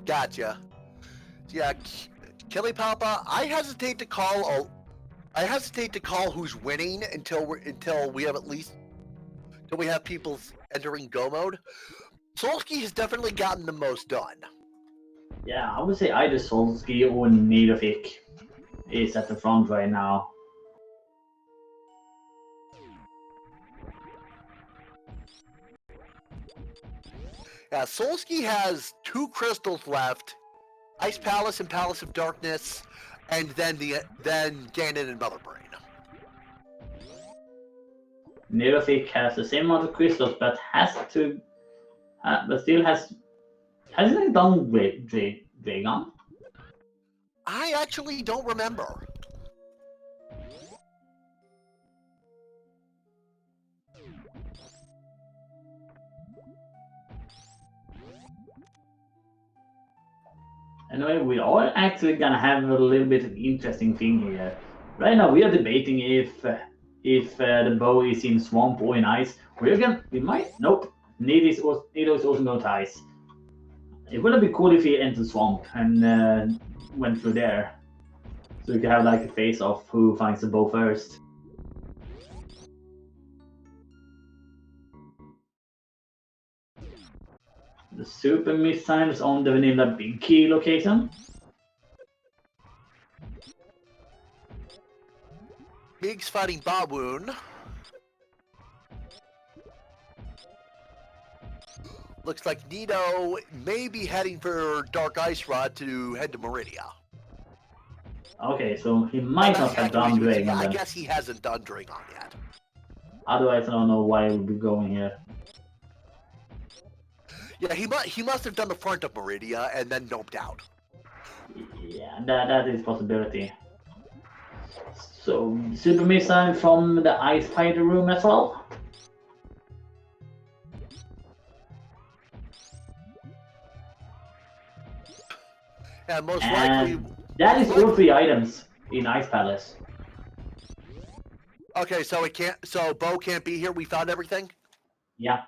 Gotcha. Yeah, Kelly Papa, I hesitate to call who's winning until we have people entering go mode. Solsky has definitely gotten the most done. Yeah, I would say either Solsky or Nidofik is at the front right now. Yeah, Solsky has 2 crystals left, Ice Palace and Palace of Darkness, and then Ganon and Mother Brain. Nidofik has the same amount of crystals, but hasn't it done Dragon? I actually don't remember. Anyway, we are actually gonna have a little bit of interesting thing here. Right now, we are debating if the bow is in swamp or in ice. Nope. Nid is also going to ice. It would be cool if he entered swamp and went through there, so we could have like a face off who finds the bow first. The super missiles on the vanilla big key location. Big's fighting Baboon. Looks like Nito may be heading for Dark Ice Rod to head to Meridia. Okay, so he might not have done Dragon I then. guess he hasn't done Dragon yet. Otherwise, I don't know why he would be going here. Yeah, he must have done the front of Meridia and then noped out. Yeah, that is a possibility. So, super missile from the Ice Fighter room as well. And most likely... That is all 3 items in Ice Palace. Okay, so it can't. So Bo can't be here. We found everything. Yeah.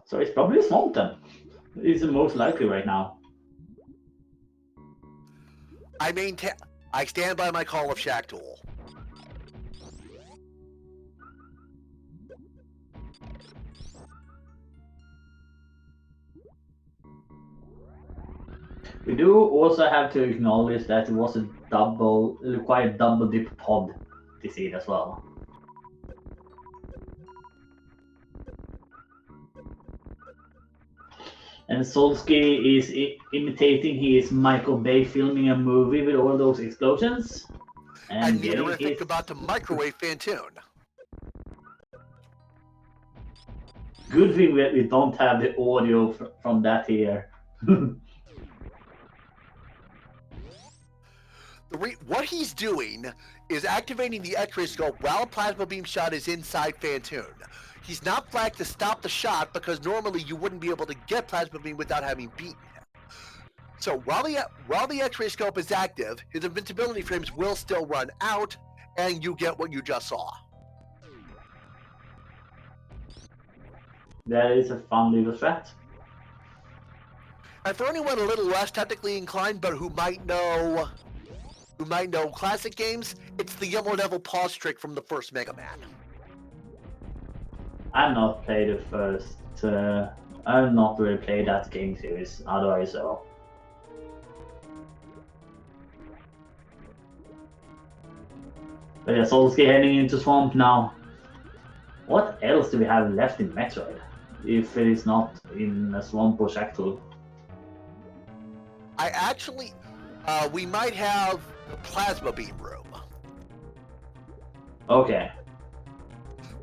So it's probably Swamp then. It's the most likely right now. I stand by my call of Shack Tool. We do also have to acknowledge that it was a required double dip pod to see it as well. And Solsky is imitating his Michael Bay filming a movie with all those explosions. And Nerific about to microwave Fantoon. Good thing that we don't have the audio from that here. What he's doing is activating the X-ray scope while a plasma beam shot is inside Fantoon. He's not flagged to stop the shot because normally you wouldn't be able to get plasma beam without having beaten him. So while the X-ray scope is active, his invincibility frames will still run out, and you get what you just saw. That is a fun little strat. And for anyone a little less technically inclined, but who might know classic games, it's the Yellow Devil pause trick from the first Mega Man. I've not played the first. I've not really played that game series. Otherwise, so. But yeah, Solsky heading into Swamp now. What else do we have left in Metroid? If it is not in a Swamp or Shack Tool. We might have the plasma beam room. Okay.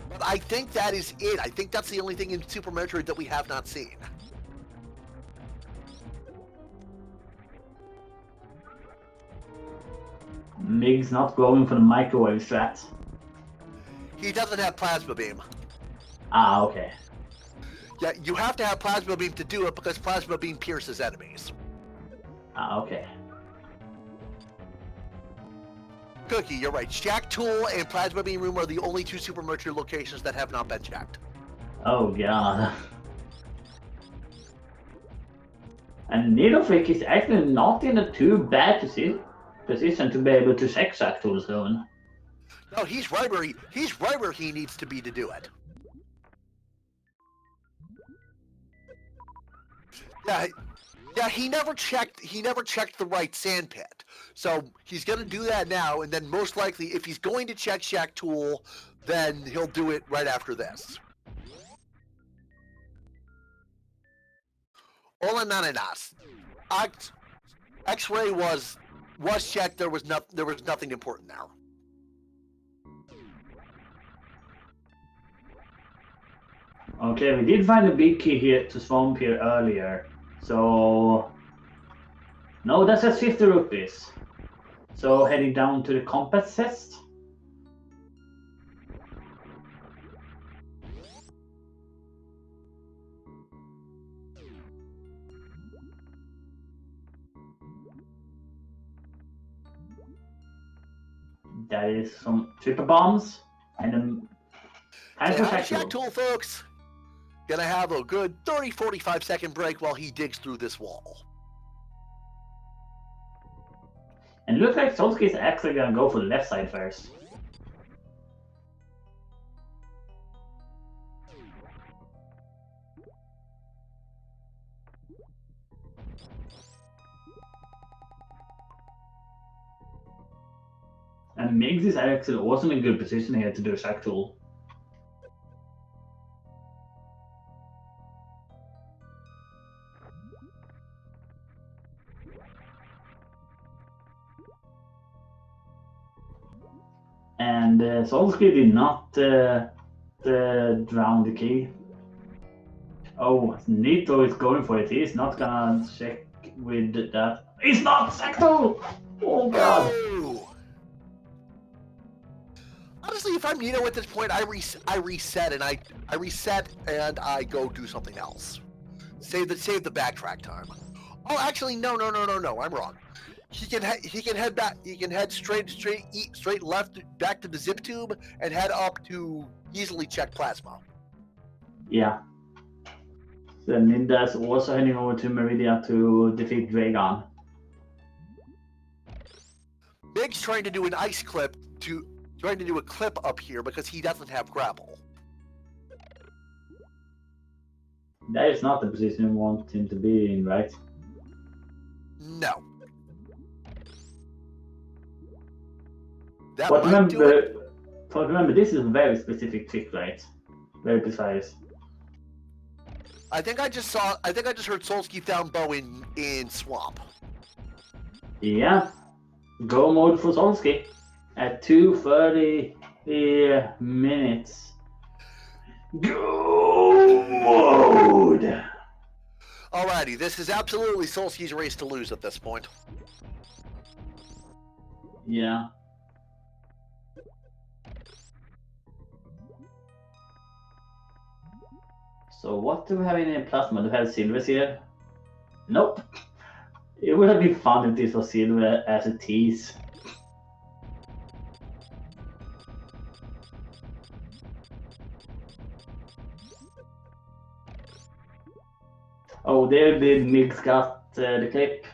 But I think that is it. I think that's the only thing in Super Metroid that we have not seen. Mig's not going for the microwave strat. He doesn't have plasma beam. Ah, okay. Yeah, you have to have plasma beam to do it because plasma beam pierces enemies. Ah, okay. Cookie, you're right. Shack Tool and Plasma Beam Room are the only 2 Super Metroid locations that have not been checked. Oh god. And Nidofric is actually not in a too bad position to be able to check Shack Tool soon. No, he's right where he needs to be to do it. Yeah, he never checked the right sand pit. So he's gonna do that now, and then most likely if he's going to check Shack Tool, then he'll do it right after this. Hola Nananas. X-ray was checked, there was nothing important there. Okay, we did find a big key here to Swamp here earlier. So no, that's just 50 rupees. So heading down to the compass test. That is some triple bombs and then time for Shack Tool, folks. Gonna have a good 30-45 second break while he digs through this wall. And it looks like Solsky is actually gonna go for the left side first. And Miggs is actually also in a good position here to do a Shack Tool. And Solskjaer did not drown the key. Oh, Nito is going for it. He's not gonna check with that. It's not Shack Tool! Oh god! Oh! Honestly, if I'm Nito at this point, I reset and I I go do something else. Save the backtrack time. Oh, actually, no. I'm wrong. He can head back. He can head straight left back to the zip tube and head up to easily check plasma. Yeah. So Ninda's also heading over to Meridia to defeat Dragon. Big's trying to do an ice clip trying to do a clip up here because he doesn't have grapple. That is not the position you want him to be in, right? No. That But might do it. remember, this is a very specific trick, right? Very precise. I think I just heard Solskjaer found Bow in Swamp. Yeah. Go mode for Solskjaer at 2:30 minutes. Go mode! Alrighty, this is absolutely Solskjaer's race to lose at this point. Yeah. So what do we have in Plasma? Do we have Silvers here? Nope. It would have been fun if this was Silver as a tease. Oh, there did Miggs got the clip.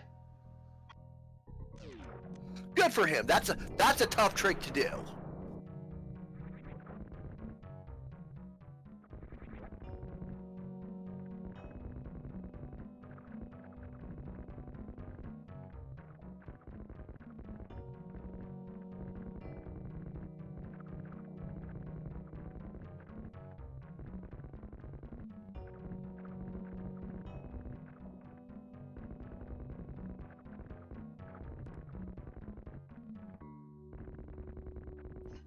Good for him. That's a tough trick to do.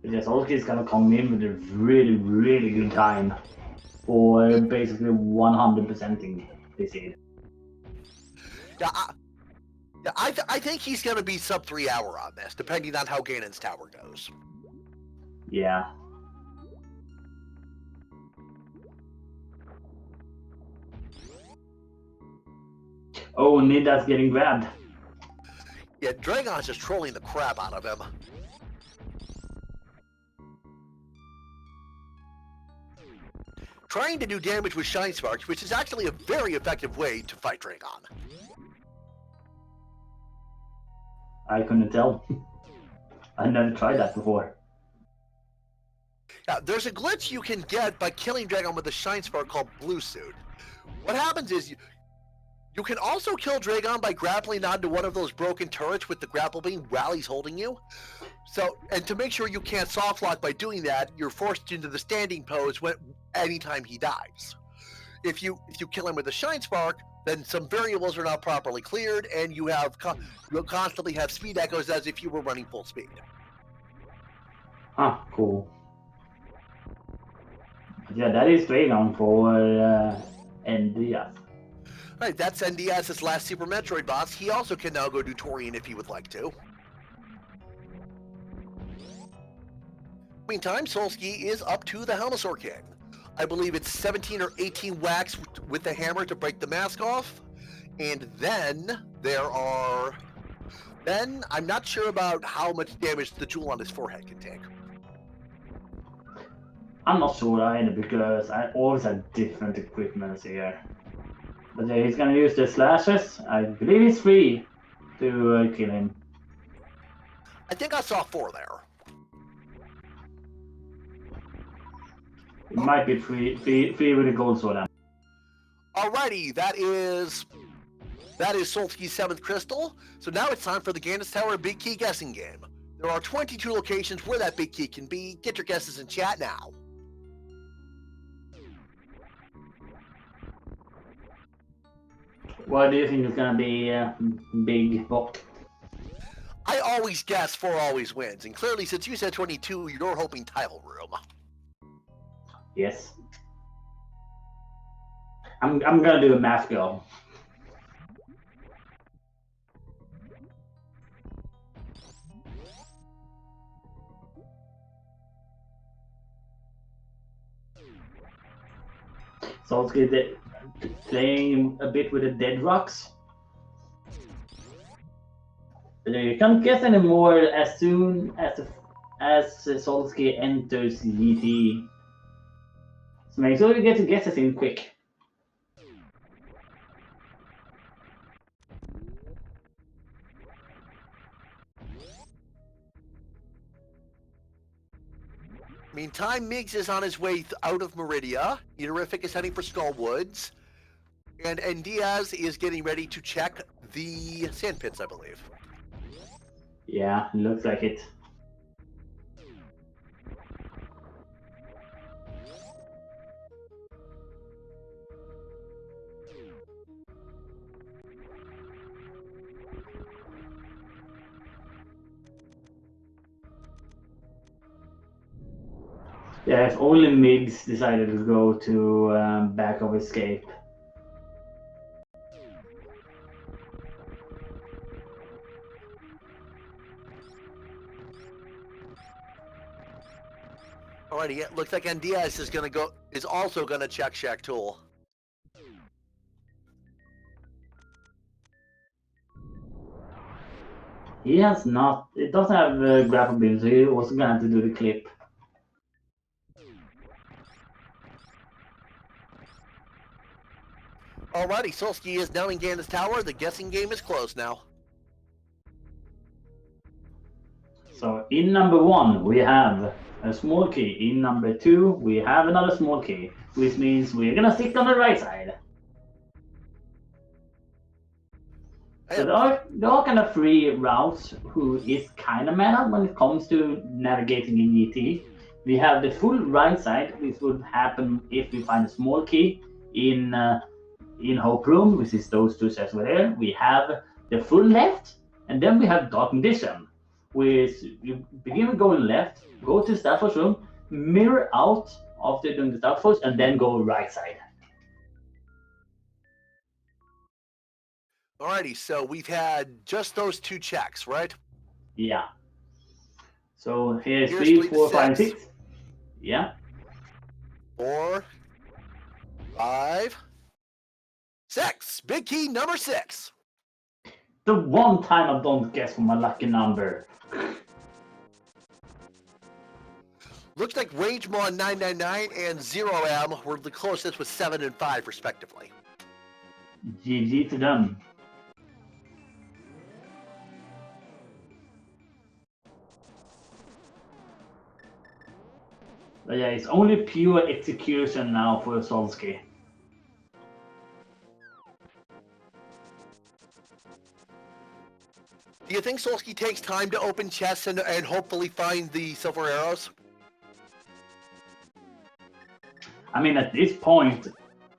Yes, Solskjaer is gonna come in with a really, really good time for basically 100%ing this seed. Yeah, I think he's going to be sub 3 hour on this, depending on how Ganon's tower goes. Yeah. Oh, Nida's getting grabbed. Yeah, Dragon's just trolling the crap out of him. Trying to do damage with Shine Sparks, which is actually a very effective way to fight Dragon. I couldn't tell. I never tried that before. Now, there's a glitch you can get by killing Dragon with a Shine Spark called Blue Suit. What happens is you can also kill Dragon by grappling onto one of those broken turrets with the grapple beam while he's holding you. So, and to make sure you can't soft lock by doing that, you're forced into the standing pose anytime he dies. If you kill him with a Shine Spark, then some variables are not properly cleared, and you'll constantly have speed echoes as if you were running full speed. Ah, cool. Yeah, that is Dragon for NDS. Right, that's NDS's last Super Metroid boss. He also can now go do Torian if he would like to. Meantime, Solskjaer is up to the Helmasaur King. I believe it's 17 or 18 whacks with the hammer to break the mask off. And then I'm not sure about how much damage the jewel on his forehead can take. I'm not sure either because I always have different equipments here. But yeah, he's gonna use the slashes. I believe it's 3 to kill him. I think I saw 4 there. It might be three with a gold sword. Alrighty, that is That is Solsky's 7th crystal. So now it's time for the Gandalf Tower Big Key guessing game. There are 22 locations where that big key can be. Get your guesses in chat now. What do you think is gonna be big box? I always guess 4 always wins, and clearly since you said 22, you're hoping tile room. Yes. I'm gonna do a math go. So let's get playing a bit with the dead rocks. You can't guess anymore as soon as Solsky enters GT. So make sure you get your guesses in quick. Meantime, Miggs is on his way out of Meridia. Eaterific is heading for Skullwoods. And Diaz is getting ready to check the sand pits, I believe. Yeah, looks like it. Yeah, if only Miggs decided to go to back of escape. Alrighty, it looks like Diaz is also gonna check Shack Tool. He has not. It doesn't have grapple beam, so he was gonna have to do the clip. Alrighty, Solsky is now in Gandalf's Tower. The guessing game is closed now. So in number 1 we have a small key. In number 2 we have another small key, which means we're gonna stick on the right side. So there are kind of 3 routes who is kind of meta when it comes to navigating in GT. We have the full right side, which would happen if we find a small key in Hope Room, which is those 2 sets over there. We have the full left, and then we have Dark Condition, which you begin with going left, go to Staff Force Room, mirror out after doing the Staff Force, and then go right side. Alrighty, so we've had just those 2 checks, right? Yeah. So here's 3, 3, 4, 5, 6. 6. Yeah. 4, 5, 6. Big key number 6. The one time I don't guess for my lucky number. Looks like Rangemon 999 and 0M were the closest with 7 and 5 respectively. GG to them. But yeah, it's only pure execution now for Solsky. Do you think Solsky takes time to open chests and hopefully find the silver arrows? I mean, at this point,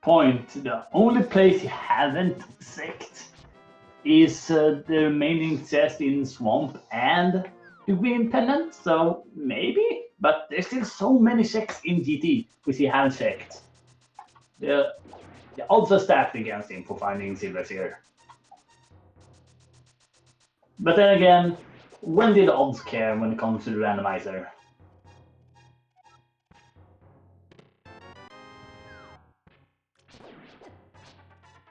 the only place he hasn't sicked is the remaining chest in Swamp and the Green Pennant, so maybe? But there's still so many checks in GT which he hasn't checked. The odds are stacked against him for finding silvers here. But then again, when did odds care when it comes to the randomizer?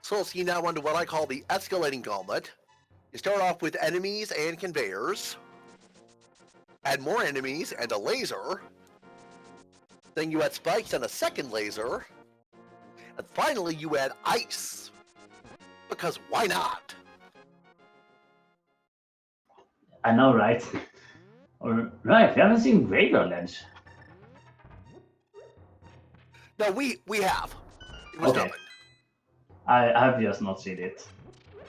Solsky now onto what I call the escalating gauntlet. You start off with enemies and conveyors, add more enemies and a laser, then you add spikes and a second laser, and finally you add ice. Because why not? I know, right? Right, we haven't seen Graveyard Ledge. No, we have. It was Okay. nothing. I have just not seen it.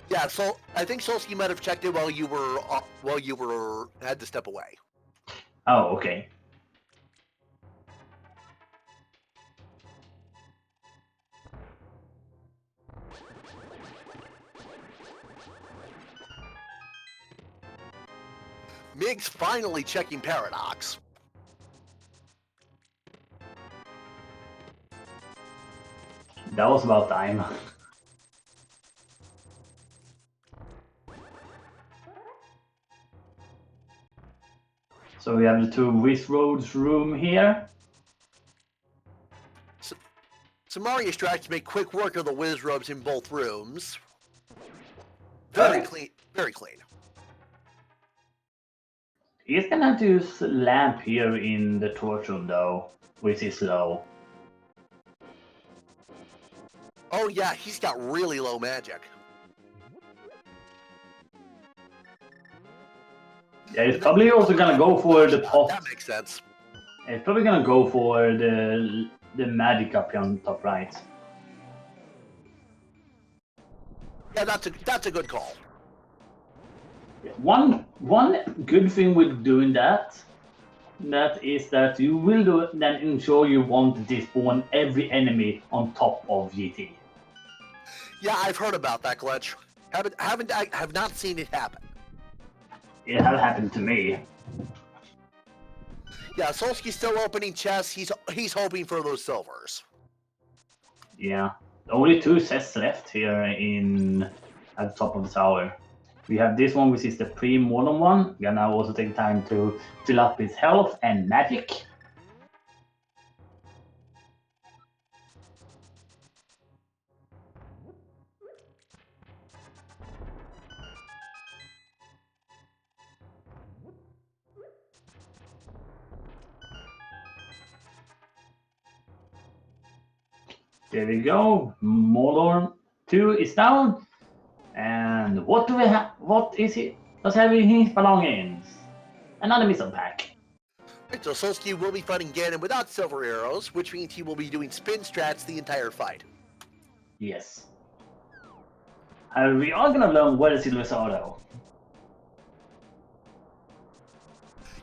Yeah, so I think Solsky might have checked it while you were had to step away. Oh, okay. Mig's finally checking Paradox. That was about time. So we have the two Wizroads room here. So Mario Strats make quick work of the Wizrobes in both rooms. Very clean, very clean. He's gonna have to use lamp here in the torch room though, which is low. Oh yeah, he's got really low magic. Yeah, he's probably also gonna go for the pot. That makes sense. He's probably gonna go for the magic up here on top right. Yeah, that's a good call. One good thing with doing that is that you will then ensure you want to despawn every enemy on top of GT. Yeah, I've heard about that glitch. Have not seen it happen. It has happened to me. Yeah, Solsky's still opening chests. He's hoping for those silvers. Yeah, only 2 sets left here at the top of the tower. We have this one, which is the pre-modern one. Gonna also take time to fill up his health and magic. There we go. Modern 2 is down. And what do we have? What is it? Does have in his belongings? Another missile pack. Right, so Solsky will be fighting Ganon without silver arrows, which means he will be doing spin strats the entire fight. Yes. We are gonna learn what is Illusato.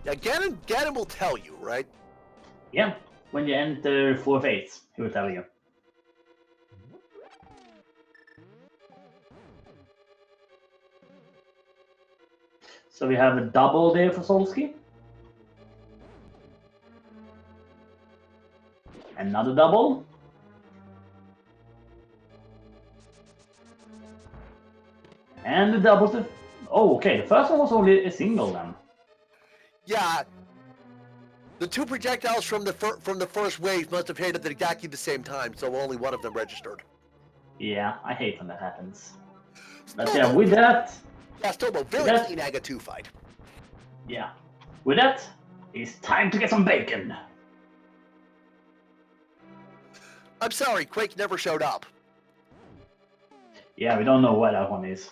Yeah, Ganon will tell you, right? Yeah. When you enter 4 fates, he will tell you. So we have a double there for Solsky. Another double. And the double to... Oh, okay. The first one was only a single then. Yeah. The 2 projectiles from the first wave must have hit at exactly the same time, so only one of them registered. Yeah, I hate when that happens. But yeah, with that... Yeah, still a very clean Aga 2 fight. Yeah. With that, it's time to get some bacon. I'm sorry, Quake never showed up. Yeah, we don't know what that one is.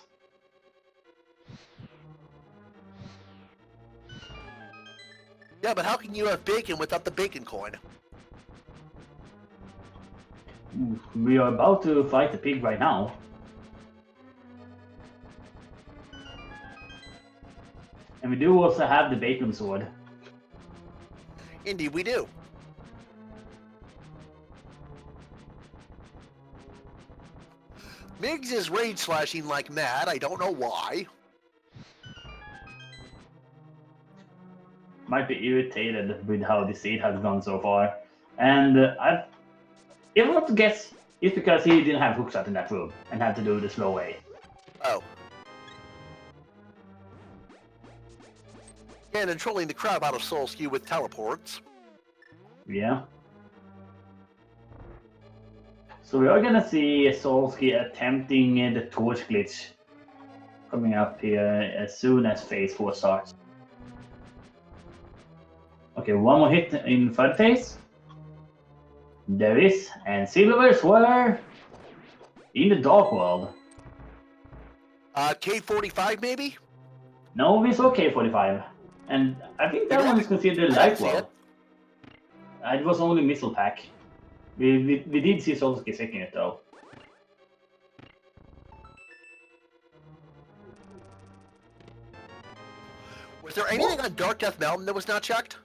Yeah, but how can you have bacon without the bacon coin? We are about to fight the pig right now. And we do also have the bacon sword. Indeed we do. Miggs is rage slashing like mad, I don't know why. Might be irritated with how the seed has gone so far. And if I want to guess, it's because he didn't have hookshot in that room and had to do the slow way. Oh. And trolling the crap out of Solsky with teleports. Yeah. So we are gonna see Solsky attempting the torch glitch coming up here as soon as phase 4 starts. Okay, one more hit in third phase. There is, and silvers were in the dark world. K45 maybe? No, we saw K45. And I think that one is considered light world. It was only missile pack. We did see Solsky second it though. Was there anything on Dark Death Mountain that was not checked?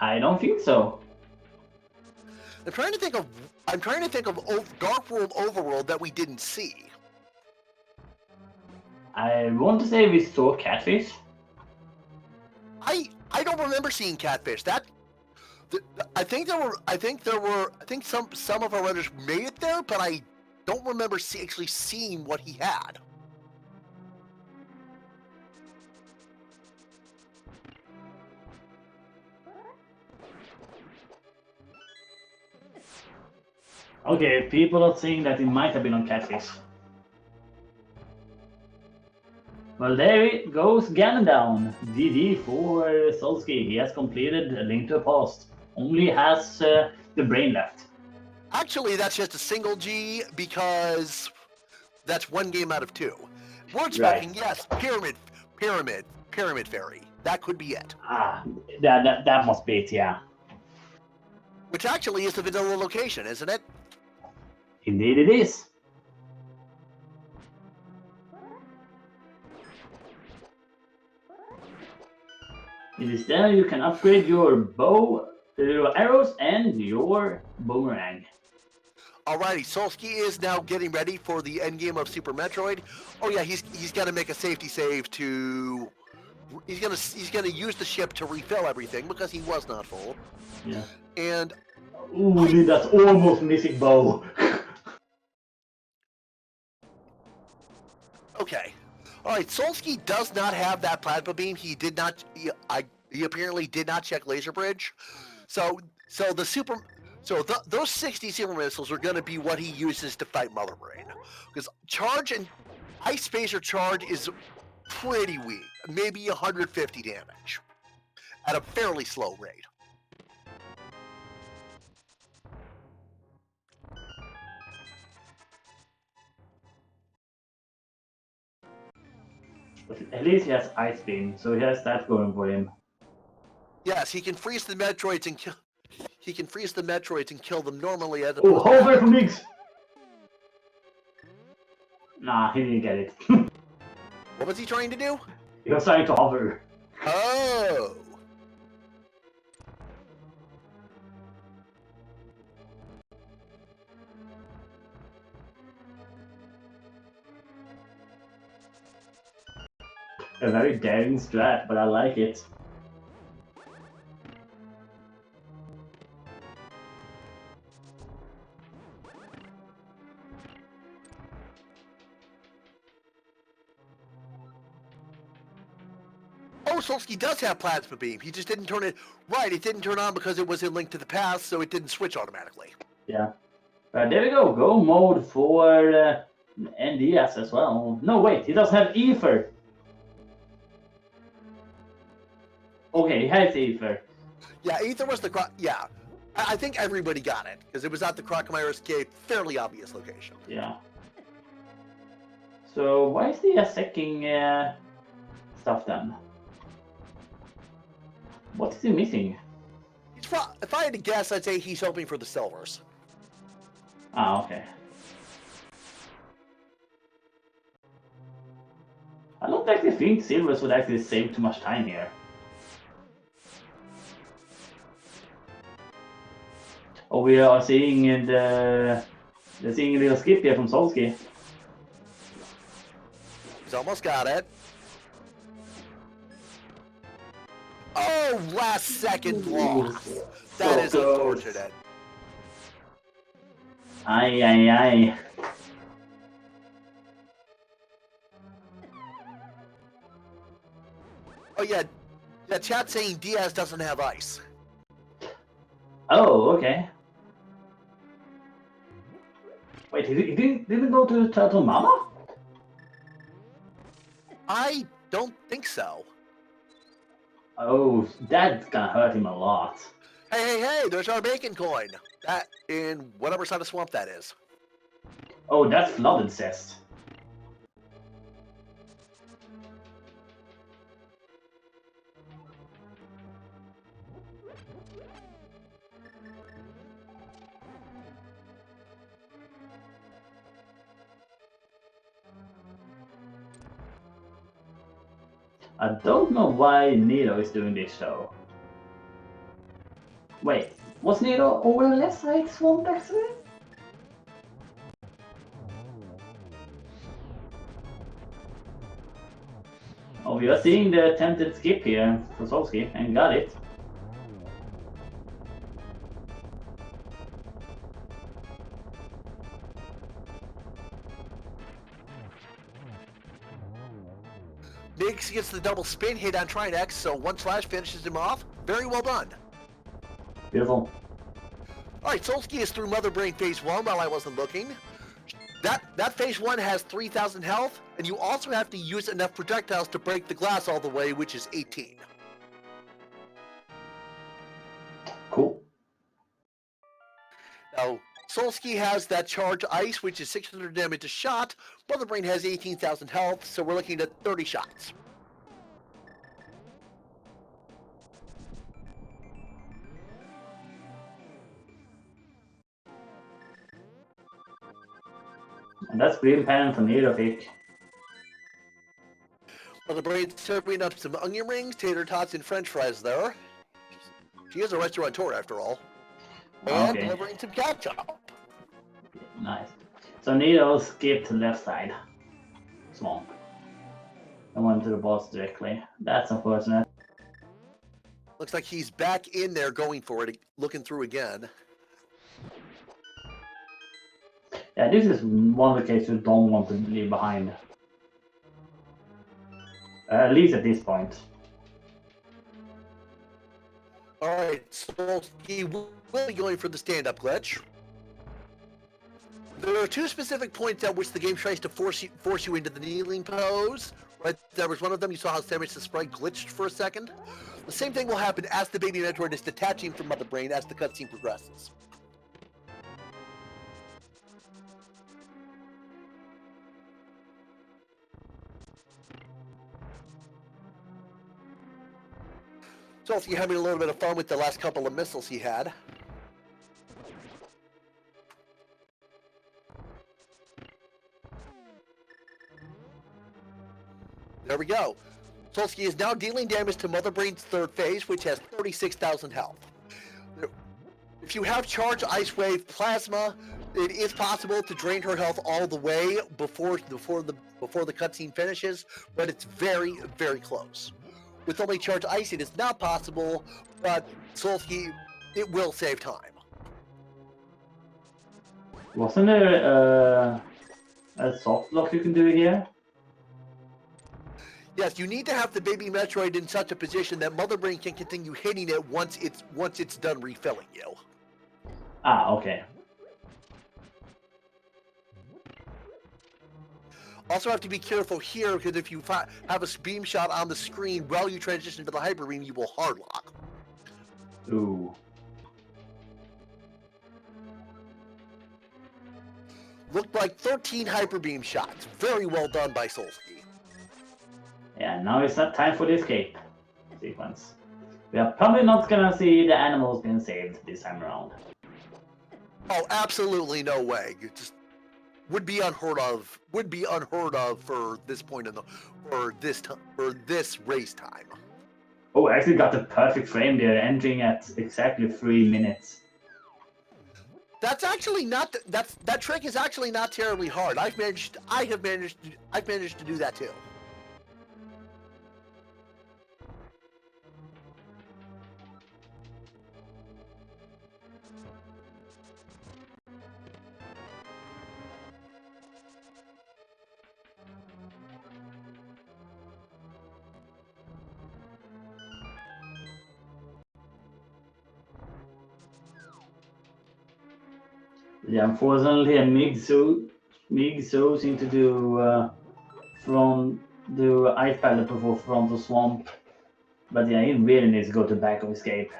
I don't think so. I'm trying to think of Dark World Overworld that we didn't see. I want to say we saw catfish. I don't remember seeing catfish. I think some of our runners made it there, but I don't remember actually seeing what he had. Okay, people are saying that it might have been on catfish. Well, there it goes Ganondorf. GG for Solsky. He has completed A Link to the Past. Only has the brain left. Actually, that's just a single G because that's one game out of 2. Word specking, yes. Pyramid Fairy. That could be it. Ah, that must be it, yeah. Which actually is the vanilla location, isn't it? Indeed it is. It is there you can upgrade your bow, your arrows, and your boomerang. Alrighty, Solsky is now getting ready for the endgame of Super Metroid. Oh yeah, he's gonna make a safety save to. He's gonna use the ship to refill everything because he was not full. Yeah. And. Ooh, dude, that's almost missing bow. Okay. Alright, Solsky does not have that plasma beam. He did not. He apparently did not check laser bridge. So those 60 super missiles are going to be what he uses to fight Mother Brain. Because charge and ice phaser charge is pretty weak, maybe 150 damage at a fairly slow rate. But at least he has Ice Beam, so he has that going for him. Yes, he can freeze the Metroids and kill. He can freeze the Metroids and kill them normally. As oh, hover from Mix! Nah, he didn't get it. What was he trying to do? He was trying to hover. Oh. A very daring strat, but I like it. Oh, Solsky does have Plasma Beam. He just didn't turn it... Right, it didn't turn on because it was in Link to the Past, so it didn't switch automatically. Yeah. There we go. Go mode for NDS as well. No, wait. He doesn't have Ether. Okay, he has Ether. Yeah, Ether was the... Yeah. I think everybody got it, because it was at the Crocomyra's Cave, fairly obvious location. Yeah. So, why is he secking stuff then? What is he missing? If I had to guess, I'd say he's hoping for the silvers. Ah, okay. I don't actually think silvers would actually save too much time here. Oh, we are seeing seeing a little skip here from Solsky. He's almost got it. Oh, last second loss. That is unfortunate. Aye, aye, aye. Oh yeah, chat saying Diaz doesn't have ice. Oh, okay. Wait, he didn't go to Turtle Mama? I don't think so. Oh, that's gonna hurt him a lot. Hey, there's our bacon coin. That in whatever side of swamp that is. Oh, that's flooded cest. I don't know why Nero is doing this though. Wait, was Nero over the left side swamp actually? Oh, we are seeing the attempted skip here for Solsky, and got it. Miggs gets the double spin hit on Trinex, so one slash finishes him off. Very well done. Beautiful. Alright, Solsky is through Mother Brain Phase 1 while I wasn't looking. That Phase 1 has 3,000 health, and you also have to use enough projectiles to break the glass all the way, which is 18. Cool. Now, Solsky has that charge ice, which is 600 damage a shot. Mother Brain has 18,000 health, so we're looking at 30 shots. And that's green pen from Nero pick. Mother Brain's serving up some onion rings, tater tots, and french fries there. She is a restaurateur after all. And Okay. delivering some ketchup. Nice. So Nero skipped left side. Swamp. And went to the boss directly. That's unfortunate. Looks like he's back in there going for it, looking through again. Yeah, this is one of the cases you don't want to leave behind. At least at this point. Alright, so he will be going for the stand-up glitch. There are two specific points at which the game tries to force you into the kneeling pose. Right, there was one of them, you saw how Samus the Sprite glitched for a second. The same thing will happen as the baby Metroid is detaching from Mother Brain as the cutscene progresses. So if you're having a little bit of fun with the last couple of missiles he had. There we go. Solsky is now dealing damage to Mother Brain's third phase, which has 36,000 health. If you have Charge, Ice Wave, Plasma, it is possible to drain her health all the way before the cutscene finishes, but it's very, very close. With only Charge Ice, it is not possible, but Solsky, it will save time. Wasn't there a soft lock you can do here? Yes, you need to have the baby Metroid in such a position that Mother Brain can continue hitting it once it's done refilling you. Ah, okay. Also have to be careful here, because if you have a beam shot on the screen while you transition to the Hyper Beam, you will hard lock. Ooh. Looked like 13 Hyper Beam shots. Very well done by Solsky. Yeah, now it's not time for the escape sequence. We are probably not gonna see the animals being saved this time around. Oh, absolutely no way. It just would be unheard of. Would be unheard of for this point in the for this race time. Oh, I actually got the perfect frame there, entering at exactly 3 minutes. That's actually not that trick is actually not terribly hard. I've managed to do that too. Yeah, unfortunately, Mig seem to do from the ice palette before Frontal Swamp. But yeah, he really needs to go to back of escape.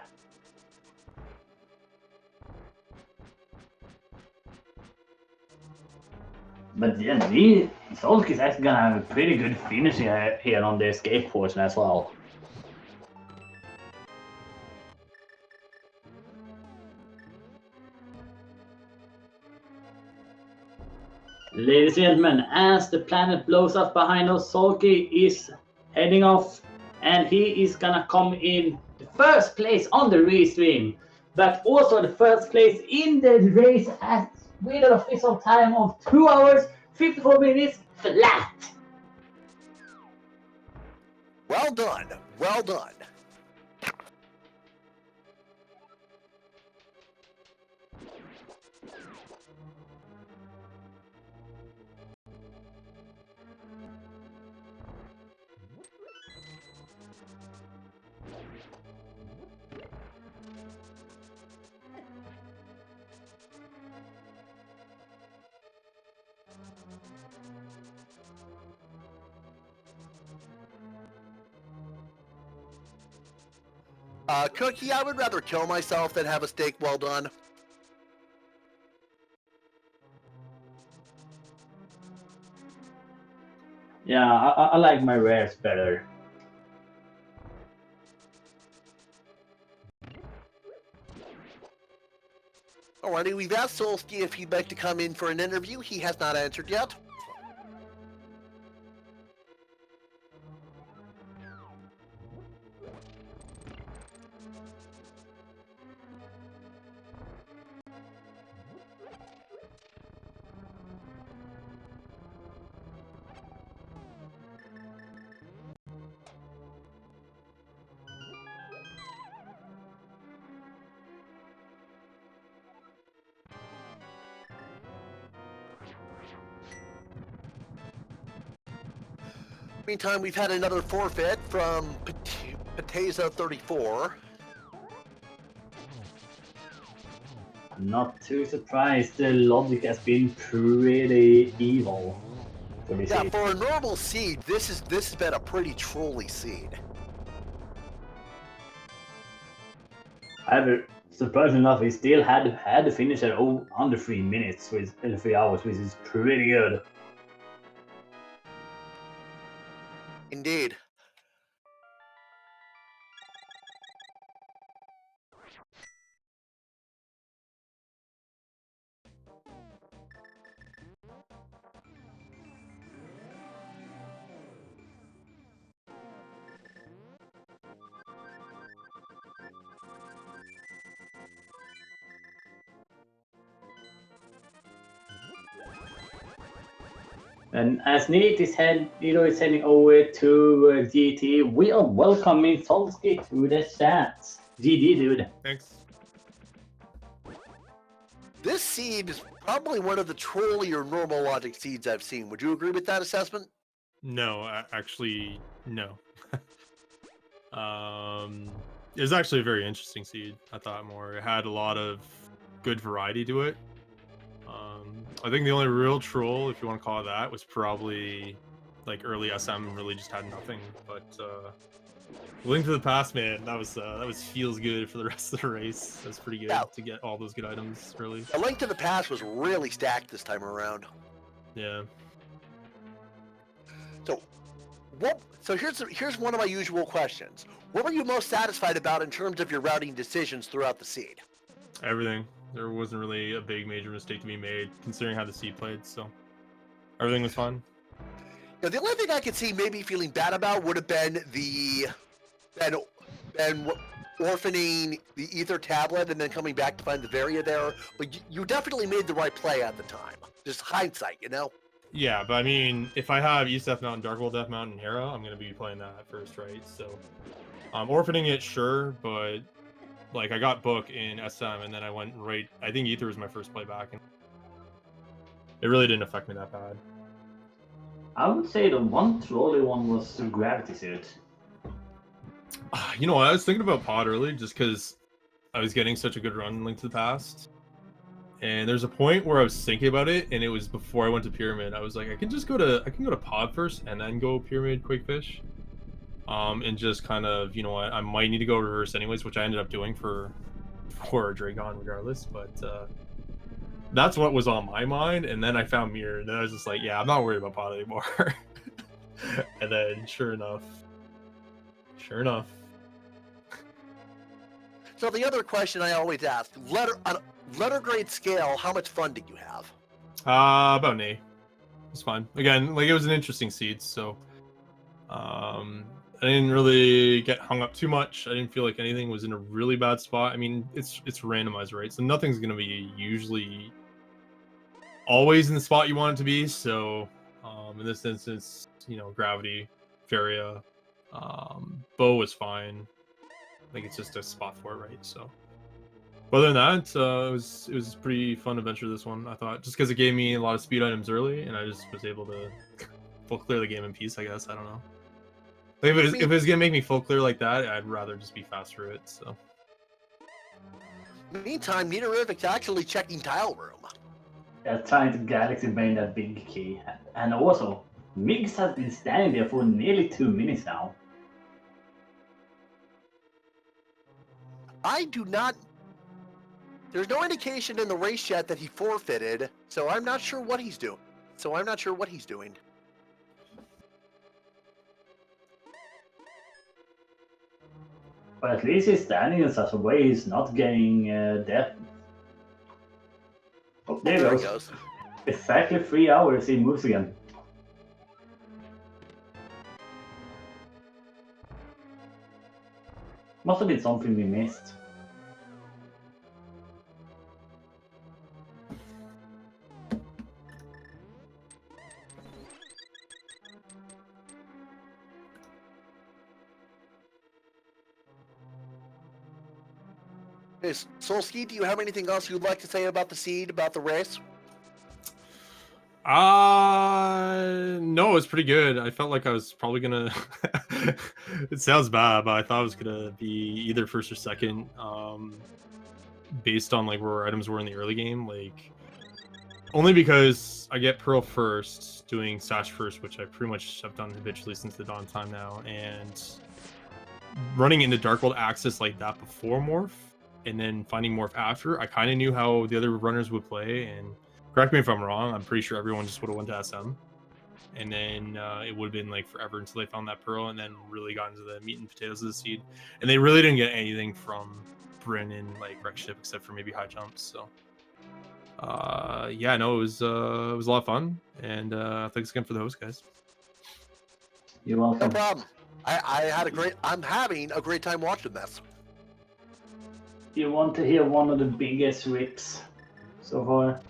But yeah, Solk is actually gonna have a pretty good finish here on the escape portion as well. Ladies and gentlemen, as the planet blows up behind us, Solky is heading off and he is gonna come in the first place on the restream, but also the first place in the race with an official time of 2 hours 54 minutes flat. Well done. Well done. Cookie, I would rather kill myself than have a steak well done. Yeah, I like my rares better. Alrighty, we've asked Solsky if he'd like to come in for an interview. He has not answered yet. Meantime, we've had another forfeit from Pateza34. Not too surprised, the logic has been pretty evil for this Yeah, seed. for a normal seed, this has been a pretty trolly seed. However, surprisingly enough, he still had to finish at under 3 minutes with 3 hours, which is pretty good. Indeed. And as Nito is heading over to GT, we are welcoming Solsky to the chat. GG, dude. Thanks. This seed is probably one of the trolly or normal logic seeds I've seen. Would you agree with that assessment? No, actually, no. It was actually a very interesting seed. I thought more. It had a lot of good variety to it. I think the only real troll, if you want to call it that, was probably like early SM. Really just had nothing. But Link to the Past, man, that was feels good for the rest of the race. That's pretty good to get all those good items early. A Link to the Past was really stacked this time around. Yeah. So here's one of my usual questions. What were you most satisfied about in terms of your routing decisions throughout the seed? Everything. There wasn't really a big major mistake to be made, considering how the seed played. So everything was fun. Now, the only thing I could see maybe feeling bad about would have been orphaning the Ether tablet and then coming back to find the Varia there. But you definitely made the right play at the time. Just hindsight, you know? Yeah, but I mean, if I have East Death Mountain, Dark World Death Mountain, and Hera, I'm going to be playing that first, right? So, orphaning it, sure, but, like, I got Book in SM, and then I went right... I think Ether was my first play back, and it really didn't affect me that bad. I would say the one trolley one was the Gravity Suit. You know what? I was thinking about Pod early, just because I was getting such a good run in Link to the Past. And there's a point where I was thinking about it, and it was before I went to Pyramid. I was like, I can go to Pod first, and then go Pyramid Quakefish. And just kind of, you know what, I might need to go reverse anyways, which I ended up doing for Dragon regardless. But that's what was on my mind. And then I found Mirror, and then I was just like, yeah, I'm not worried about Pod anymore. And then sure enough. So the other question I always ask, letter grade scale, how much fun did you have? About an A. It's fine. Again, like, it was an interesting seed, so I didn't really get hung up too much. I didn't feel like anything was in a really bad spot. I mean, it's randomizer, right? So nothing's gonna be usually always in the spot you want it to be. So in this instance, you know, gravity, Varia, bow was fine. Like it's just a spot for it, right? So. But other than that, it was a pretty fun adventure. This one, I thought, just because it gave me a lot of speed items early, and I just was able to full clear the game in peace. I guess I don't know. Like if it was gonna make me full clear like that, I'd rather just be fast through it. So. Meantime, Nidovific's actually checking tile room. Yeah, trying to Galaxy Bane that big key. And also, Migs has been standing there for nearly 2 minutes now. I do not. There's no indication in the race chat that he forfeited, so I'm not sure what he's doing. But at least he's standing in such a way he's not getting death. Oh, there he goes. Exactly 3 hours he moves again. Must have been something we missed. Hey, Solski, do you have anything else you'd like to say about the seed, about the race? No, it's pretty good. I felt like I was probably gonna. It sounds bad, but I thought I was gonna be either first or second, based on like where items were in the early game. Like, only because I get Pearl first, doing Sash first, which I pretty much have done habitually since the dawn time now, and running into Dark World Access like that before Morph, and then finding Morph after. I kind of knew how the other runners would play, and correct me if I'm wrong, I'm pretty sure everyone just would have went to SM. And then it would have been like forever until they found that Pearl, and then really got into the meat and potatoes of the seed. And they really didn't get anything from Bryn and like Wreck Ship except for maybe high jumps. So yeah, no, it was a lot of fun, and thanks again for the host, guys. You're welcome. No problem. I'm having a great time watching this. You want to hear one of the biggest rips so far?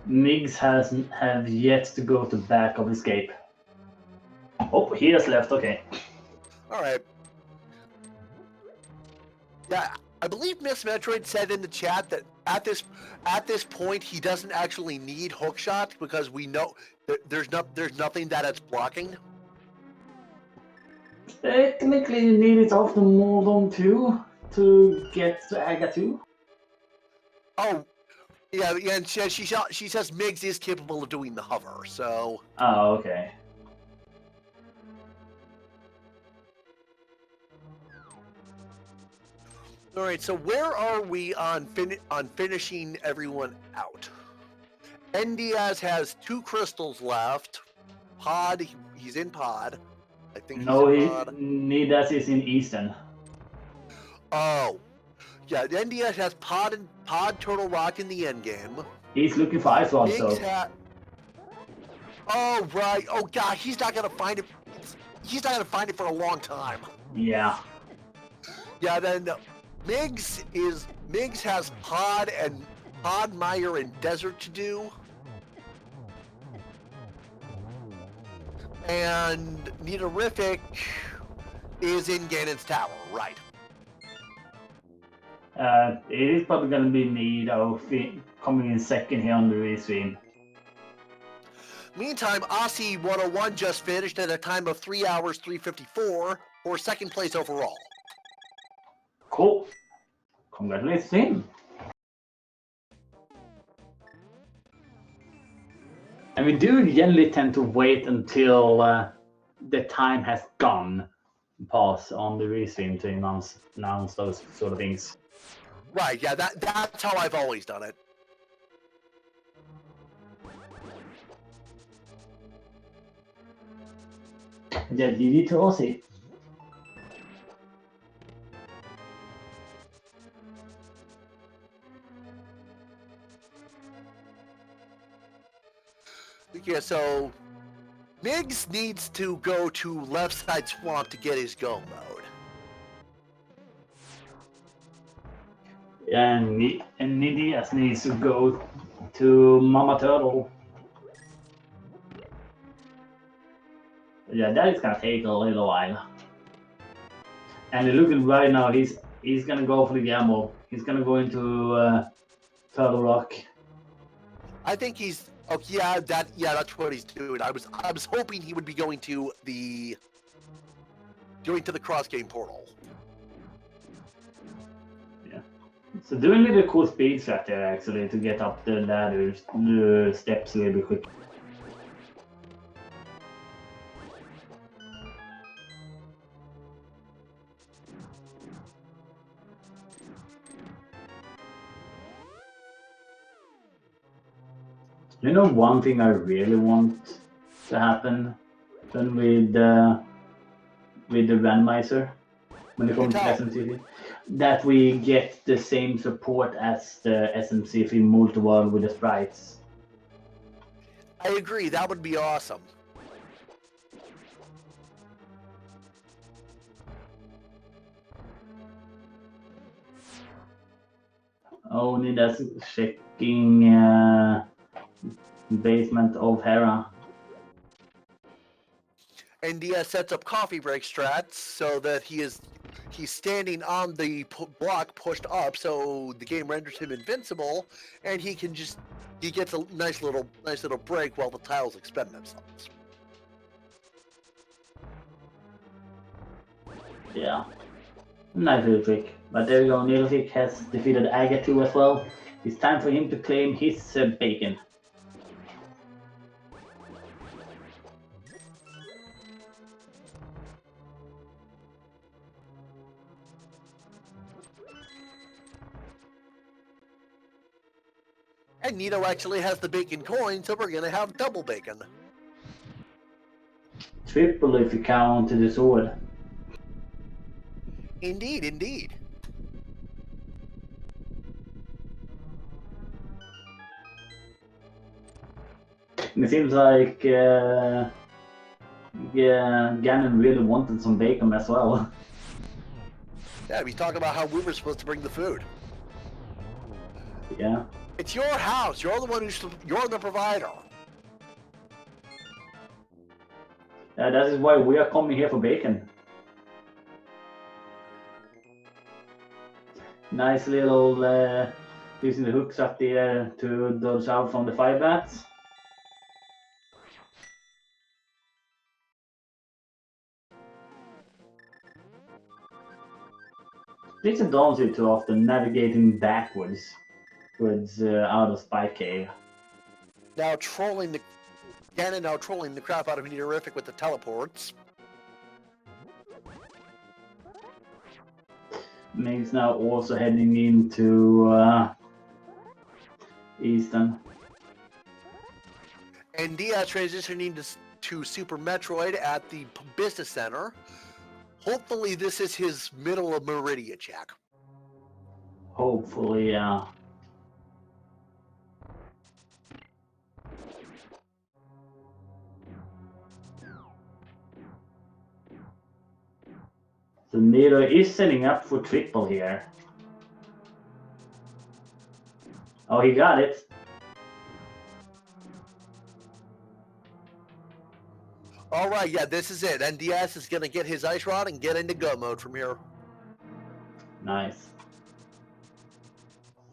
Migs have yet to go to back of escape. Oh, he has left. Okay. All right. Yeah, I believe Miss Metroid said in the chat that at this point he doesn't actually need hookshot because we know there's nothing that it's blocking. Technically, you need it off the Moldon too to get to Aga 2. Oh, yeah, and she says Migs is capable of doing the hover, so. Oh, okay. All right, so where are we on finishing everyone out? Ndiaz has 2 crystals left. Pod, he's in pod. I think No, he's in pod. Nidas is in Eastern. Oh, yeah. Ndiaz has pod Turtle Rock in the end game. He's looking for Ice Rod, so. Oh right. Oh god, he's not gonna find it. He's not gonna find it for a long time. Yeah. Yeah. Then Migs has Pod, Mire, and Desert to do. And Nidovific is in Ganon's Tower, right? It is probably going to be Nido coming in second here on the restream. Meantime, Aussie 101 just finished at a time of 3 hours 3:54 for second place overall. Cool. Congratulations to him. And we do generally tend to wait until the time has gone past on the restream to announce those sort of things. Right, yeah, that's how I've always done it. Yeah, GG to Aussie. Yeah, so Miggs needs to go to left side swamp to get his go mode. And Nidias needs to go to Mama Turtle. Yeah, that is gonna take a little while. And looking right now, he's gonna go for the gamble. He's gonna go into Turtle Rock. I think he's that's what he's doing. I was hoping he would be going to the cross game portal. Yeah. So doing a little cool speed strat there actually to get up the ladder steps a little bit quick. You know, one thing I really want to happen then with the randomizer when it comes to SMZ3, that we get the same support as the SMZ3 multi-world with the sprites. I agree. That would be awesome. Only that's checking basement of Hera. And Diaz sets up coffee break strats so that he's standing on the block pushed up, so the game renders him invincible, and he gets a nice little break while the tiles expend themselves. Yeah, nice little trick. But there we go, Nilvik has defeated Agatu as well. It's time for him to claim his bacon. And Nito actually has the bacon coin, so we're gonna have double bacon. Triple if you count the sword. Indeed, indeed. And it seems like yeah, Ganon really wanted some bacon as well. Yeah, he's talking about how we were supposed to bring the food. Yeah. It's your house. You're the one you're the provider. That is why we are coming here for bacon. Nice little using the hooks up there to dodge out from the fire bats. This don't see too often, navigating backwards towards out of Spike Cave. Now trolling the Ganon now trolling the crap out of Neorific with the teleports. Meg's now also heading into Eastern. And Diaz transitioning to Super Metroid at the business center. Hopefully this is his middle of Meridia check. Hopefully, yeah. So Nero is setting up for triple here. Oh, he got it. All right, yeah, this is it. And Diaz is going to get his Ice Rod and get into go mode from here. Nice.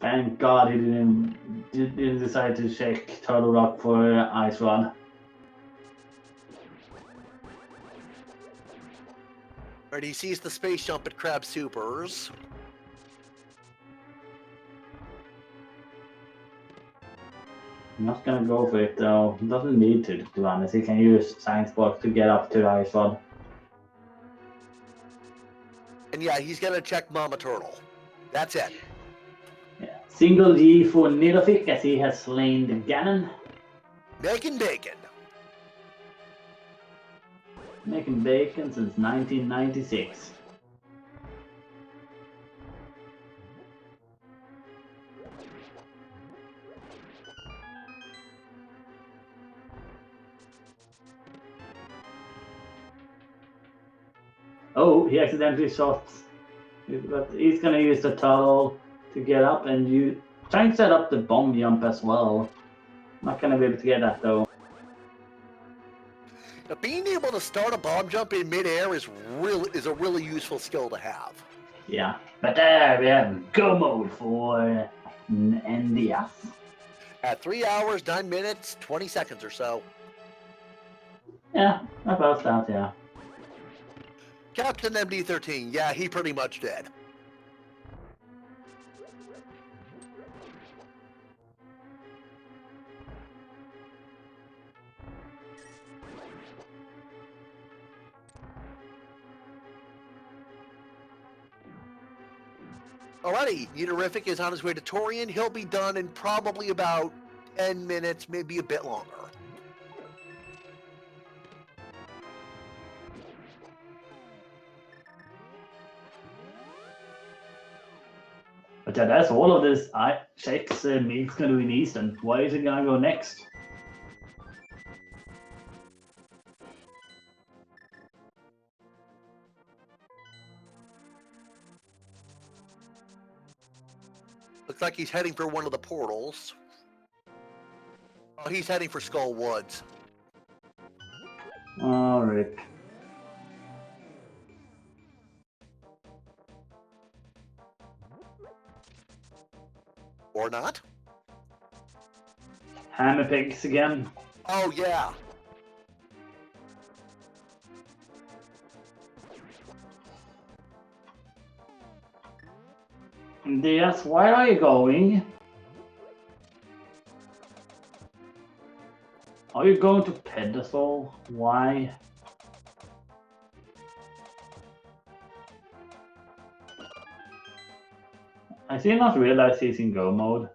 Thank God he didn't decide to check Turtle Rock for Ice Rod. Right, he sees the space jump at Crab Supers. I'm not gonna go for it though. He doesn't need to be honest. He can use Science Box to get up to the Ice Rod. And yeah, he's going to check Mama Turtle. That's it. Yeah. Single G for Nidofic as he has slain the Ganon. Making bacon. Making bacon since 1996. Oh, he accidentally shot. But he's gonna use the turtle to get up, and you trying to set up the bomb jump as well. Not gonna be able to get that though. Now, being able to start a bomb jump in midair is a really useful skill to have. Yeah, but there we have go mode for NDS. At 3 hours, 9 minutes, 20 seconds or so. Yeah, about that, yeah. Captain MD13, yeah, he pretty much did. Alrighty, Uniterific is on his way to Torian. He'll be done in probably about 10 minutes, maybe a bit longer. But yeah, that's all of this. I checks Meek's gonna do in Eastern. Why is it gonna go next? Looks like he's heading for one of the portals. Oh, he's heading for Skull Woods. Oh, rip. Or not? Hammer pigs again. Oh, yeah. Yes, where are you going? Are you going to pedestal? Why? I still not realize he's in go mode.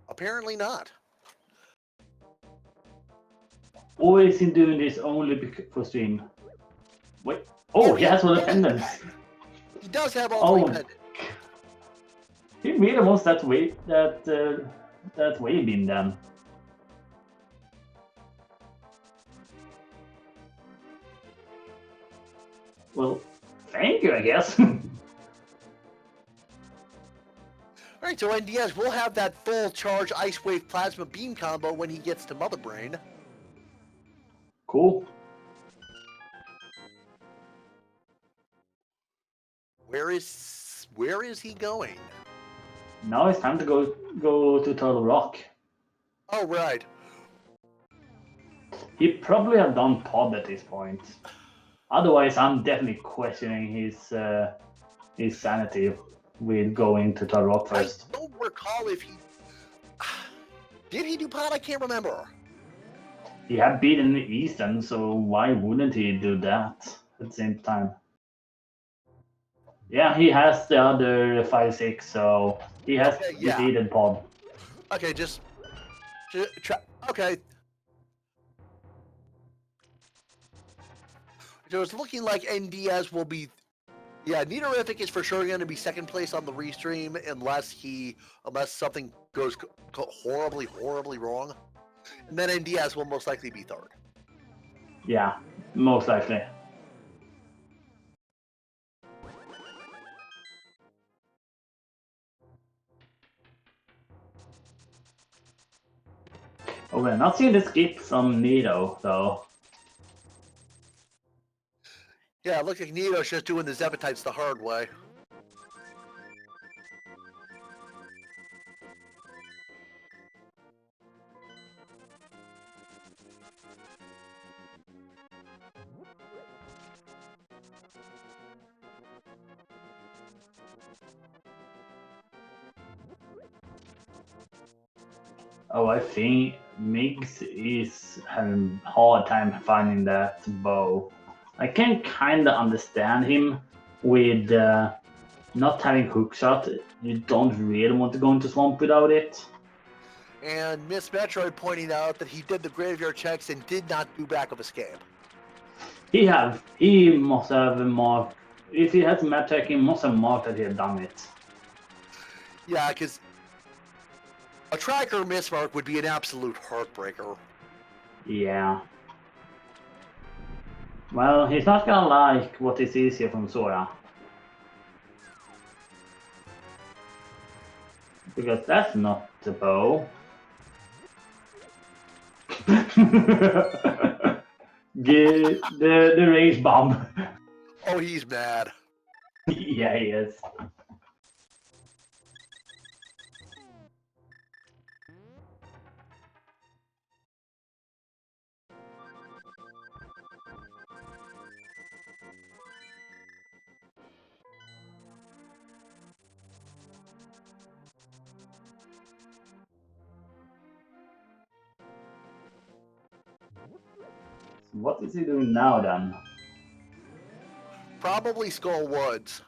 Apparently not. Or is he doing this only for stream? Wait. Oh, he has all the pendants. He does have all three pendants. He really wants that way that beam then. Well, thank you, I guess. Alright, so NDS will have that full charge Ice Wave Plasma Beam combo when he gets to Mother Brain. Cool. Where is he going? Now it's time to go to Turtle Rock. Oh, right. He probably have done pod at this point. Otherwise, I'm definitely questioning his sanity with going to Turtle Rock first. I don't recall if he... Did he do pod? I can't remember. He had beaten the Eastern, so why wouldn't he do that at the same time? Yeah, he has the other 5-6, so he has defeated pod. Okay, okay. So it's looking like NDS will be... Yeah, Niterific is for sure going to be second place on the restream unless something goes horribly, horribly wrong. And then NDS will most likely be third. Yeah, most likely. Oh, we're not seeing the skip from Nido, though. Yeah, it looks like Nido's just doing the Zepatites the hard way. Oh, I think Migs is having a hard time finding that bow. I can kind of understand him with not having hookshot. You don't really want to go into swamp without it. And Miss Metroid pointing out that he did the graveyard checks and did not do backup escape. He must have marked. If he has map check, he must have marked that he had done it. Yeah, because a tracker mismark would be an absolute heartbreaker. Yeah. Well, he's not gonna like what he sees here from Sora. Because that's not the bow. the rage bomb. Oh, he's mad. Yeah, he is. What is he doing now then? Probably Skull Woods.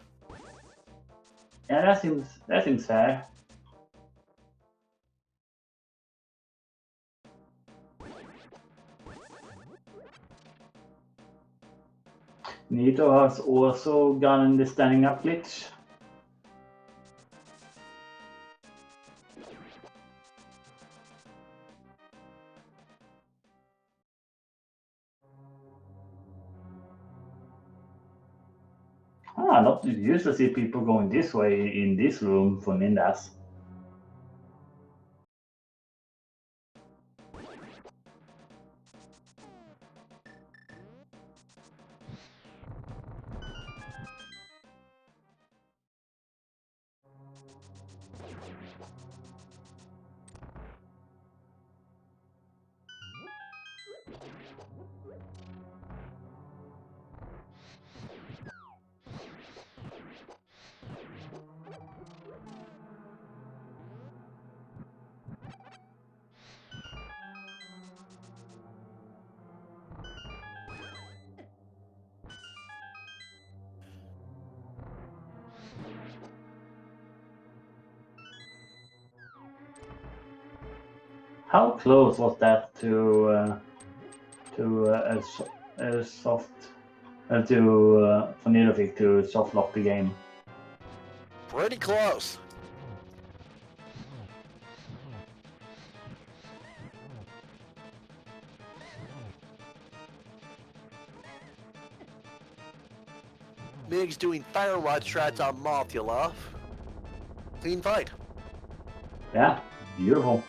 Yeah, that seems fair. Nito has also gotten the standing up glitch. Not used to see people going this way in this room for ninjas. How close was that to a soft for Nidofik to soft lock the game? Pretty close. Mig's doing fire rod strats on Mothula. Clean fight. Yeah, beautiful.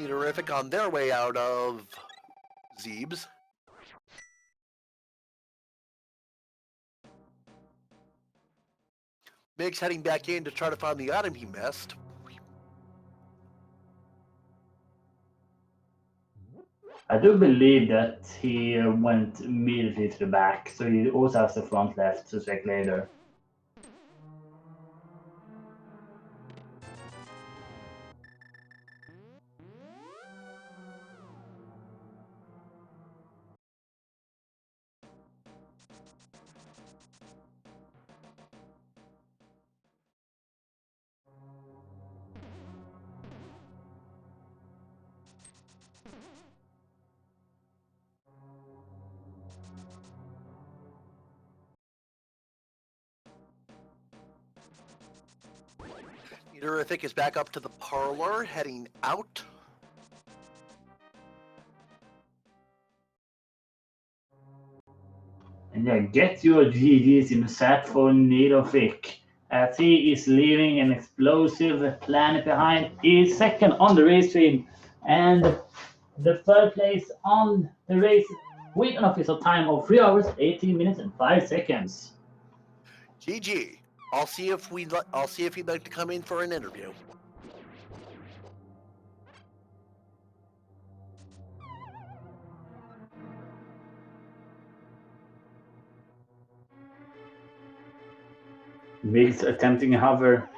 Terrific on their way out of Zeebs. Mig's heading back in to try to find the item he missed. I do believe that he went immediately to the back, so he also has the front left to check later. Terrific is back up to the parlor, heading out. And yeah, get your GGs in the set for Nidofik, as he is leaving an explosive planet behind. He is second on the race stream, and the third place on the race with an official time of 3 hours, 18 minutes, and 5 seconds. GG. I'll see if he'd like to come in for an interview. Migs attempting a hover.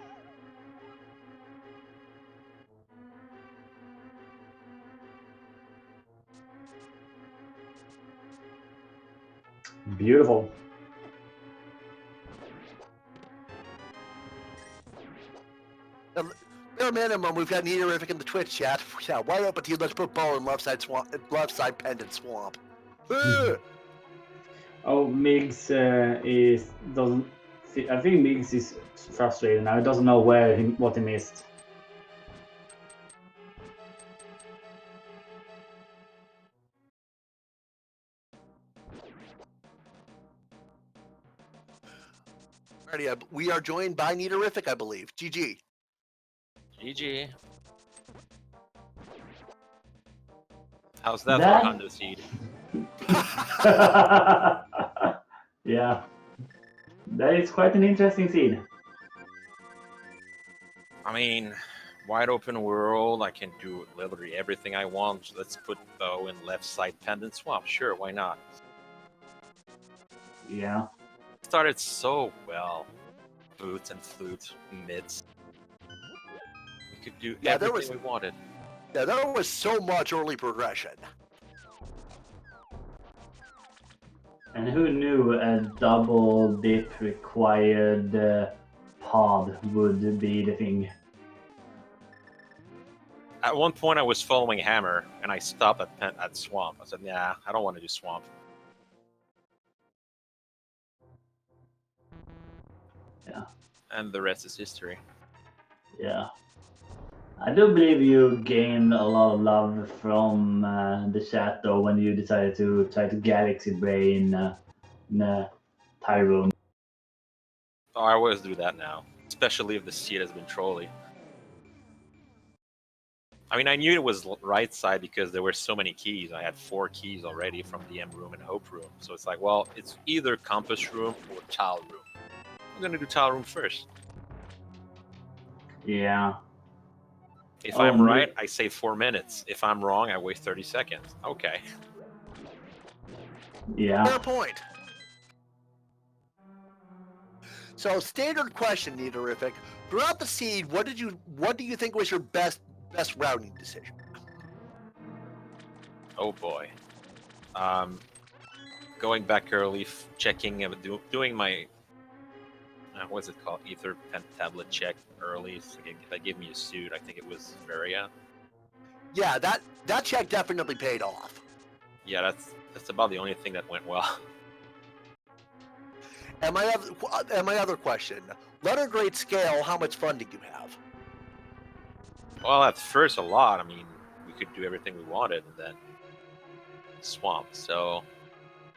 Beautiful. Bare minimum, we've got Nidorific in the Twitch chat. Yeah, wide open to you. Let's put Bo in left side pendant swamp. Oh, Migs doesn't I think Miggs is frustrated now. He doesn't know what he missed. Alrighty, we are joined by Neaterific, I believe. GG. GG. How's that for Hundo Seed? Yeah, that is quite an interesting scene. I mean, wide open world. I can do literally everything I want. Let's put bow in left side pendant swap. Sure, why not? Yeah. Started so well. Boots and flute mids. We could do everything we wanted. Yeah, there was so much early progression. And who knew a double dip required pod would be the thing? At one point, I was following Hammer, and I stopped at Swamp. I said, "Nah, I don't want to do Swamp." Yeah. And the rest is history. Yeah. I do believe you gained a lot of love from the chat though when you decided to try to Galaxy Brain Tyrone. Oh, I always do that now, especially if the seed has been trolly. I mean, I knew it was right side because there were so many keys. I had 4 keys already from the M room and Hope room. So it's like, well, it's either Compass room or Tile room. I'm going to do Tile room first. Yeah. If I'm right, I say 4 minutes. If I'm wrong, I wait 30 seconds. Okay. Yeah. Fair point. So, standard question, Neaterific. Throughout the seed, what do you think was your best routing decision? Oh boy. Going back early, checking, doing my what's it called? Ether tablet check early. So that gave me a suit. I think it was Varia. Yeah, that check definitely paid off. Yeah, that's about the only thing that went well. And my other question: letter grade scale, how much fun did you have? Well, at first a lot. I mean, we could do everything we wanted, and then Swamp. So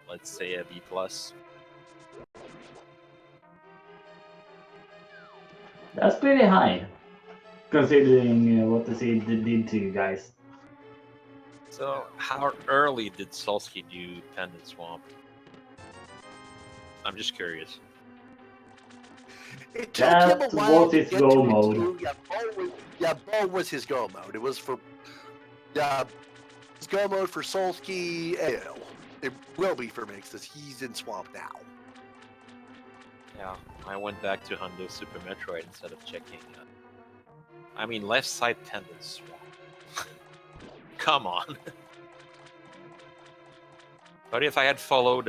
let's say a B+. That's pretty high, considering what the seed did to you guys. So how early did Solsky do Pendant Swamp? I'm just curious. It took him a while to his get go to mode. Bo was his go mode. It was for his go mode for Solsky. It will be for Mix because he's in Swamp now. Yeah, I went back to Hundo Super Metroid instead of checking. I mean, left side Pendant Swamp. Come on. But if I had followed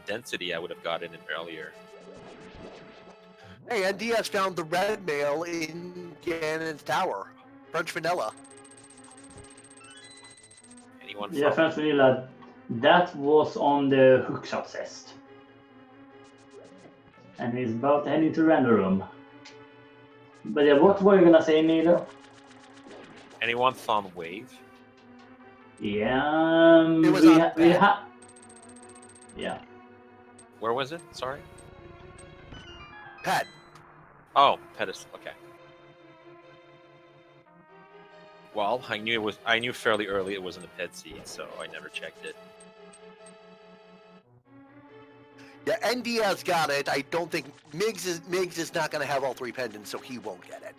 Density, I would have gotten it earlier. Hey, NDS found the red mail in Ganon's Tower. French Vanilla. Anyone? Yeah, French Vanilla. That was on the hookshot test. And he's about to head into render room. But yeah, what were you gonna say, Nido? Anyone found Wave? Yeah, It was yeah. Where was it? Sorry. Pet. Oh, pedestal. Okay. Well, I knew fairly early it wasn't a pet seed, so I never checked it. Yeah, NDS got it. I don't think Miggs is not going to have all 3 pendants, so he won't get it.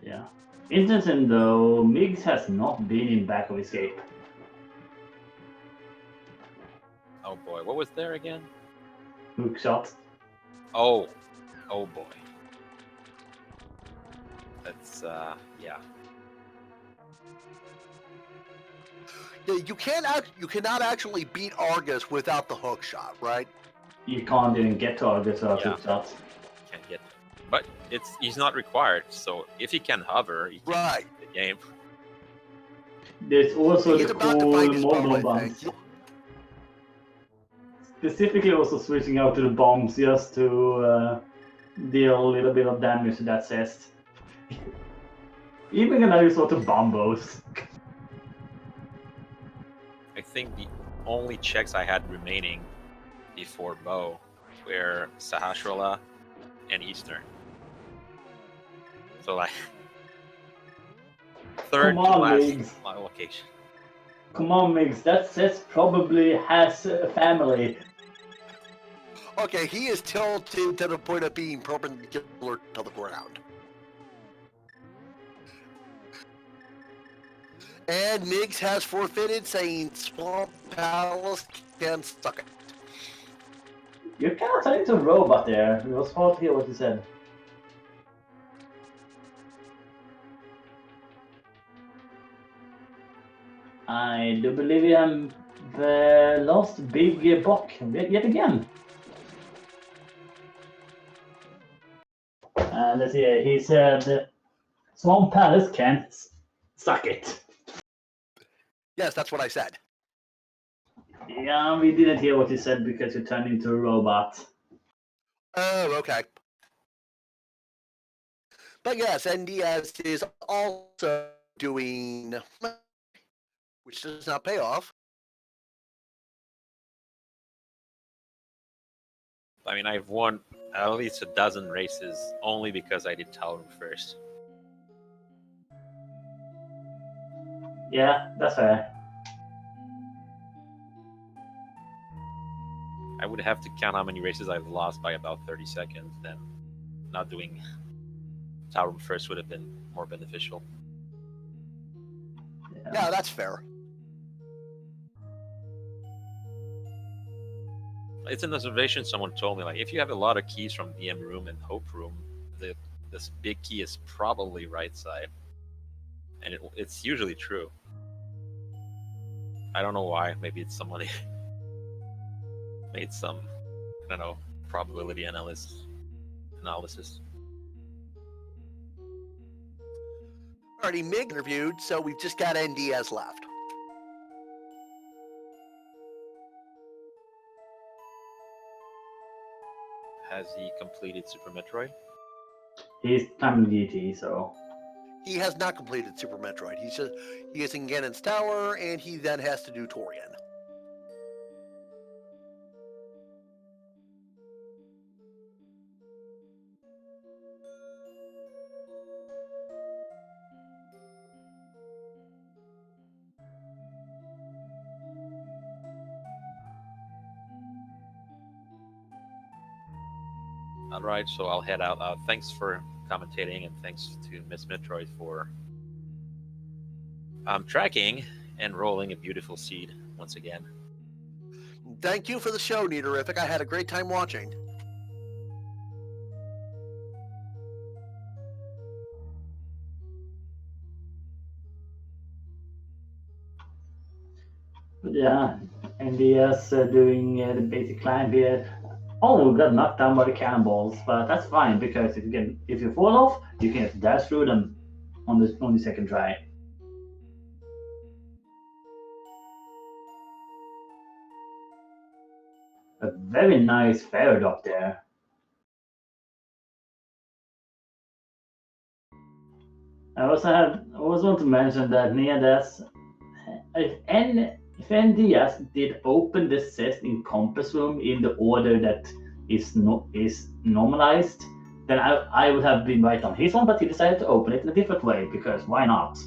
Yeah. Interesting though, Miggs has not been in back of escape. Oh boy, what was there again? Hookshot. Oh boy. That's yeah. Yeah, you cannot actually beat Argus without the hook shot, right? You can't even get to Argus without hookshot. Can't get there. But he's not required, so if he can hover, he can Right. win the game. There's also He's the about to cool find his model bow, I buns. think. specifically also switching out to the bombs just to deal a little bit of damage to that chest. Even gonna use auto bombos. I think the only checks I had remaining before Bow were Sahasrara and Eastern. So like third Come to on, last Migs. my location. Come on, Migs. That chest probably has a family. Okay, he is tilted to the point of being perpendicular to the ground. And Miggs has forfeited, saying Swamp Palace can suck it. You cannot turn into a robot there. It was hard to hear what you said. I do believe I am the last big buck yet again. Let's see, he said Swamp Palace can't suck it. Yes, that's what I said. Yeah, we didn't hear what you said because you turned into a robot. Oh, okay. But yes, NDS is also doing, which does not pay off. I mean, I've won at least a dozen races only because I did Talon first. Yeah, that's fair. I would have to count how many races I've lost by about 30 seconds. Then not doing Talon first would have been more beneficial. Yeah, that's fair. It's an observation someone told me, like, if you have a lot of keys from DM room and Hope room, this big key is probably right side. And it's usually true. I don't know why. Maybe it's somebody made some, I don't know, probability analysis. Already Mig interviewed, so we've just got NDS left. Has he completed Super Metroid? He's climbing GT, so. He has not completed Super Metroid. He is in Ganon's Tower, and he then has to do Torian. All right, so I'll head out. Thanks for commentating, and thanks to Miss Metroid for tracking and rolling a beautiful seed once again. Thank you for the show, Neaterific. I had a great time watching. Yeah, NDS doing the basic climb here. Oh, we got knocked down by the cannonballs, but that's fine because if you fall off, you can just dash through them on the second try. A very nice ferret up there. I also want to mention that near this, if NDS did open the chest in Compass Room in the order that is normalized, then I would have been right on his one, but he decided to open it in a different way because why not?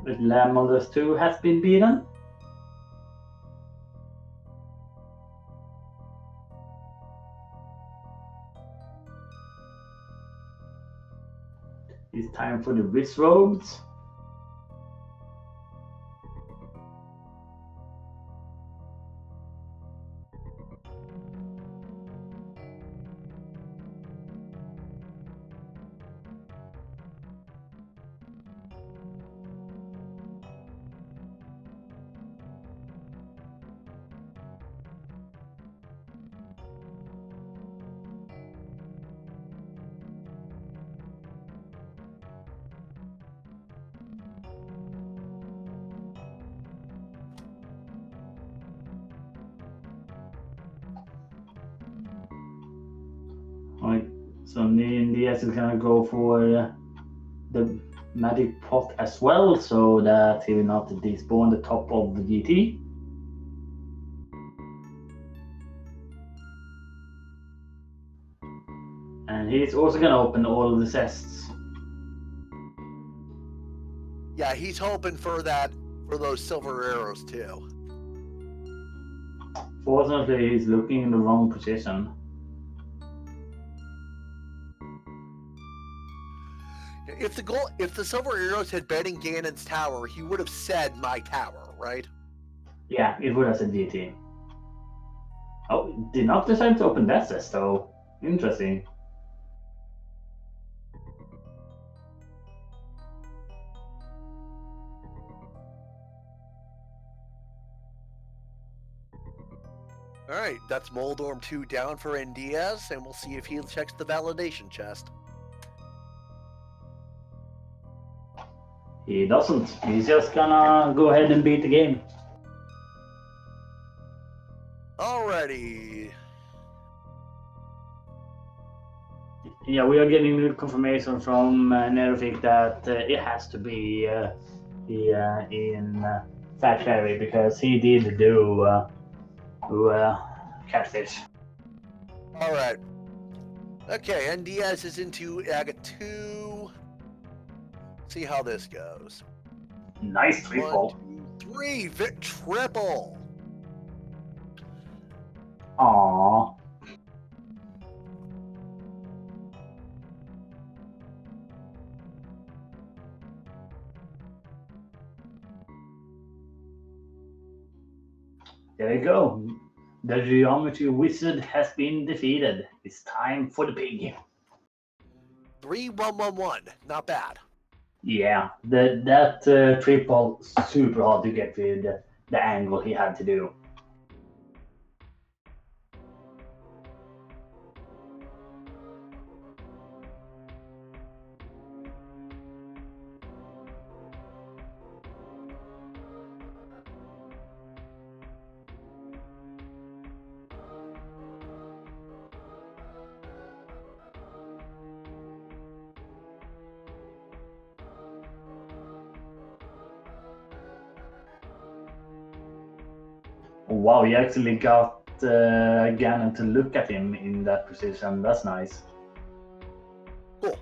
With Lamonders 2 has been beaten. time for the Wizrobes. Alright, so Indias is gonna go for the magic pot as well, so that he will not despawn the top of the GT. And he's also gonna open all of the chests. Yeah, he's hoping for those silver arrows too. Fortunately, he's looking in the wrong position. If the silver arrows had been in Ganon's tower, he would have said my tower, right? Yeah, it would have said GT. Oh, did not decide to open that chest though. Interesting. Alright, that's Moldorm 2 down for Ndias, and we'll see if he checks the validation chest. He doesn't. He's just gonna go ahead and beat the game. Alrighty. Yeah, we are getting confirmation from Nerofik that it has to be in Fat Fairy because he did do catfish. Alright. Okay, Ndias is into Agate 2. See how this goes. Nice triple. 1, 2, 3, triple. Aww. There you go. The Geometry Wizard has been defeated. It's time for the pig. 3-1-1-1. Not bad. Yeah, that triple super hard to get with the angle he had to do. Wow, you actually got Ganon to look at him in that position. That's nice. Cool.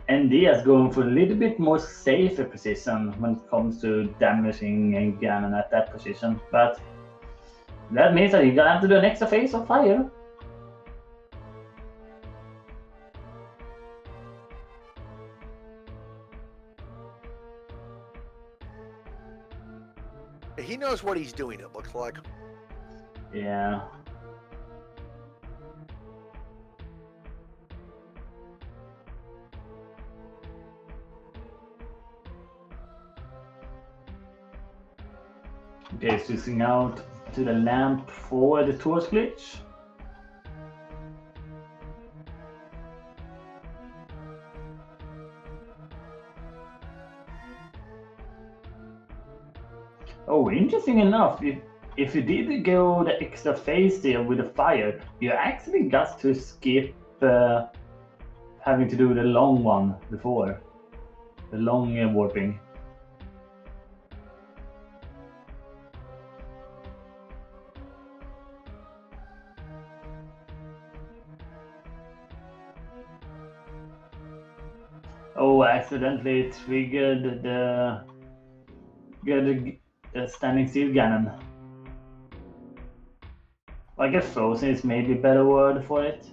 And Diaz going for a little bit more safer position when it comes to damaging Ganon at that position. But that means that you're gonna have to do an extra phase of fire. He knows what he's doing, it looks like. Yeah. Okay, switching out to the lamp for the torch glitch. Oh, interesting enough, if you did go the extra phase there with the fire, you actually got to skip having to do the long one before. The long warping. Oh, accidentally triggered the standing still Ganon. I guess frozen is maybe a better word for it.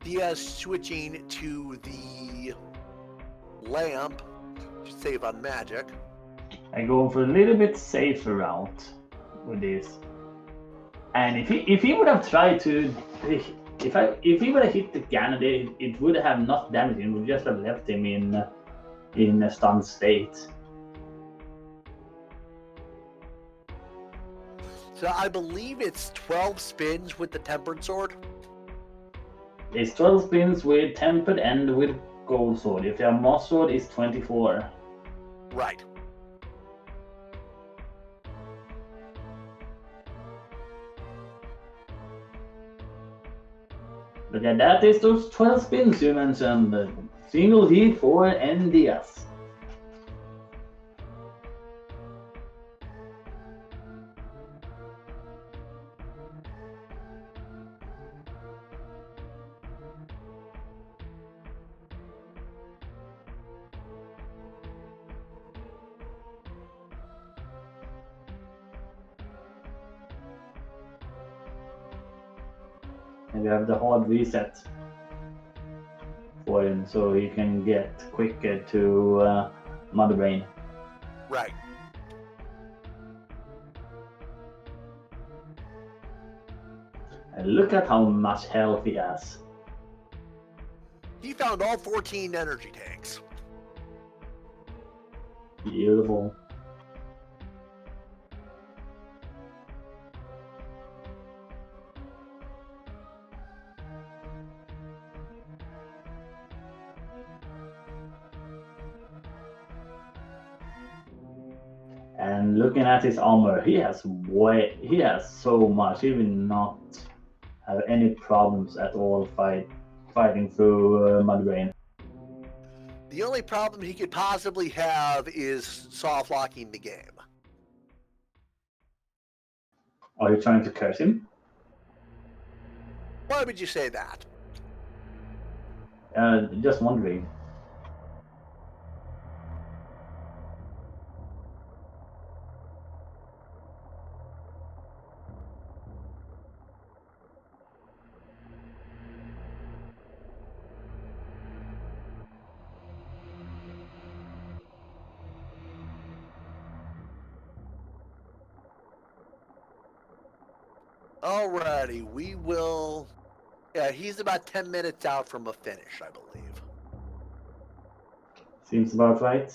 Diaz switching to the lamp to save on magic. I go for a little bit safer route with this. And if he would have tried to, if he would have hit the gun, it would have not damaged him. We just have left him in a stunned state. So I believe it's 12 spins with the tempered sword. It's 12 spins with tempered and with gold sword. If you have moss sword, it's 24. Right. But yeah, that is those 12 spins you mentioned. Single hit for NDS. And we have the hard reset for him, so he can get quicker to Mother Brain. Right. And look at how much health he has. He found all 14 energy tanks. Beautiful. And looking at his armor, he has so much. He will not have any problems at all fighting through Mud Rain. The only problem he could possibly have is soft locking the game. Are you trying to curse him? Why would you say that? Just wondering. Alrighty, we will... Yeah, he's about 10 minutes out from a finish, I believe. Seems about right.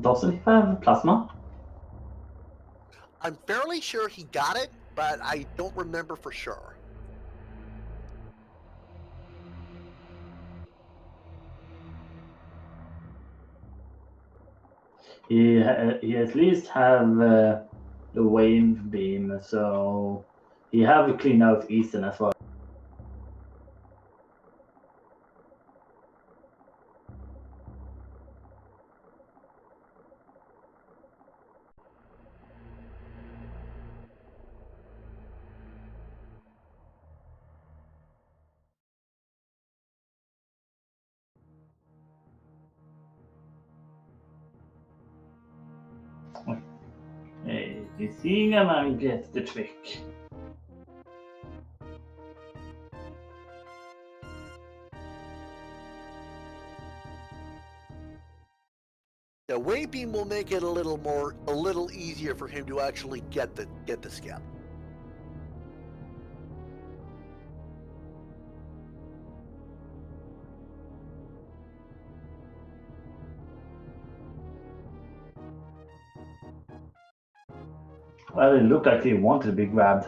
Doesn't he have plasma? I'm fairly sure he got it, but I don't remember for sure. He at least have the wave beam, so he have a clean out Eastern as well. Is he gonna get the trick? The wave beam will make it a little easier for him to actually get the skip. Well, it looked like he wanted to be grabbed.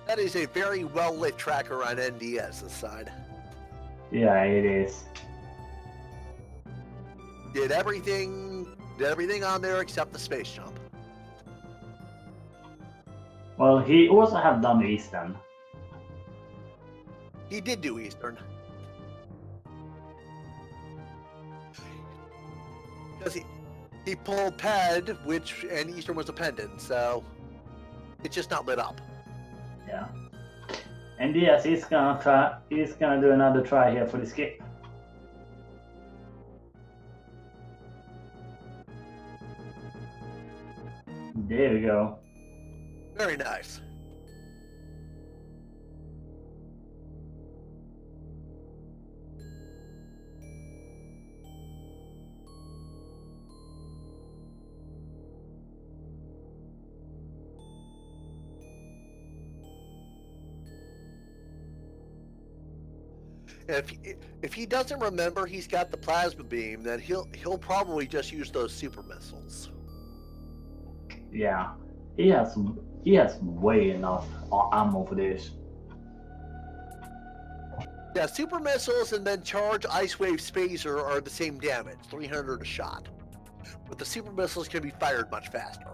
That is a very well-lit tracker on NDS's side. Yeah, it is. Did everything on there except the space jump. Well, he also have done Eastern. He did do Eastern. Because he pulled Ped, and Eastern was a pendant, so it's just not lit up. Yeah. And yes, he's gonna do another try here for the skip. There we go. Very nice. If he doesn't remember he's got the plasma beam, then he'll probably just use those super missiles. Yeah, he has way enough ammo for this. Yeah, super missiles and then charge ice wave spacer are the same damage, 300 a shot. But the super missiles can be fired much faster.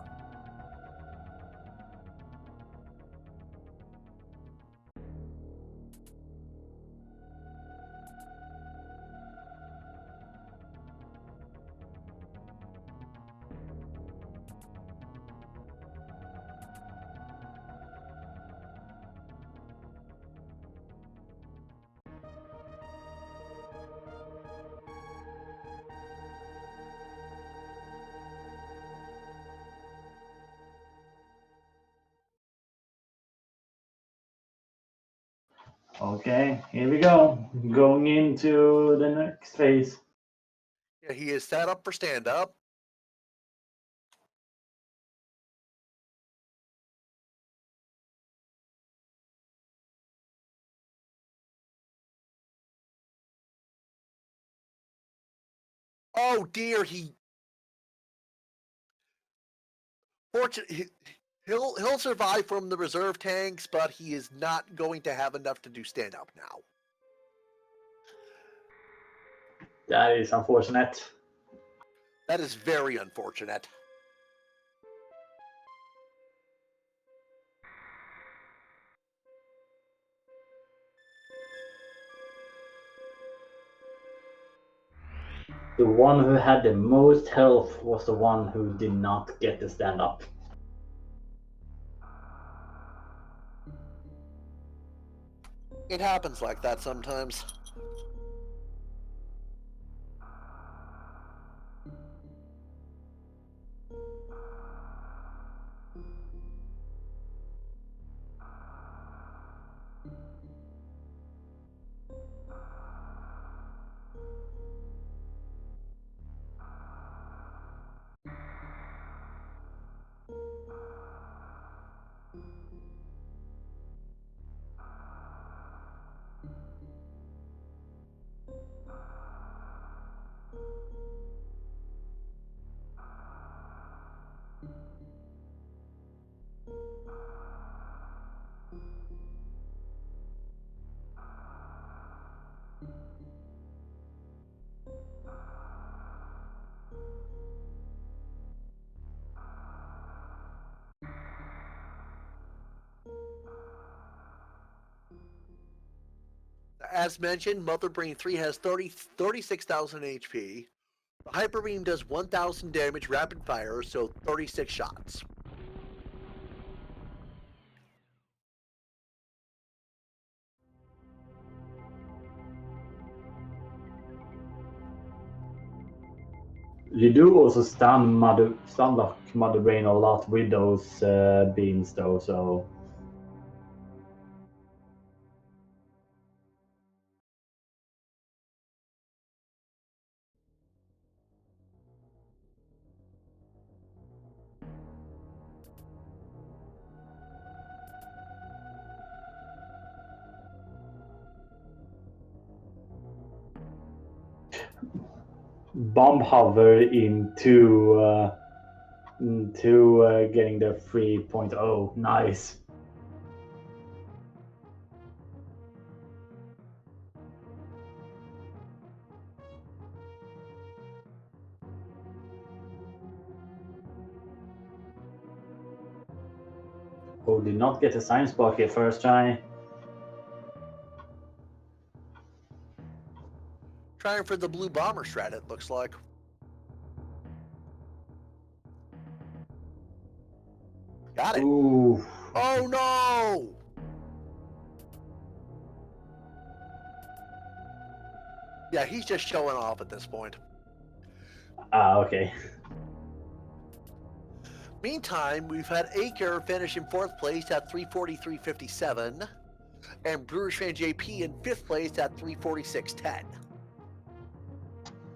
Okay, here we go. Going into the next phase. Yeah, he is set up for stand-up. Oh dear, he'll survive from the reserve tanks, but he is not going to have enough to do stand-up now. That is unfortunate. That is very unfortunate. The one who had the most health was the one who did not get the stand up. It happens like that sometimes. As mentioned, Mother Brain 3 has 36,000 HP. The Hyper Beam does 1,000 damage rapid fire, so 36 shots. You do also stun lock Mother Brain a lot with those beams though, so bomb hover into getting the 3.0. Nice. Oh, did not get a science block here first try. Trying for the blue bomber strat, it looks like. Got it. Ooh. Oh no! Yeah, he's just showing off at this point. Ah, okay. Meantime, we've had Aker finish in 4th place at 343.57, and Brewers fan JP in 5th place at 346.10.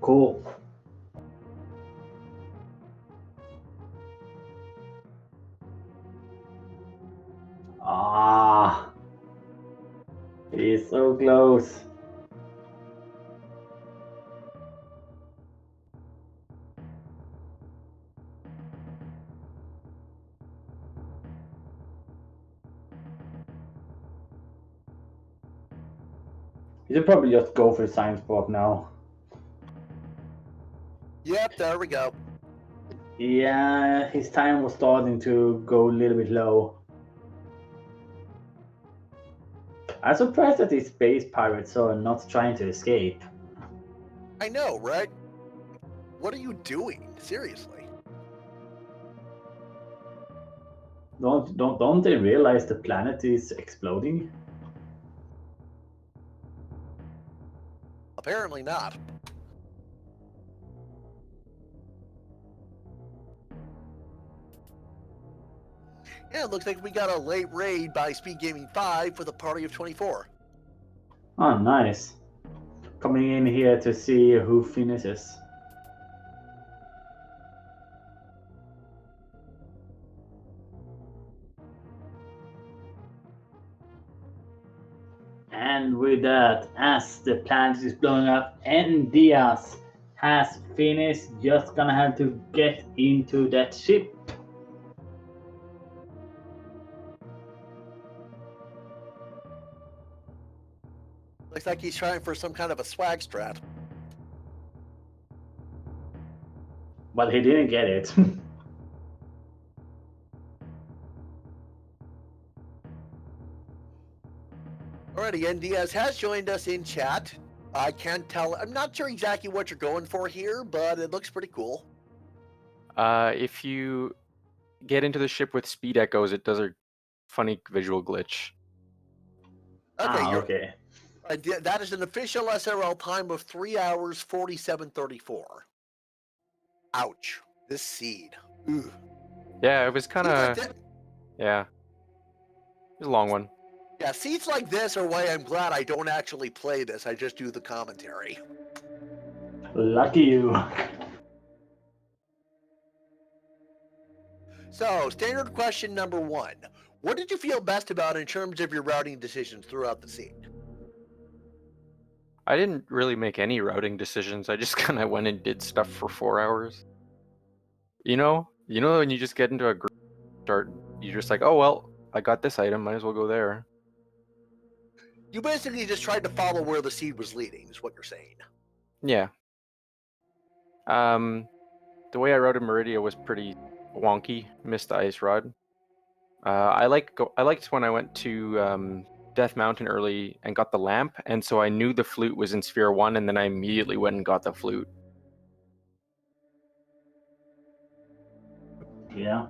Cool. Ah, he's so close. You should probably just go for the science block now. Yep, there we go. Yeah, his time was starting to go a little bit low. I'm surprised that these space pirates are not trying to escape. I know, right? What are you doing? Seriously. Don't they realize the planet is exploding? Apparently not. Yeah, it looks like we got a late raid by Speed Gaming 5 for the party of 24. Oh, nice. Coming in here to see who finishes. And with that, as the planet is blowing up and Diaz has finished, just gonna have to get into that ship. Looks like he's trying for some kind of a swag strat. Well, he didn't get it. Alrighty, and Diaz has joined us in chat. I can't tell. I'm not sure exactly what you're going for here, but it looks pretty cool. If you get into the ship with speed echoes, it does a funny visual glitch. Okay, Okay. that is an official SRL time of 3 hours 47:34. Ouch! This seed. Ugh. Yeah, it was kind of yeah. It was a long one. Yeah, seeds like this are why I'm glad I don't actually play this. I just do the commentary. Lucky you. So, standard question number 1. What did you feel best about in terms of your routing decisions throughout the seed? I didn't really make any routing decisions. I just kind of went and did stuff for 4 hours. You know when you just get into a group start, you're just like, oh well, I got this item, might as well go there. You basically just tried to follow where the seed was leading, is what you're saying. Yeah. The way I routed Meridia was pretty wonky. Missed the ice rod. I liked when I went to Death Mountain early and got the lamp, and so I knew the flute was in Sphere 1, and then I immediately went and got the flute. Yeah.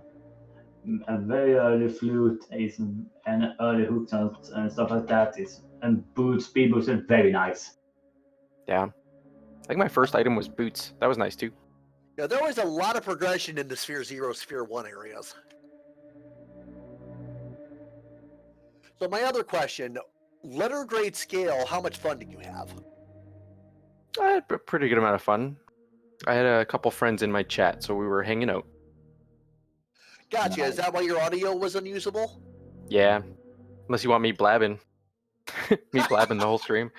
A very early flute is and early hooks and stuff like that is and speed boots are very nice. Yeah. I think my first item was boots. That was nice too. Yeah, there was a lot of progression in the Sphere 0, Sphere 1 areas. So my other question, letter grade scale, how much fun did you have? I had a pretty good amount of fun. I had a couple friends in my chat, so we were hanging out. Gotcha. Nice. Is that why your audio was unusable? Yeah. Unless you want me blabbing. Me blabbing the whole stream.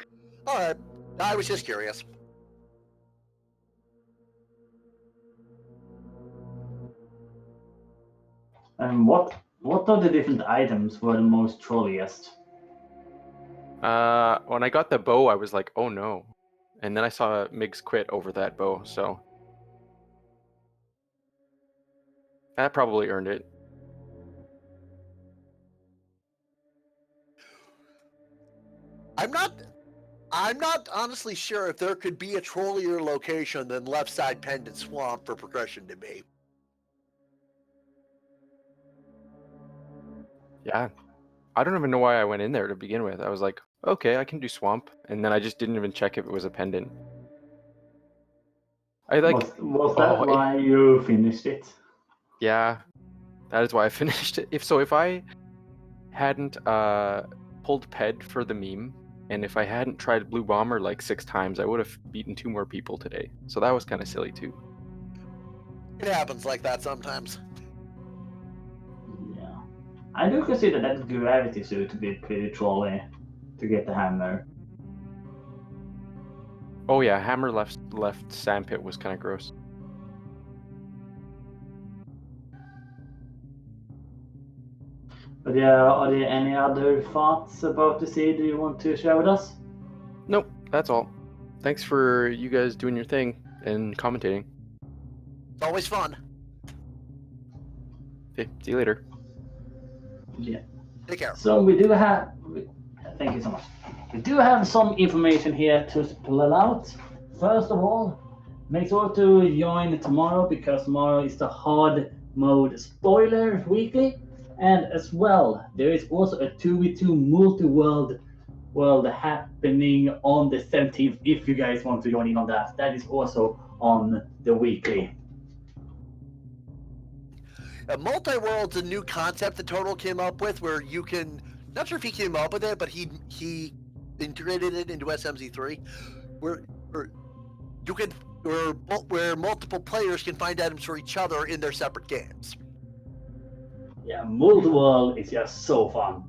All right. I was just curious. And what of the different items were the most trolliest? When I got the bow, I was like, oh no. And then I saw Migs quit over that bow, so that probably earned it. I'm not honestly sure if there could be a trollier location than left side Pendant Swamp for progression to me. Yeah. I don't even know why I went in there to begin with. I was like, okay, I can do swamp, and then I just didn't even check if it was a pendant. I like. Was that oh, why you finished it? Yeah, that is why I finished it. If I hadn't pulled Ped for the meme, and if I hadn't tried Blue Bomber like 6 times, I would have beaten 2 more people today. So that was kind of silly too. It happens like that sometimes. Yeah. I do consider that gravity suit to be pretty trolly to get the hammer. Oh yeah, hammer left sandpit was kind of gross. But yeah, are there any other thoughts about the seed you want to share with us? Nope, that's all. Thanks for you guys doing your thing and commentating. It's always fun. Okay, see you later. Yeah. Take care. So we do have. Thank you so much. We do have some information here to spell out. First of all, make sure to join tomorrow because tomorrow is the hard mode spoiler weekly, and as well there is also a 2v2 multi-world happening on the 17th. If you guys want to join in on that, that is also on the weekly. Multi-world's a new concept that Total came up with, where you can. Not sure if he came up with it, but he integrated it into SMZ3, where you can where multiple players can find items for each other in their separate games. Yeah, multi-world is just so fun.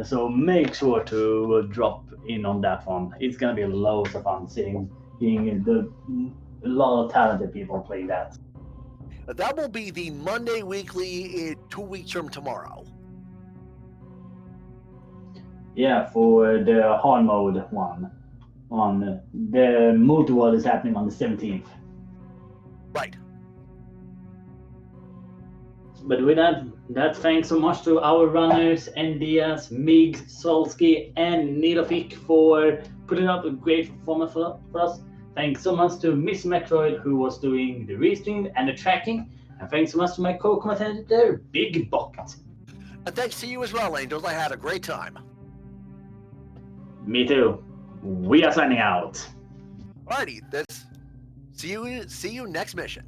So make sure to drop in on that one. It's gonna be loads of fun seeing a lot of talented people playing that. That will be the Monday weekly 2 weeks from tomorrow. Yeah, for the hard mode one. On the multi-world is happening on the 17th. Right. But with that thanks so much to our runners, Endias, Mig, Solsky, and Nidofik for putting up a great performance for us. Thanks so much to Miss Metroid, who was doing the restream and the tracking. And thanks so much to my co-commentator, Big Bucket. And thanks to you as well, Angels. I had a great time. Me too. We are signing out. Alrighty, see you next mission.